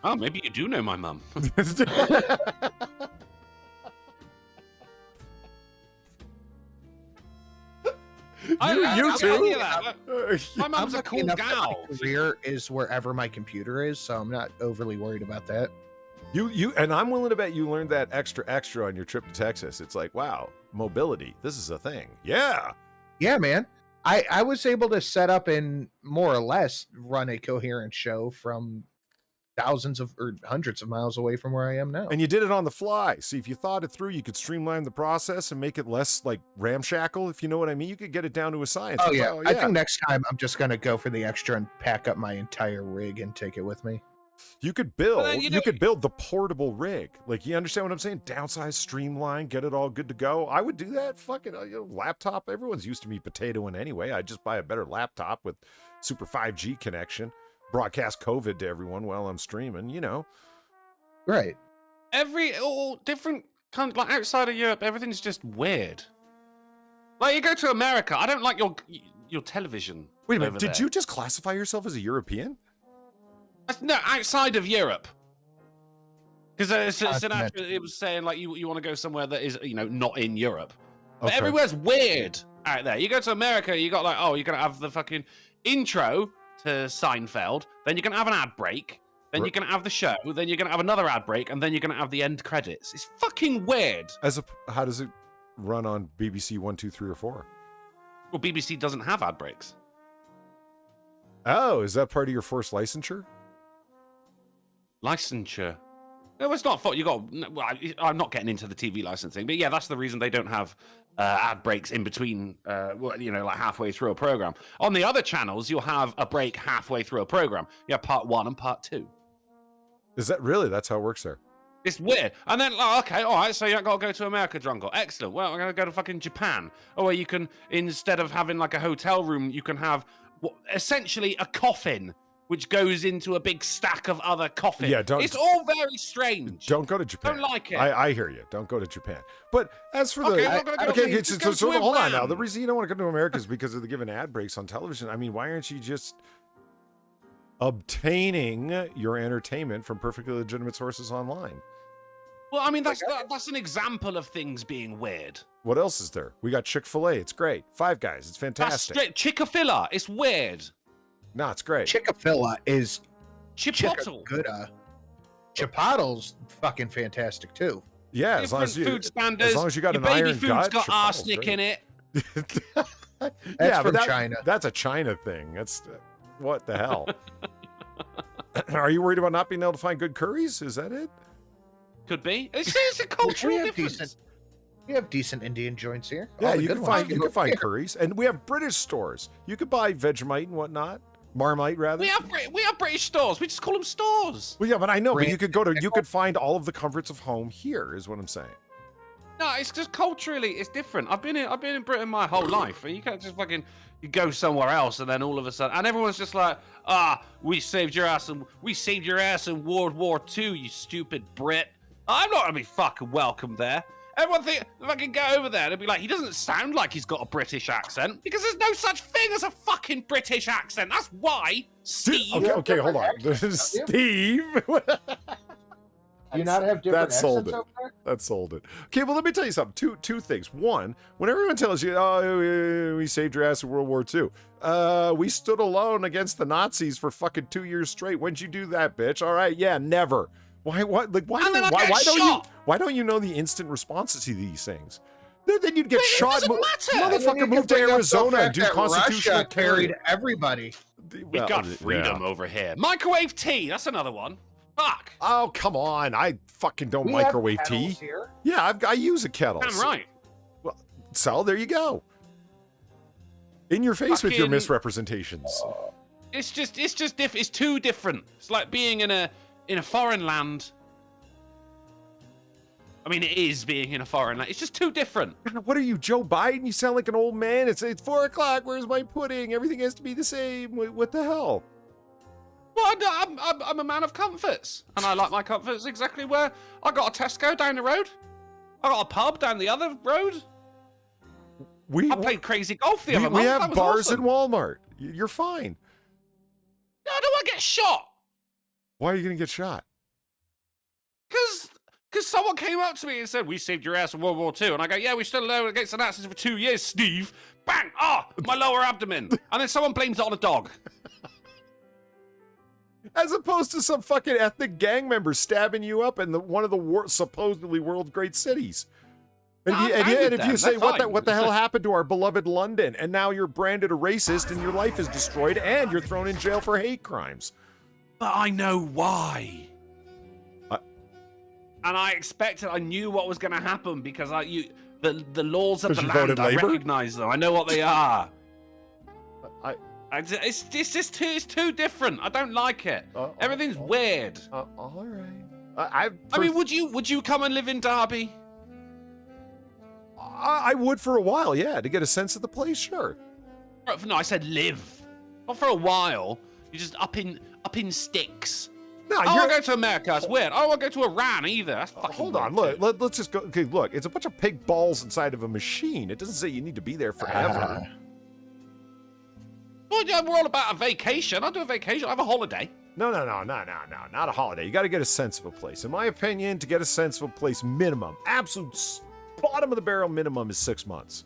Oh, maybe you do know my mum. You too? My mum's a cool gal. My career is wherever my computer is, so I'm not overly worried about that. You and I'm willing to bet you learned that extra on your trip to Texas. It's like, wow, mobility. This is a thing. Yeah. Yeah, man. I was able to set up and more or less run a coherent show from thousands of or hundreds of miles away from where I am now. And you did it on the fly. See, if you thought it through, you could streamline the process and make it less like ramshackle, if you know what I mean. You could get it down to a science. Oh, yeah. I think next time I'm just going to go for the extra and pack up my entire rig and take it with me. You could build you could build the portable rig. Like, you understand what I'm saying? Downsize, streamline, get it all good to go. I would do that. Fucking laptop. Everyone's used to me potatoing anyway. I'd just buy a better laptop with super 5G connection. Broadcast COVID to everyone while I'm streaming, Right. All different kind, like outside of Europe, everything's just weird. Like, you go to America, I don't like your television. Wait a minute, did you just classify yourself as a European? No, outside of Europe. Because it was saying like you want to go somewhere that is not in Europe. But everywhere's weird out there. You go to America, you got like, you're gonna have the fucking intro to Seinfeld, then you're gonna have an ad break, then you're gonna have the show, then you're gonna have another ad break, and then you're gonna have the end credits. It's fucking weird. How does it run on BBC 1, 2, 3, or 4? Well, BBC doesn't have ad breaks. Oh, is that part of your forced licensure? Licensure. No, it's not. I'm not getting into the TV licensing, but yeah, that's the reason they don't have ad breaks in between. Like halfway through a program. On the other channels, you'll have a break halfway through a program. You have part 1 and part 2. Is that really? That's how it works there. It's weird. And then, okay, all right, so you got to go to America, Drunko. Excellent. Well, we're going to go to fucking Japan. Or you can, instead of having like a hotel room, you can have essentially a coffin, which goes into a big stack of other coffins. Yeah, it's all very strange. Don't go to Japan. Don't like it. I hear you. Don't go to Japan. But as for so hold on now. The reason you don't want to go to America is because of the given ad breaks on television. I mean, why aren't you just obtaining your entertainment from perfectly legitimate sources online? Well, I mean, that's an example of things being weird. What else is there? We got Chick-fil-A. It's great. Five Guys. It's fantastic. That's Chick-fil-A. It's weird. No, it's great. Chick-fil-A is Chipotle. Chipotle's fucking fantastic too. Yeah, as long as you, food standards. as long as you got Your an baby iron food's gut. got Chipotle, arsenic great. in it. That's from China. That's a China thing. That's what the hell. Are you worried about not being able to find good curries? Is that it? Could be. It's a cultural difference. We have decent Indian joints here. Yeah, All the you good can ones find curries, and we have British stores. You could buy Vegemite and whatnot, Marmite rather. We have British stores. We just call them stores. Well, yeah, but I know. But you could find all of the comforts of home here. Is what I'm saying. No, it's just culturally, it's different. I've been in Britain my whole life, and you can't just fucking go somewhere else, and then all of a sudden, and everyone's just like, we saved your ass in World War II, you stupid Brit. I'm not gonna be fucking welcome there. Everyone think if I can go over there, they'd be like, he doesn't sound like he's got a British accent because there's no such thing as a fucking British accent. That's why, Steve. Okay, hold on, Steve. Do you not have different accents over there? That sold it. Okay, well, let me tell you something. Two things. One, when everyone tells you, oh, we saved your ass in World War II, we stood alone against the Nazis for fucking 2 years straight. When'd you do that, bitch? All right, yeah, never. Why don't you know the instant responses to these things? Then you'd get shot. Motherfucker, move to Arizona and do constitutional Russia carried everybody. We've got freedom over here. Microwave tea. That's another one. Fuck. Oh, come on. I fucking don't microwave tea. Here? Yeah, I use a kettle. I'm right. Well, so there you go. In your face with your misrepresentations. It's too different. It's like being in a foreign land. I mean, it is being in a foreign land. It's just too different. What are you, Joe Biden? You sound like an old man. It's 4 o'clock. Where's my pudding? Everything has to be the same. What the hell? Well, I'm a man of comforts, and I like my comforts exactly where I got a Tesco down the road. I got a pub down the other road. I played crazy golf the other month. We have bars awesome. in Walmart. You're fine. No, I don't want to get shot. Why are you going to get shot? Because someone came up to me and said, we saved your ass in World War II. And I go, yeah, we stood alone against the Nazis for 2 years, Steve. Bang! My lower abdomen. And then someone blames it on a dog. As opposed to some fucking ethnic gang member stabbing you up in one of the supposedly world's great cities. And if you say, what the hell happened to our beloved London? And now you're branded a racist and your life is destroyed and you're thrown in jail for hate crimes. But I know why. And I knew what was going to happen because the laws of the land, I recognize them. I know what they are. It's too different. I don't like it. Everything's weird. All right. I mean, would you come and live in Derby? I would for a while, yeah, to get a sense of the place, sure. No, I said live. Not for a while. You're just up in sticks. No, I want to go to America. That's weird. I don't want to go to Iran either. That's fucking hold on. weird. Look, let's just go. Okay, look, it's a bunch of pig balls inside of a machine. It doesn't say you need to be there forever. Well, yeah, we're all about a vacation. I'll do a vacation. I'll have a holiday. No, not a holiday. You got to get a sense of a place. In my opinion, to get a sense of a place, absolute bottom of the barrel minimum is 6 months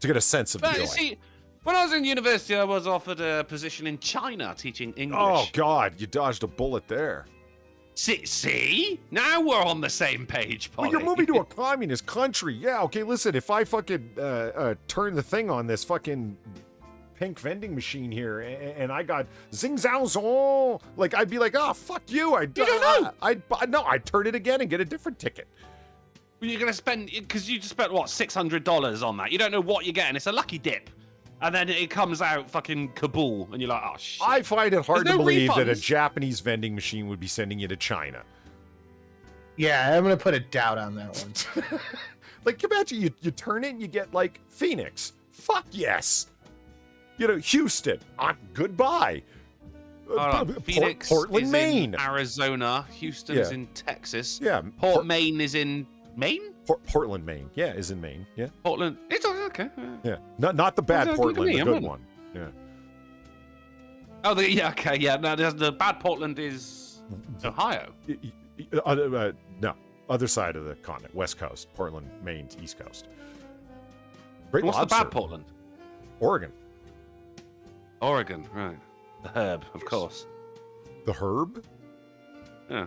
to get a sense of the joy. See, when I was in university, I was offered a position in China teaching English. Oh, God, you dodged a bullet there. See? Now we're on the same page, Polly. Well, you're moving to a communist country. Yeah, okay, listen, if I fucking turn the thing on this fucking pink vending machine here and I got zing zao zong, like, I'd be like, oh, fuck you. You don't know. I'd turn it again and get a different ticket. You're going to spend, because you just spent, what, $600 on that. You don't know what you're getting. It's a lucky dip. And then it comes out fucking Kabul, and you're like, oh, shit. I find it hard to believe that a Japanese vending machine would be sending you to China. Yeah, I'm going to put a doubt on that one. Like, imagine you turn it and you get, like, Phoenix. Fuck yes. Houston. Goodbye. Phoenix Portland, is Maine. In Arizona. Houston's in Texas. Yeah. Maine is in Maine? Portland, Maine. Yeah, is in Maine. Yeah. Portland. It's okay. Yeah. Not the bad Portland, the good one. Yeah. Oh, okay, yeah. No, the bad Portland is Ohio. No, other side of the continent, West Coast. Portland, Maine, East Coast. Great What's lobster. the bad Portland? Oregon, right. The herb, of course. The herb? Yeah.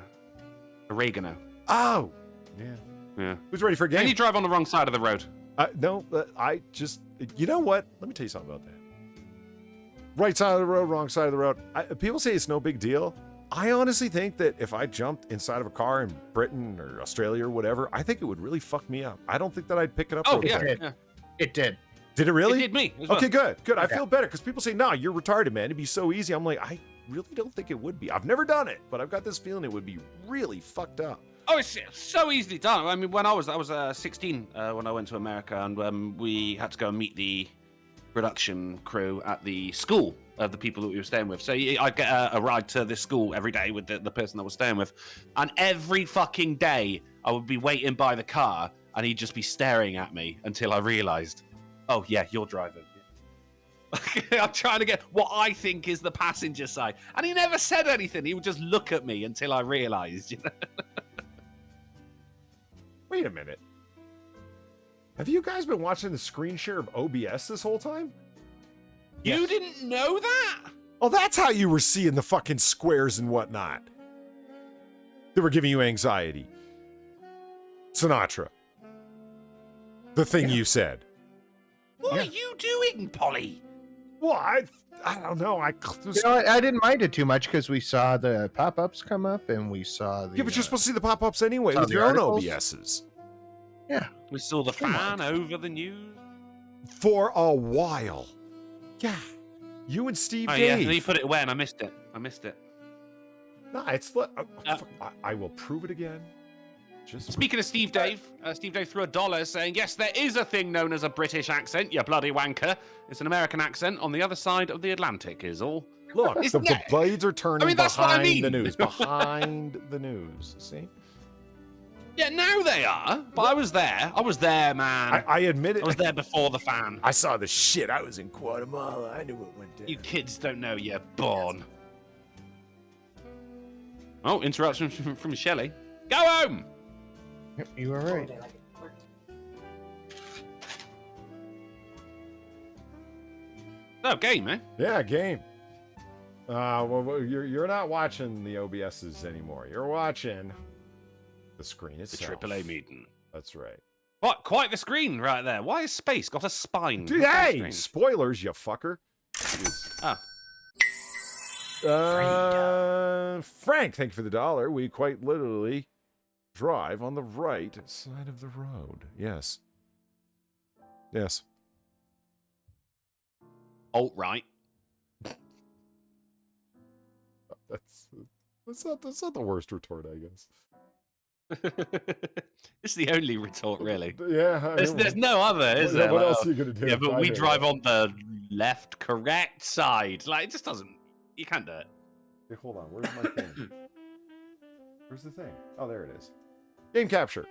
Oregano. Oh, yeah. Yeah. Who's ready for a game? Can you drive on the wrong side of the road? No, I just... You know what? Let me tell you something about that. Right side of the road, wrong side of the road. People say it's no big deal. I honestly think that if I jumped inside of a car in Britain or Australia or whatever, I think it would really fuck me up. I don't think that I'd pick it up. Oh, real quick. yeah. It did. Did it really? It did me as well. Okay, good. I feel better because people say, "No, you're retarded, man. It'd be so easy." I'm like, I really don't think it would be. I've never done it, but I've got this feeling it would be really fucked up. Oh, it's so easily done. I mean, when I was 16 when I went to America, and we had to go and meet the production crew at the school of the people that we were staying with. So I'd get a ride to this school every day with the person that I was staying with, and every fucking day I would be waiting by the car, and he'd just be staring at me until I realised, oh yeah, you're driving. I'm trying to get what I think is the passenger side, and he never said anything. He would just look at me until I realised. You know? Wait a minute. Have you guys been watching the screen share of OBS this whole time? Yes. You didn't know that? Oh, that's how you were seeing the fucking squares and whatnot. They were giving you anxiety. Sinatra. The thing you said. What are you doing, Polly? Well, I don't know. I didn't mind it too much because we saw the pop-ups come up and we saw the... Yeah, but you're supposed to see the pop-ups anyway with your own OBSs. Yeah. We saw the fan over the news. For a while. Yeah. You and Steve Dave. Yeah, and he put it away and I missed it. No, it's... I will prove it again. Speaking of Steve Dave, Steve Dave threw $1 saying, yes, there is a thing known as a British accent, you bloody wanker. It's an American accent on the other side of the Atlantic, is all. Look, the blades are turning behind the news. Behind the news, see? Yeah, now they are. But I was there, man. I admit it. I was there before the fan. I saw the shit. I was in Guatemala. I knew it went down. You kids don't know you're born. Oh, interruption from Shelley. Go home! Yep, you were right. Oh, game, eh? Yeah, game. Well, you're not watching the OBSs anymore. You're watching the screen itself. The AAA meeting. That's right. What? Quite the screen right there. Why has space got a spine? Dude, hey! Spoilers, you fucker. Frank, thank you for the $1. We quite literally drive on the right side of the road. Yes. Yes. Alt-right. That's not the worst retort, I guess. It's the only retort, really. Yeah. There's no other, is there? What else are you going to do? Yeah, but we drive on the left, correct side. Like, it just doesn't... You can't do it. Hey, hold on. Where's my thing? Where's the thing? Oh, there it is. Game capture.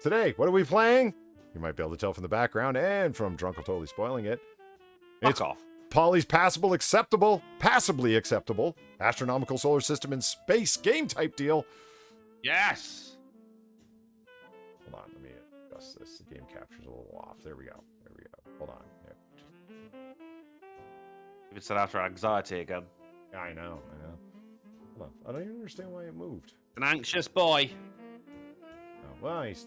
Today, what are we playing? You might be able to tell from the background and from Drunkle totally spoiling it. Fuck off. Polly's passably acceptable, astronomical solar system in space game type deal. Yes. Hold on, let me adjust this. The game capture's a little off. There we go. Hold on. Yeah. If it's after anxiety again. Yeah, I know. Hold on. I don't even understand why it moved. An anxious boy. Oh, well, he's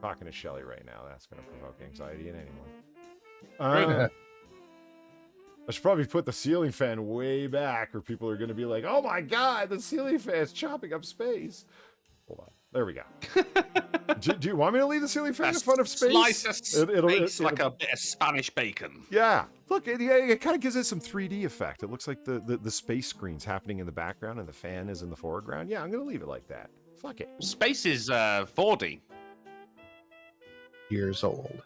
talking to Shelly right now. That's going to provoke anxiety in anyone. I should probably put the ceiling fan way back or people are going to be like, oh my god, the ceiling fan's chopping up space. Hold on. There we go. do you want me to leave the ceiling fan in front of space? Slice of space it'll, like a bit of Spanish bacon. Yeah. Look, it kind of gives it some 3D effect. It looks like the space screen's happening in the background and the fan is in the foreground. Yeah, I'm going to leave it like that. Fuck it. Space is 4D. Years old.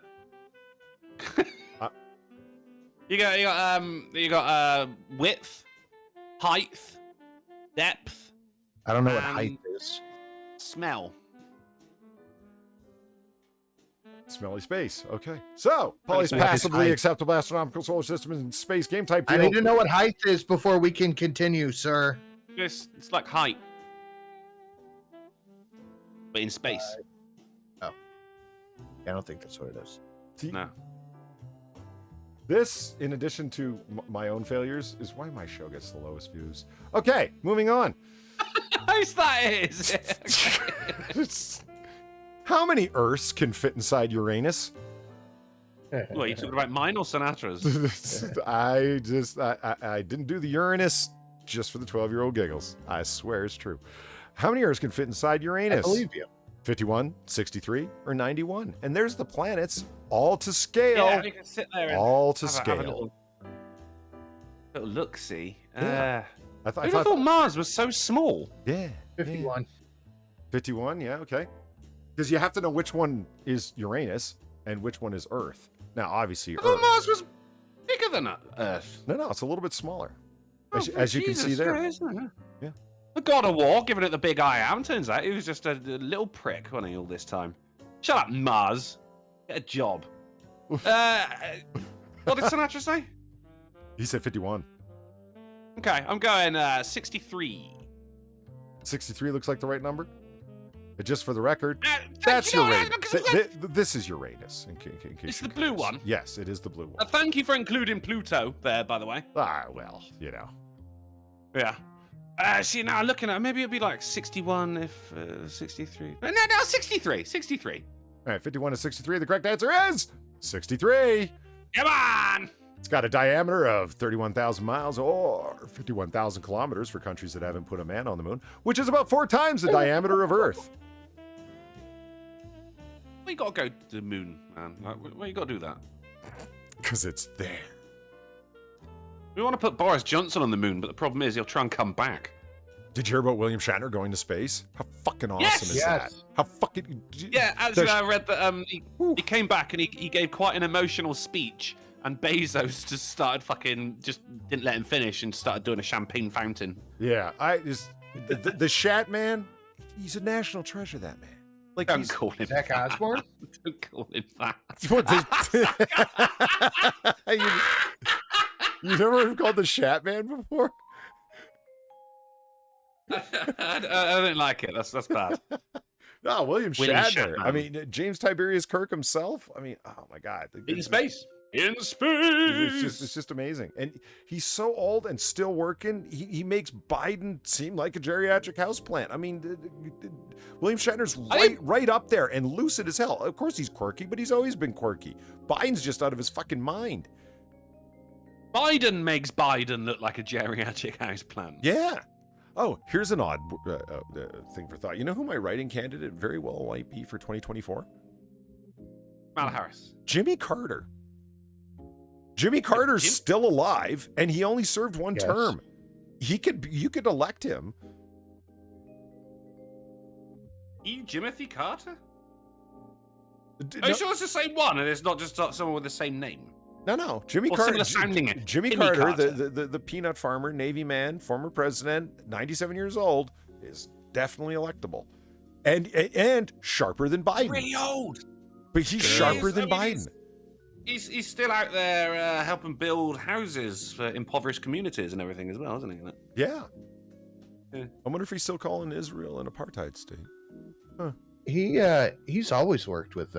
You got width, height, depth. I don't know what height is. Smell. Smelly space. Okay. So, Polly's passably acceptable astronomical solar system in space game type deal. I need to know what height is before we can continue, sir. It's like height. But in space. I don't think that's what it is. No. This, in addition to my own failures, is why my show gets the lowest views. Okay, moving on. How's that is? How many Earths can fit inside Uranus? What, are you talking about mine or Sinatra's? I didn't do the Uranus just for the 12-year-old giggles. I swear it's true. How many Earths can fit inside Uranus? I believe you. 51, 63, or 91? And there's the planets, all to scale. Yeah, we can sit there and all to have scale. a little look-see. Yeah. I I thought Mars was so small. Yeah. 51. 51, yeah, okay. Because you have to know which one is Uranus and which one is Earth. Now, obviously, I thought Earth. Mars was bigger than Earth. No, it's a little bit smaller. Oh, As you can see there. Yeah. The God of War, giving it the big I am, turns out he was just a little prick, wasn't he, all this time? Shut up, Mars. Get a job. What did Sinatra say? He said 51. Okay, I'm going 63. 63 looks like the right number. But just for the record, that's Uranus. This is Uranus. It's the blue one. Yes, it is the blue one. Thank you for including Pluto there, by the way. Well, you know. Yeah. See, now looking at maybe it'd be like 61 if 63. No, 63. 63. All right, 51 to 63. The correct answer is 63. Come on! It's got a diameter of 31,000 miles or 51,000 kilometers for countries that haven't put a man on the moon, which is about 4 times the diameter of Earth. We gotta go to the moon, man. Why you gotta do that? Because it's there. We want to put Boris Johnson on the moon, but the problem is he'll try and come back. Did you hear about William Shatner going to space? How fucking awesome is that? How fucking... Yeah, actually, I read that he came back and he gave quite an emotional speech, and Bezos just started just didn't let him finish and started doing a champagne fountain. Yeah, the Shat man, he's a national treasure, that man. Like, Don't call him Zach Osborne? Don't call him that. You never heard him called the Shat man before? I don't like it. That's bad. No, William William Shatner. Shatner. I mean, James Tiberius Kirk himself. I mean, oh my God. In space. In space. It's just amazing. And he's so old and still working. He makes Biden seem like a geriatric houseplant. I mean, William Shatner's right up there and lucid as hell. Of course he's quirky, but he's always been quirky. Biden's just out of his fucking mind. Biden makes Biden look like a geriatric houseplant. Yeah. Oh, here's an odd thing for thought. You know who my writing candidate very well might be for 2024? Kamala Harris. Jimmy Carter. Jimmy Carter's still alive, and he only served one term. You could elect him. Jimothy Carter? Are you sure it's the same one, and it's not just someone with the same name? No. Jimmy Carter. Jimmy Carter, the peanut farmer, Navy man, former president, 97 years old, is definitely electable, and sharper than Biden. He's really old, but he's sharper than Biden. He's still out there helping build houses for impoverished communities and everything as well, isn't he? Yeah. I wonder if he's still calling Israel an apartheid state. Huh. He's always worked with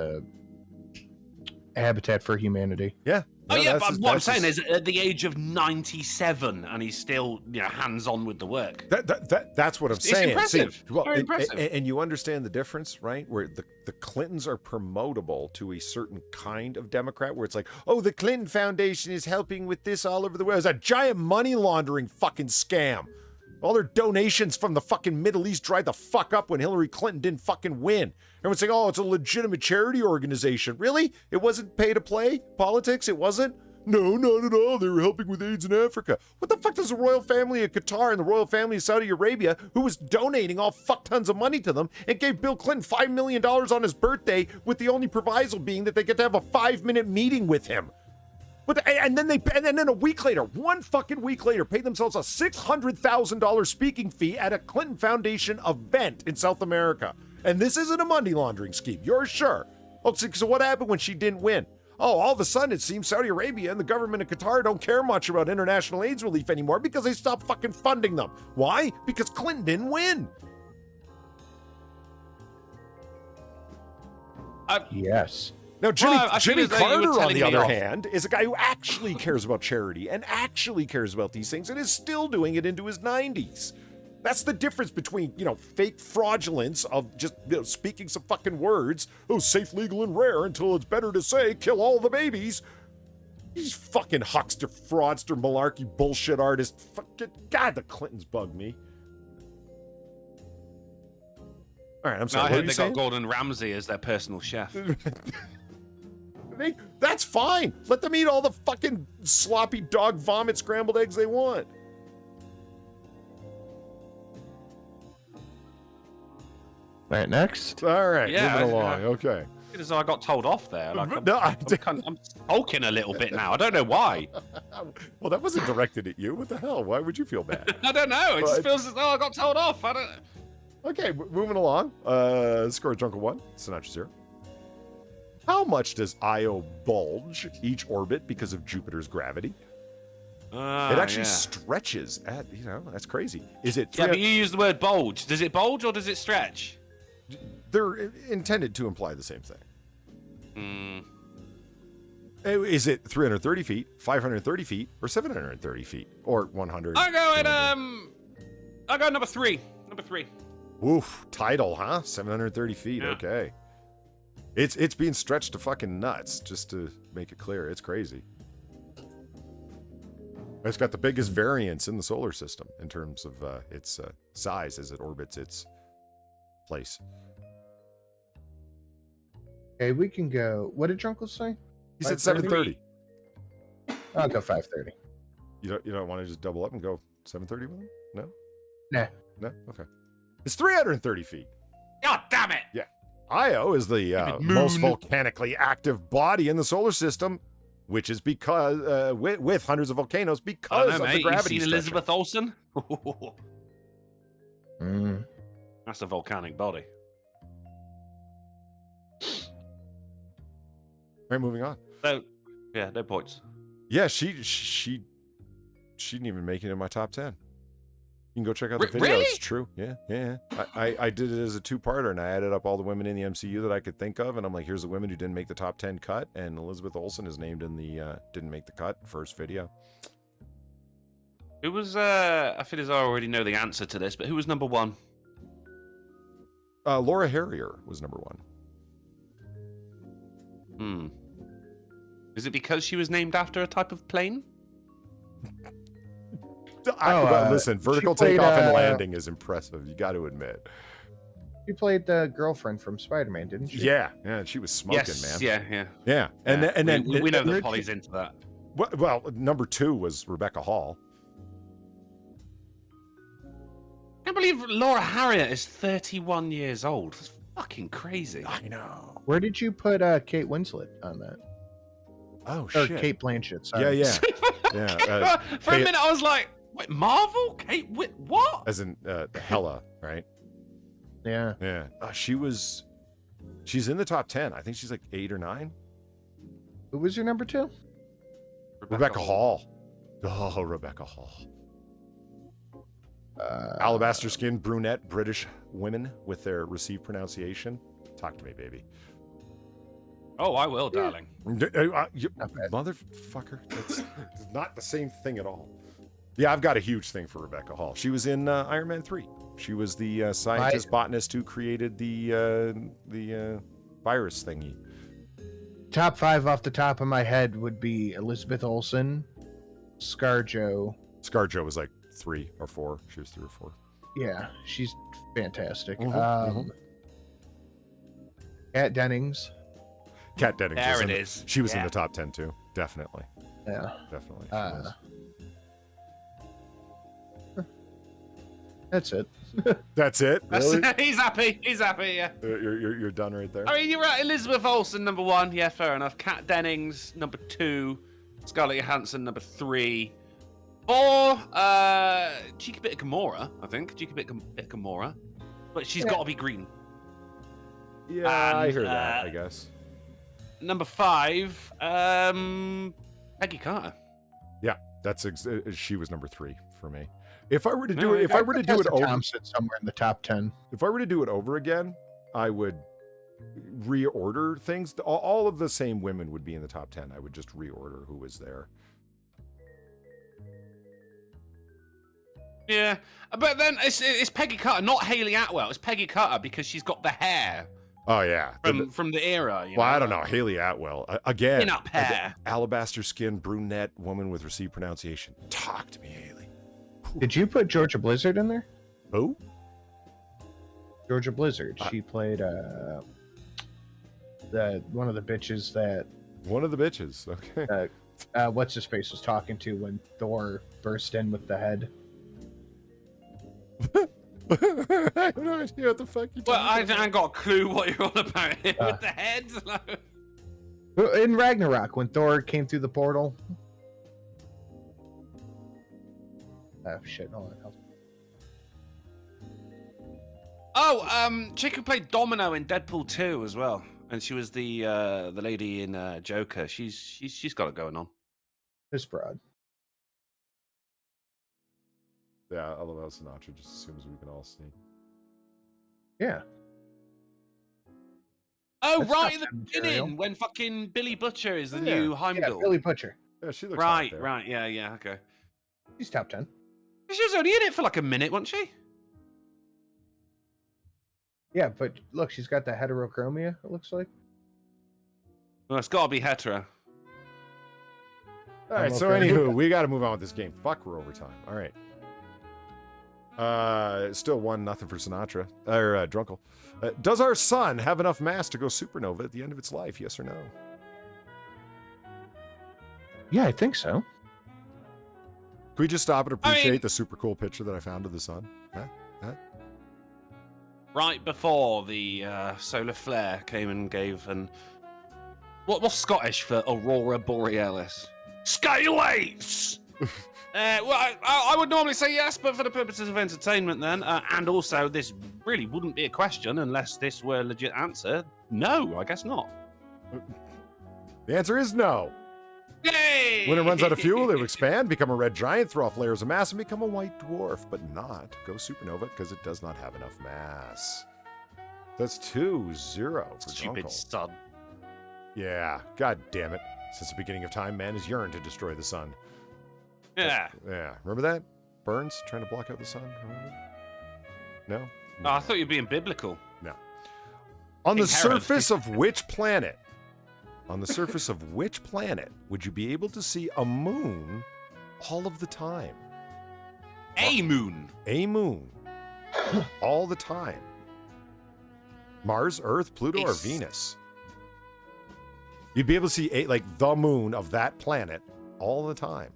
Habitat for Humanity. Yeah. But what I'm saying is, at the age of 97, and he's still, hands-on with the work. That's what I'm saying. It's impressive. See, well, Very impressive. And you understand the difference, right? Where the Clintons are promotable to a certain kind of Democrat, where it's like, oh, the Clinton Foundation is helping with this all over the world. It's a giant money laundering fucking scam. All their donations from the fucking Middle East dried the fuck up when Hillary Clinton didn't fucking win. Everyone's saying, oh, it's a legitimate charity organization. Really? It wasn't pay to play politics? It wasn't? No, not at all. They were helping with AIDS in Africa. What the fuck does the royal family of Qatar and the royal family of Saudi Arabia, who was donating all fuck tons of money to them and gave Bill Clinton $5 million on his birthday, with the only proviso being that they get to have a 5-minute meeting with him? And then a week later, one fucking week later, paid themselves a $600,000 speaking fee at a Clinton Foundation event in South America. And this isn't a money laundering scheme, you're sure? Oh, so what happened when she didn't win? Oh, all of a sudden it seems Saudi Arabia and the government of Qatar don't care much about international AIDS relief anymore because they stopped fucking funding them. Why? Because Clinton didn't win. Yes. Now, Jimmy Carter, on the other hand, is a guy who actually cares about charity and actually cares about these things and is still doing it into his 90s. That's the difference between, fake fraudulence of just speaking some fucking words. Oh, safe, legal, and rare until it's better to say kill all the babies. These fucking huckster, fraudster, malarkey, bullshit artists. God, the Clintons bug me. All right, I'm sorry. I heard they got Gordon Ramsay as their personal chef. That's fine. Let them eat all the fucking sloppy dog vomit scrambled eggs they want. All right, next. All right, moving along. Okay. As though I got told off there. Like, I'm sulking a little bit now. I don't know why. Well, that wasn't directed at you. What the hell? Why would you feel bad? I don't know. It just feels as though I got told off. I don't. Okay, moving along. Score Drunken 1, Sinatra 0. How much does Io bulge each orbit because of Jupiter's gravity? It actually stretches at, that's crazy. Is it? Yeah, but you use the word bulge. Does it bulge or does it stretch? They're intended to imply the same thing. Is it 330 feet, 530 feet, or 730 feet, or 100? I go number 3. Number 3. Oof, tidal, huh? 730 feet. Yeah. Okay. It's being stretched to fucking nuts, just to make it clear. It's crazy. It's got the biggest variance in the solar system in terms of its size as it orbits its place. Okay, we can go. What did Drunkle say? He said 730. I'll go 530. You don't want to just double up and go 730 with him? No? Nah. No? Okay. It's 330 feet. God damn it! Yeah. Io is the most volcanically active body in the solar system, which is because with hundreds of volcanoes because of the gravity. You seen Elizabeth Olsen? That's a volcanic body. Right, moving on. So, yeah, no points. Yeah, she didn't even make it in my top 10. You can go check out the video. Really? It's true. Yeah. I did it as a two-parter, and I added up all the women in the MCU that I could think of, and I'm like, here's the women who didn't make the top 10 cut, and Elizabeth Olsen is named in the didn't make the cut first video. Who was, I feel as I already know the answer to this, but who was number 1? Laura Harrier was number 1. Is it because she was named after a type of plane? Listen, vertical takeoff and landing is impressive. You got to admit. She played the girlfriend from Spider-Man, didn't she? Yeah, she was smoking, man. Yeah. And then we know that Polly's into that. Well, number 2 was Rebecca Hall. I can't believe Laura Harrier is 31 years old. That's fucking crazy. I know. Where did you put Kate Winslet on that? Oh, shit. Or Kate Blanchett, sorry. Yeah. For a minute, I was like, wait, Marvel? Kate what? As in Hella, right? Yeah. Yeah. She's in the top 10. I think she's like 8 or 9. Who was your number 2? Rebecca Hall. Oh, Rebecca Hall. Alabaster skin, brunette, British women with their received pronunciation. Talk to me, baby. Oh, I will, darling. Motherfucker. That's not the same thing at all. Yeah, I've got a huge thing for Rebecca Hall. She was in Iron Man 3. She was the scientist botanist who created the virus thingy. Top 5 off the top of my head would be Elizabeth Olsen, ScarJo. ScarJo was like 3 or 4. She was 3 or 4. Yeah, she's fantastic. Mm-hmm. Kat Dennings. Kat Dennings. There it is. She was in the top 10 too. Definitely. Yeah. Definitely. That's it. That's it? Really? He's happy. Yeah. You're done right there? I mean, you're right. Elizabeth Olsen, number 1. Yeah, fair enough. Kat Dennings, number 2. Scarlett Johansson, number 3. 4, cheeky bit of Gamora, I think. Cheeky bit of Gamora. But she's got to be green. Yeah, I hear that, I guess. Number 5, Peggy Carter. Yeah, she was number 3 for me. If I were to do it, over Thompson somewhere in the top 10. If I were to do it over again, I would reorder things. All of the same women would be in the top 10. I would just reorder who was there. Yeah, but then it's Peggy Carter, not Hayley Atwell. It's Peggy Carter because she's got the hair. Oh yeah, from the era. Well, I don't know. Hayley Atwell again. Up hair. Alabaster skin, brunette woman with received pronunciation. Talk to me, Hayley. Did you put Georgia Blizzard in there? Who? Georgia Blizzard. She played one of the bitches that. One of the bitches. Okay. What's his face was talking to when Thor burst in with the head. I have no idea what the fuck you. Well, I ain't got a clue what you're on about here with the head. In Ragnarok, when Thor came through the portal. Oh shit! Hold on. Oh, chick who played Domino in Deadpool 2 as well, and she was the lady in Joker. She's got it going on. This broad. Yeah, I love how Sinatra just assumes we can all see. Yeah. Oh, That's right in the material. beginning when fucking Billy Butcher is the new Heimdall. Yeah, Billy Butcher. Yeah, she looks right, there. right, yeah, okay. She's top 10. She was only in it for like a minute, wasn't she? Yeah, but look, she's got the heterochromia, it looks like. Well, it's got to be hetero. All right, so anywho, we got to move on with this game. Fuck, we're overtime. All right. Still 1-0 for Sinatra or Drunkle. Does our sun have enough mass to go supernova at the end of its life? Yes or no? Yeah, I think so. Can we just stop and appreciate the super cool picture that I found of the sun? Huh? Right before the solar flare came and gave what's Scottish for Aurora Borealis? Skylights. Well, I would normally say yes, but for the purposes of entertainment, then, and also this really wouldn't be a question unless this were a legit answer. No, I guess not. The answer is no. Yay! When it runs out of fuel, it will expand, become a red giant, throw off layers of mass, and become a white dwarf, but not go supernova because it does not have enough mass. That's 2-0 for Stupid Drunkle. son. Yeah, god damn it. Since the beginning of time, man has yearned to destroy the sun. Yeah. Yeah, remember that? Burns trying to block out the sun? Remember? No? Oh, I thought you were being biblical. No. On the King Herod. surface of which planet? On the surface of which planet would you be able to see a moon all of the time? A moon. A moon. All the time. Mars, Earth, Pluto, or Venus? You'd be able to see the moon of that planet all the time.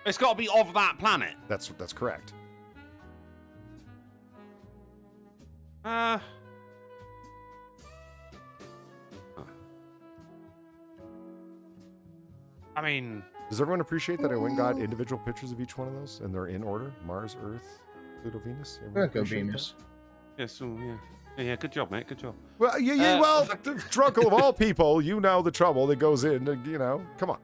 It's got to be of that planet. That's correct. I mean... Does everyone appreciate that I went and got individual pictures of each one of those and they're in order? Mars, Earth, Pluto, Venus? Go Venus. Yes, yeah, good job, mate. Good job. Well, the Drunkle of all people, you know the trouble that goes in, come on.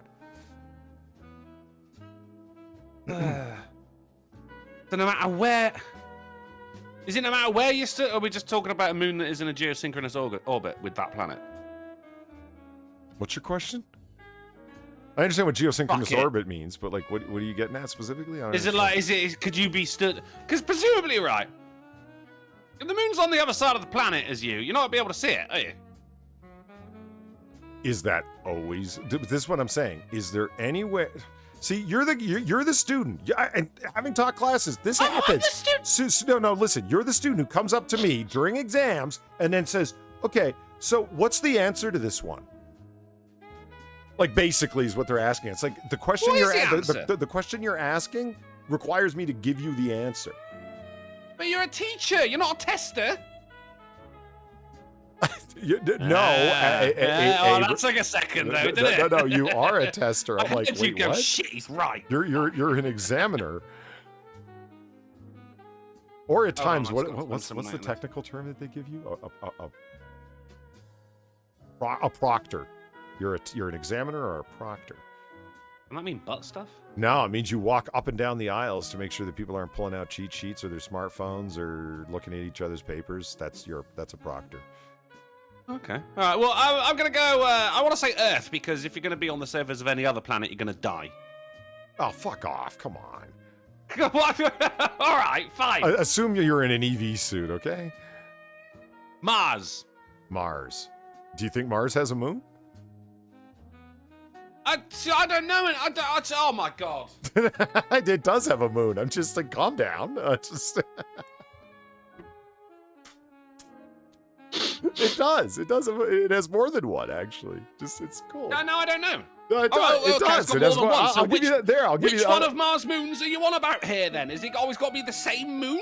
So no matter where... Is it no matter where you stood, or are we just talking about a moon that is in a geosynchronous orbit with that planet? What's your question? I understand what geosynchronous orbit means, but what are you getting at specifically? Could you be stood? Because presumably, right, if the moon's on the other side of the planet as you're not going to be able to see it, are you? Is that always? This is what I'm saying. Is there any way? See, you're the student. And having taught classes, this happens. I'm the student. No, listen. You're the student who comes up to me during exams and then says, "Okay, so what's the answer to this one?" Basically is what they're asking. It's the question the question you're asking requires me to give you the answer. But you're a teacher. You're not a tester. That took a second though, didn't it? No, you are a tester. I'm like, wait, what? Shit, he's right. You're an examiner. Or at times, what's the technical term that they give you? A proctor. You're an examiner or a proctor. Doesn't that mean butt stuff? No, it means you walk up and down the aisles to make sure that people aren't pulling out cheat sheets or their smartphones or looking at each other's papers. That's a proctor. Okay. All right. Well, I'm gonna go. I want to say Earth because if you're gonna be on the surface of any other planet, you're gonna die. Oh, fuck off! Come on. All right, fine. Assume you're in an EV suit, okay? Mars. Mars. Do you think Mars has a moon? I don't know. Oh my god. It does have a moon. I'm just like, calm down. It does. It does. It has more than one, actually. It's cool. No, I don't know. No, it Oh, does. okay, It it's has got more than one. So I'll give you that there. I'll give you Which one of Mars' moons are you on about here? Then is it always got to be the same moon?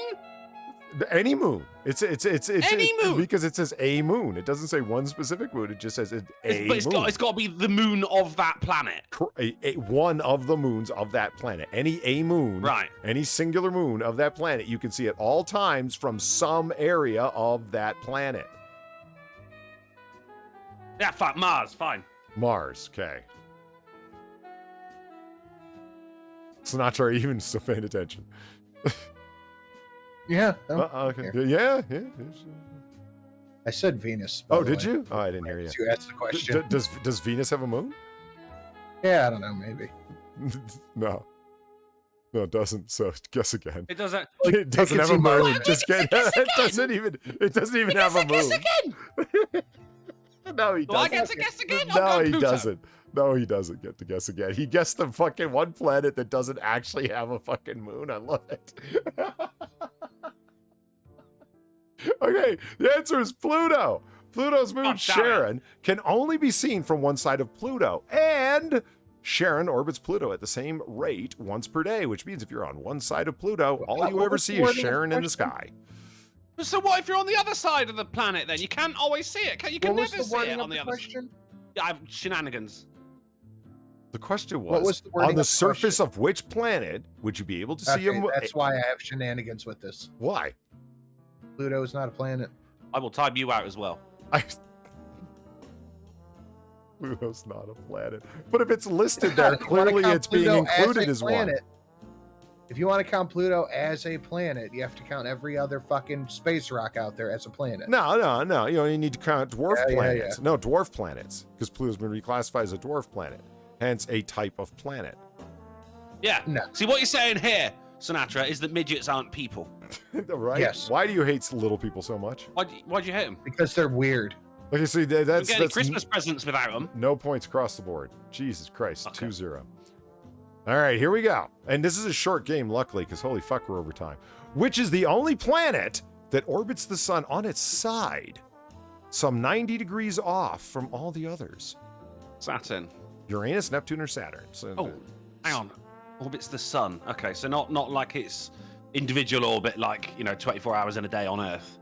any moon. It's Any moon because it says a moon. It doesn't say one specific moon. It just says a moon. It's got to be the moon of that planet. One of the moons of that planet. Any a moon, right? Any singular moon of that planet, you can see at all times from some area of that planet. Yeah, fuck Mars. Fine. Mars. Okay. Sinatra even still paying attention. Yeah. Okay. Yeah. I said Venus. Oh, did you? Oh, I didn't hear you. You asked the question. Does Venus have a moon? Yeah, I don't know. Maybe. No, it doesn't. So guess again. It doesn't. It doesn't have a moon. Just kidding. It doesn't even have a moon. No, he doesn't. Do I get to guess again? No, he doesn't. No, he doesn't get to guess again. He guessed the fucking one planet that doesn't actually have a fucking moon. I love it. Okay, the answer is Pluto. Pluto's moon, Charon, can only be seen from one side of Pluto. And Charon orbits Pluto at the same rate once per day, which means if you're on one side of Pluto, all you ever see is Charon in the sky. So what if you're on the other side of the planet then? You can't always see it. You can never see it on the other side. Yeah, shenanigans. The question was on the surface of which planet would you be able to see him? That's why I have shenanigans with this. Why? Pluto is not a planet. I will time you out as well. Pluto's not a planet. But if it's listed there, clearly it's being included as one. If you want to count Pluto as a planet, you have to count every other fucking space rock out there as a planet. No. You only need to count dwarf planets. No, dwarf planets. Because Pluto's been reclassified as a dwarf planet. Hence, a type of planet. Yeah. No. See, what you're saying here, Sinatra, is that midgets aren't people. Right? Yes. Why do you hate little people so much? Why'd you hate them? Because they're weird. Okay, so that's Christmas presents without them. No points across the board. Jesus Christ, okay. 2-0. All right, here we go. And this is a short game, luckily, because holy fuck, we're over time. Which is the only planet that orbits the sun on its side, some 90 degrees off from all the others? Saturn. Uranus, Neptune, or Saturn? So, hang on. Orbits the sun. Okay, so not like it's individual orbit, like 24 hours in a day on Earth.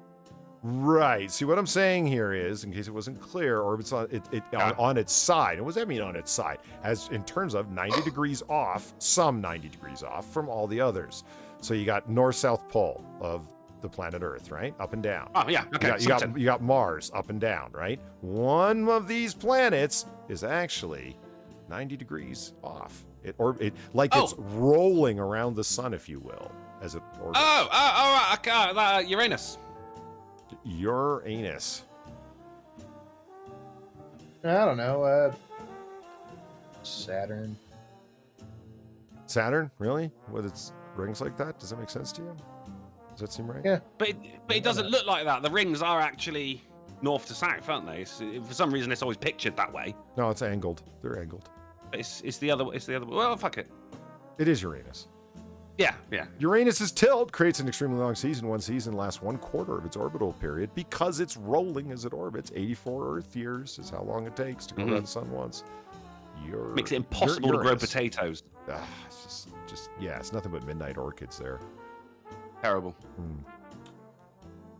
Right. See, what I'm saying here is, in case it wasn't clear, orbits on on its side. And what does that mean on its side? As in terms of 90 degrees off, some 90 degrees off from all the others. So you got north-south pole of the planet Earth, right? Up and down. Oh yeah. Okay. You got Mars up and down, right? One of these planets is actually 90 degrees off. It's rolling around the sun, if you will, as it orbits. Right. Okay. Uranus. Uranus. I don't know. Saturn. Saturn? Really? With its rings like that? Does that make sense to you? Does that seem right? Yeah. But it doesn't look like that. The rings are actually north to south, aren't they? For some reason, it's always pictured that way. No, it's angled. They're angled. It's the other. Well, fuck it. It is Uranus. Yeah. Uranus's tilt creates an extremely long season. One season lasts 1/4 of its orbital period because it's rolling as it orbits. 84 Earth years is how long it takes to go around the sun once. Makes it impossible to grow potatoes. It's just it's nothing but midnight orchids there. Terrible.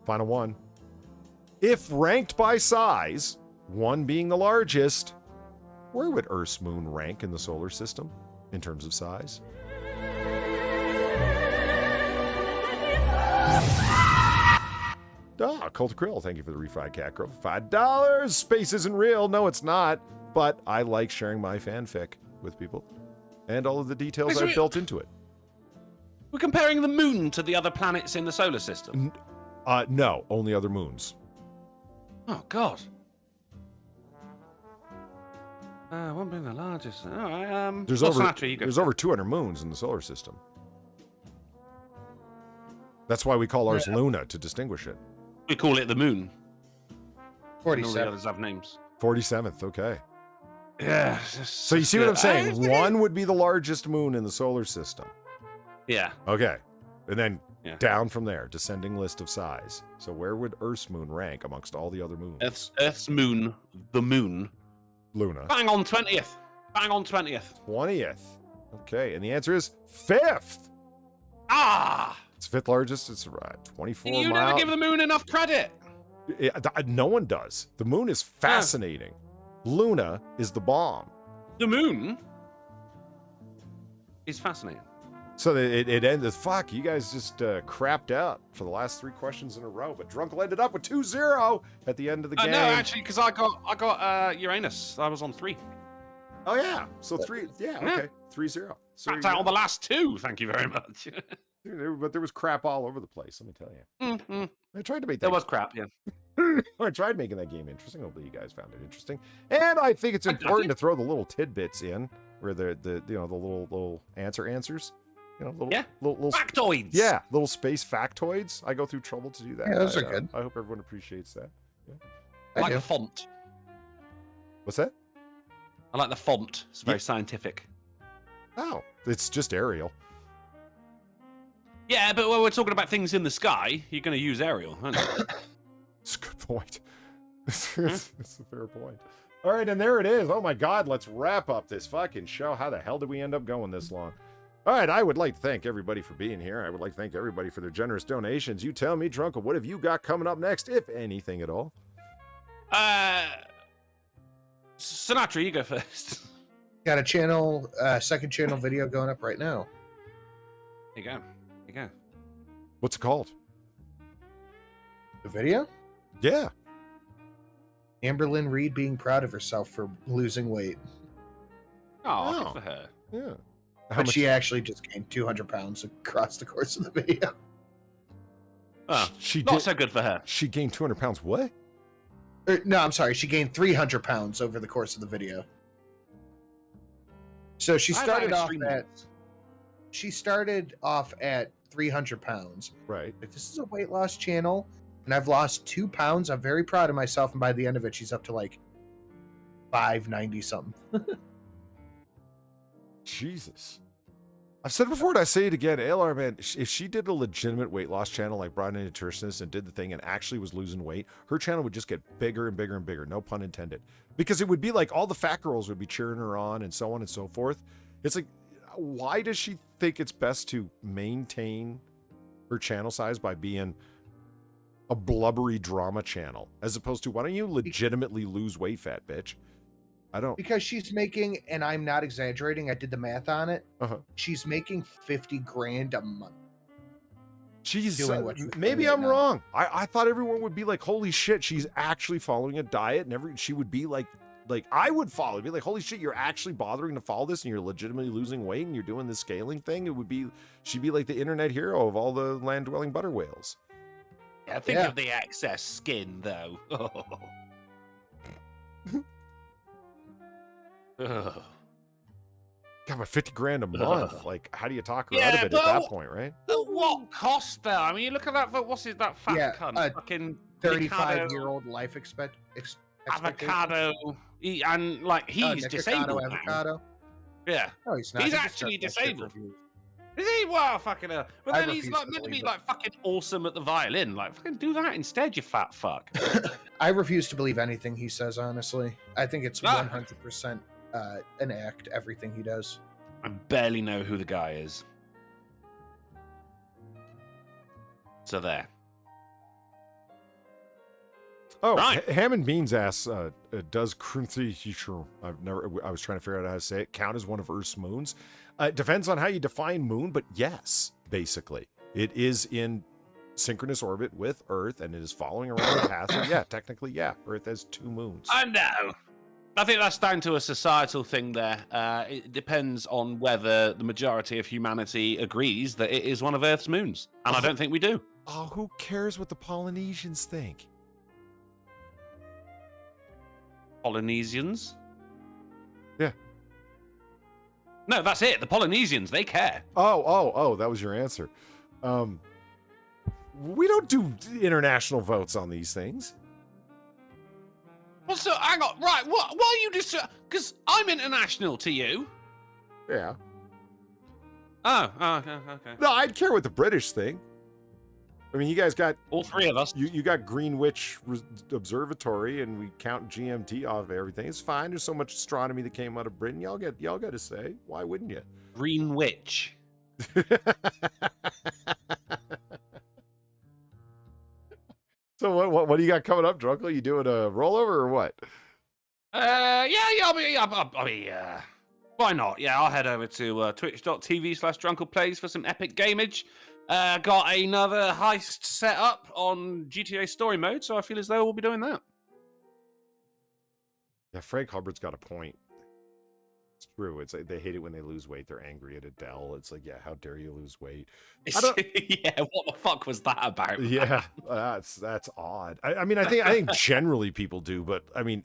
Final one. If ranked by size, one being the largest, where would Earth's moon rank in the solar system in terms of size? Cult of Krill, thank you for the refried cat girl. $5. Space isn't real. No, it's not. But I like sharing my fanfic with people and all of the details I've built into it. We're comparing the moon to the other planets in the solar system. No, only other moons. Oh, God. One being the largest. All right. There's over 200 moons in the solar system. That's why we call ours Luna, to distinguish it. We call it the moon. 47. All the others have names. 47th, okay. Yeah. So you see what I'm saying? One would be the largest moon in the solar system. Yeah. Okay. And then Yeah. down from there, descending list of size. So where would Earth's moon rank amongst all the other moons? Earth's moon, the moon. Luna. Bang on 20th. Bang on 20th. 20th. Okay, and the answer is 5th. Ah! It's 5th largest. It's 24 You miles. never give the moon enough credit. No one does. The moon is fascinating. Luna is the bomb. The moon is fascinating. So it ended. Fuck, you guys just crapped out for the last 3 questions in a row. But Drunkle ended up with 2-0 at the end of the game. No, actually, because I got Uranus. I was on 3. Oh yeah. So 3. Yeah. Okay. 3-0. So Backed out on the last 2. Thank you very much. But there was crap all over the place. Let me tell you. Mm-hmm. I tried to make that. There was crap. Yeah. I tried making that game interesting. Hopefully you guys found it interesting. And I think it's important to throw the little tidbits in, where the little answers. Little factoids. Yeah, little space factoids. I go through trouble to do that. Yeah, those are good. I hope everyone appreciates that. Yeah. I like the font. What's that? I like the font. It's very scientific. Oh, it's just Arial. Yeah, but when we're talking about things in the sky, you're going to use Arial, aren't you? It's a good point. It's a fair point. All right, and there it is. Oh my God, let's wrap up this fucking show. How the hell did we end up going this long? All right, I would like to thank everybody for being here. I would like to thank everybody for their generous donations. You tell me, Drunkle, what have you got coming up next, if anything at all? Sinatra, you go first. Got a channel, second channel video going up right now. There you go. There you go. What's it called? The video? Yeah. Amberlynn Reed being proud of herself for losing weight. Oh, good for her. Yeah. But she actually just gained 200 pounds across the course of the video. Oh, she not so good for her. She gained 200 pounds. What? No, I'm sorry. She gained 300 pounds over the course of the video. So she started off at 300 pounds. Right. If this is a weight loss channel, and I've lost 2 pounds, I'm very proud of myself. And by the end of it, she's up to like 590 something. Jesus. I've said it before and I say it again. ALR, man, if she did a legitimate weight loss channel like brought in a nutritionist and did the thing and actually was losing weight, her channel would just get bigger and bigger and bigger. No pun intended. Because it would be like all the fat girls would be cheering her on and so on and so forth. It's like, why does she think it's best to maintain her channel size by being a blubbery drama channel as opposed to, why don't you legitimately lose weight, fat bitch? I don't. Because she's making, and I'm not exaggerating, I did the math on it. She's making 50 grand a month. Jeez, maybe I'm wrong. I thought everyone would be like, holy shit, she's actually following a diet, and she would be like I would follow. It'd be like, holy shit, you're actually bothering to follow this, and you're legitimately losing weight, and you're doing this scaling thing. She'd be like the internet hero of all the land-dwelling butter whales. Yeah, think of the excess skin, though. God, but 50 grand a month. Like, how do you talk her out of it at that point, right? At what cost, though? I mean, you look at that. What's that fat cunt? Fucking 35-year-old life expectancy. Avocado, and like he's disabled. Avocado. Yeah. No, he's not. He's actually disabled. Is he? Wow, fucking hell. But then he's like meant to be like fucking awesome at the violin. Like, fucking do that instead, you fat fuck. I refuse to believe anything he says, honestly. I think it's 100% an act, everything he does. I barely know who the guy is. So there. Oh, right. Ham and Beans asks, does Crunthi, I was trying to figure out how to say it, count as one of Earth's moons? It depends on how you define moon, but yes, basically. It is in synchronous orbit with Earth, and it is following around the path. So yeah, technically, yeah, Earth has 2 moons. I know. I think that's down to a societal thing there. It depends on whether the majority of humanity agrees that it is one of Earth's moons. And I don't think we do. Oh, who cares what the Polynesians think? Polynesians? Yeah. No, that's it. The Polynesians, they care. Oh, that was your answer. We don't do international votes on these things. Well, so hang on, right? What are you just? Because I'm international to you. Yeah. Oh, okay. No, I'd care what the British think. I mean, you guys got all three of us. You got Greenwich Observatory, and we count GMT off of everything. It's fine. There's so much astronomy that came out of Britain. Y'all got to say. Why wouldn't you? Greenwich. So what do you got coming up, Drunkle? You doing a rollover or what? Yeah, I'll be, why not? Yeah, I'll head over to twitch.tv/drunkleplays for some epic gamage. Got another heist set up on GTA Story Mode, so I feel as though we'll be doing that. Yeah, Frank Hubbard's got a point. It's true. It's like they hate it when they lose weight. They're angry at Adele. It's like, yeah, how dare you lose weight? Yeah, what the fuck was that about? Yeah, that's odd. I mean, I think generally people do, but I mean,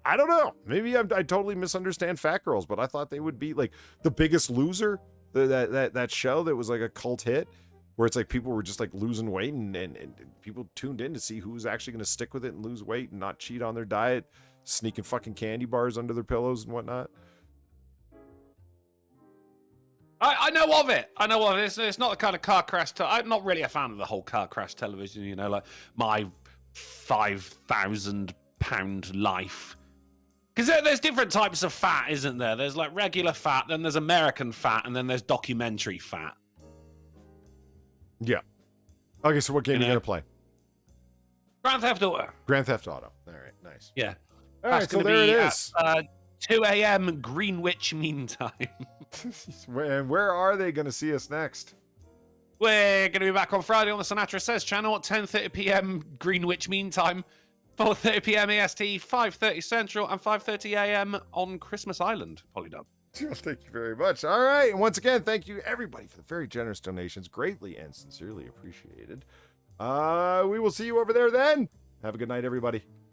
I don't know. Maybe I totally misunderstand Fat Girls, but I thought they would be like The Biggest Loser, that show that was like a cult hit, where it's like people were just like losing weight and people tuned in to see who's actually going to stick with it and lose weight and not cheat on their diet, sneaking fucking candy bars under their pillows and whatnot. I know of it. It's not the kind of car crash. I'm not really a fan of the whole car crash television. You know, like my £5,000 life. Because there's different types of fat, isn't there? There's like regular fat, then there's American fat, and then there's documentary fat. Yeah. Okay, so what game are you going to play? Grand Theft Auto. Grand Theft Auto. All right, nice. Yeah. All right, so there it is. 2 a.m. Greenwich Mean Time. And where are they going to see us next? We're going to be back on Friday on the Sinatra Says channel at 10:30 p.m. Greenwich Mean Time, 4:30 p.m. EST, 5:30 Central, and 5:30 a.m. on Christmas Island, Polydub. Thank you very much. All right. And once again, thank you, everybody, for the very generous donations. Greatly and sincerely appreciated. We will see you over there then. Have a good night, everybody.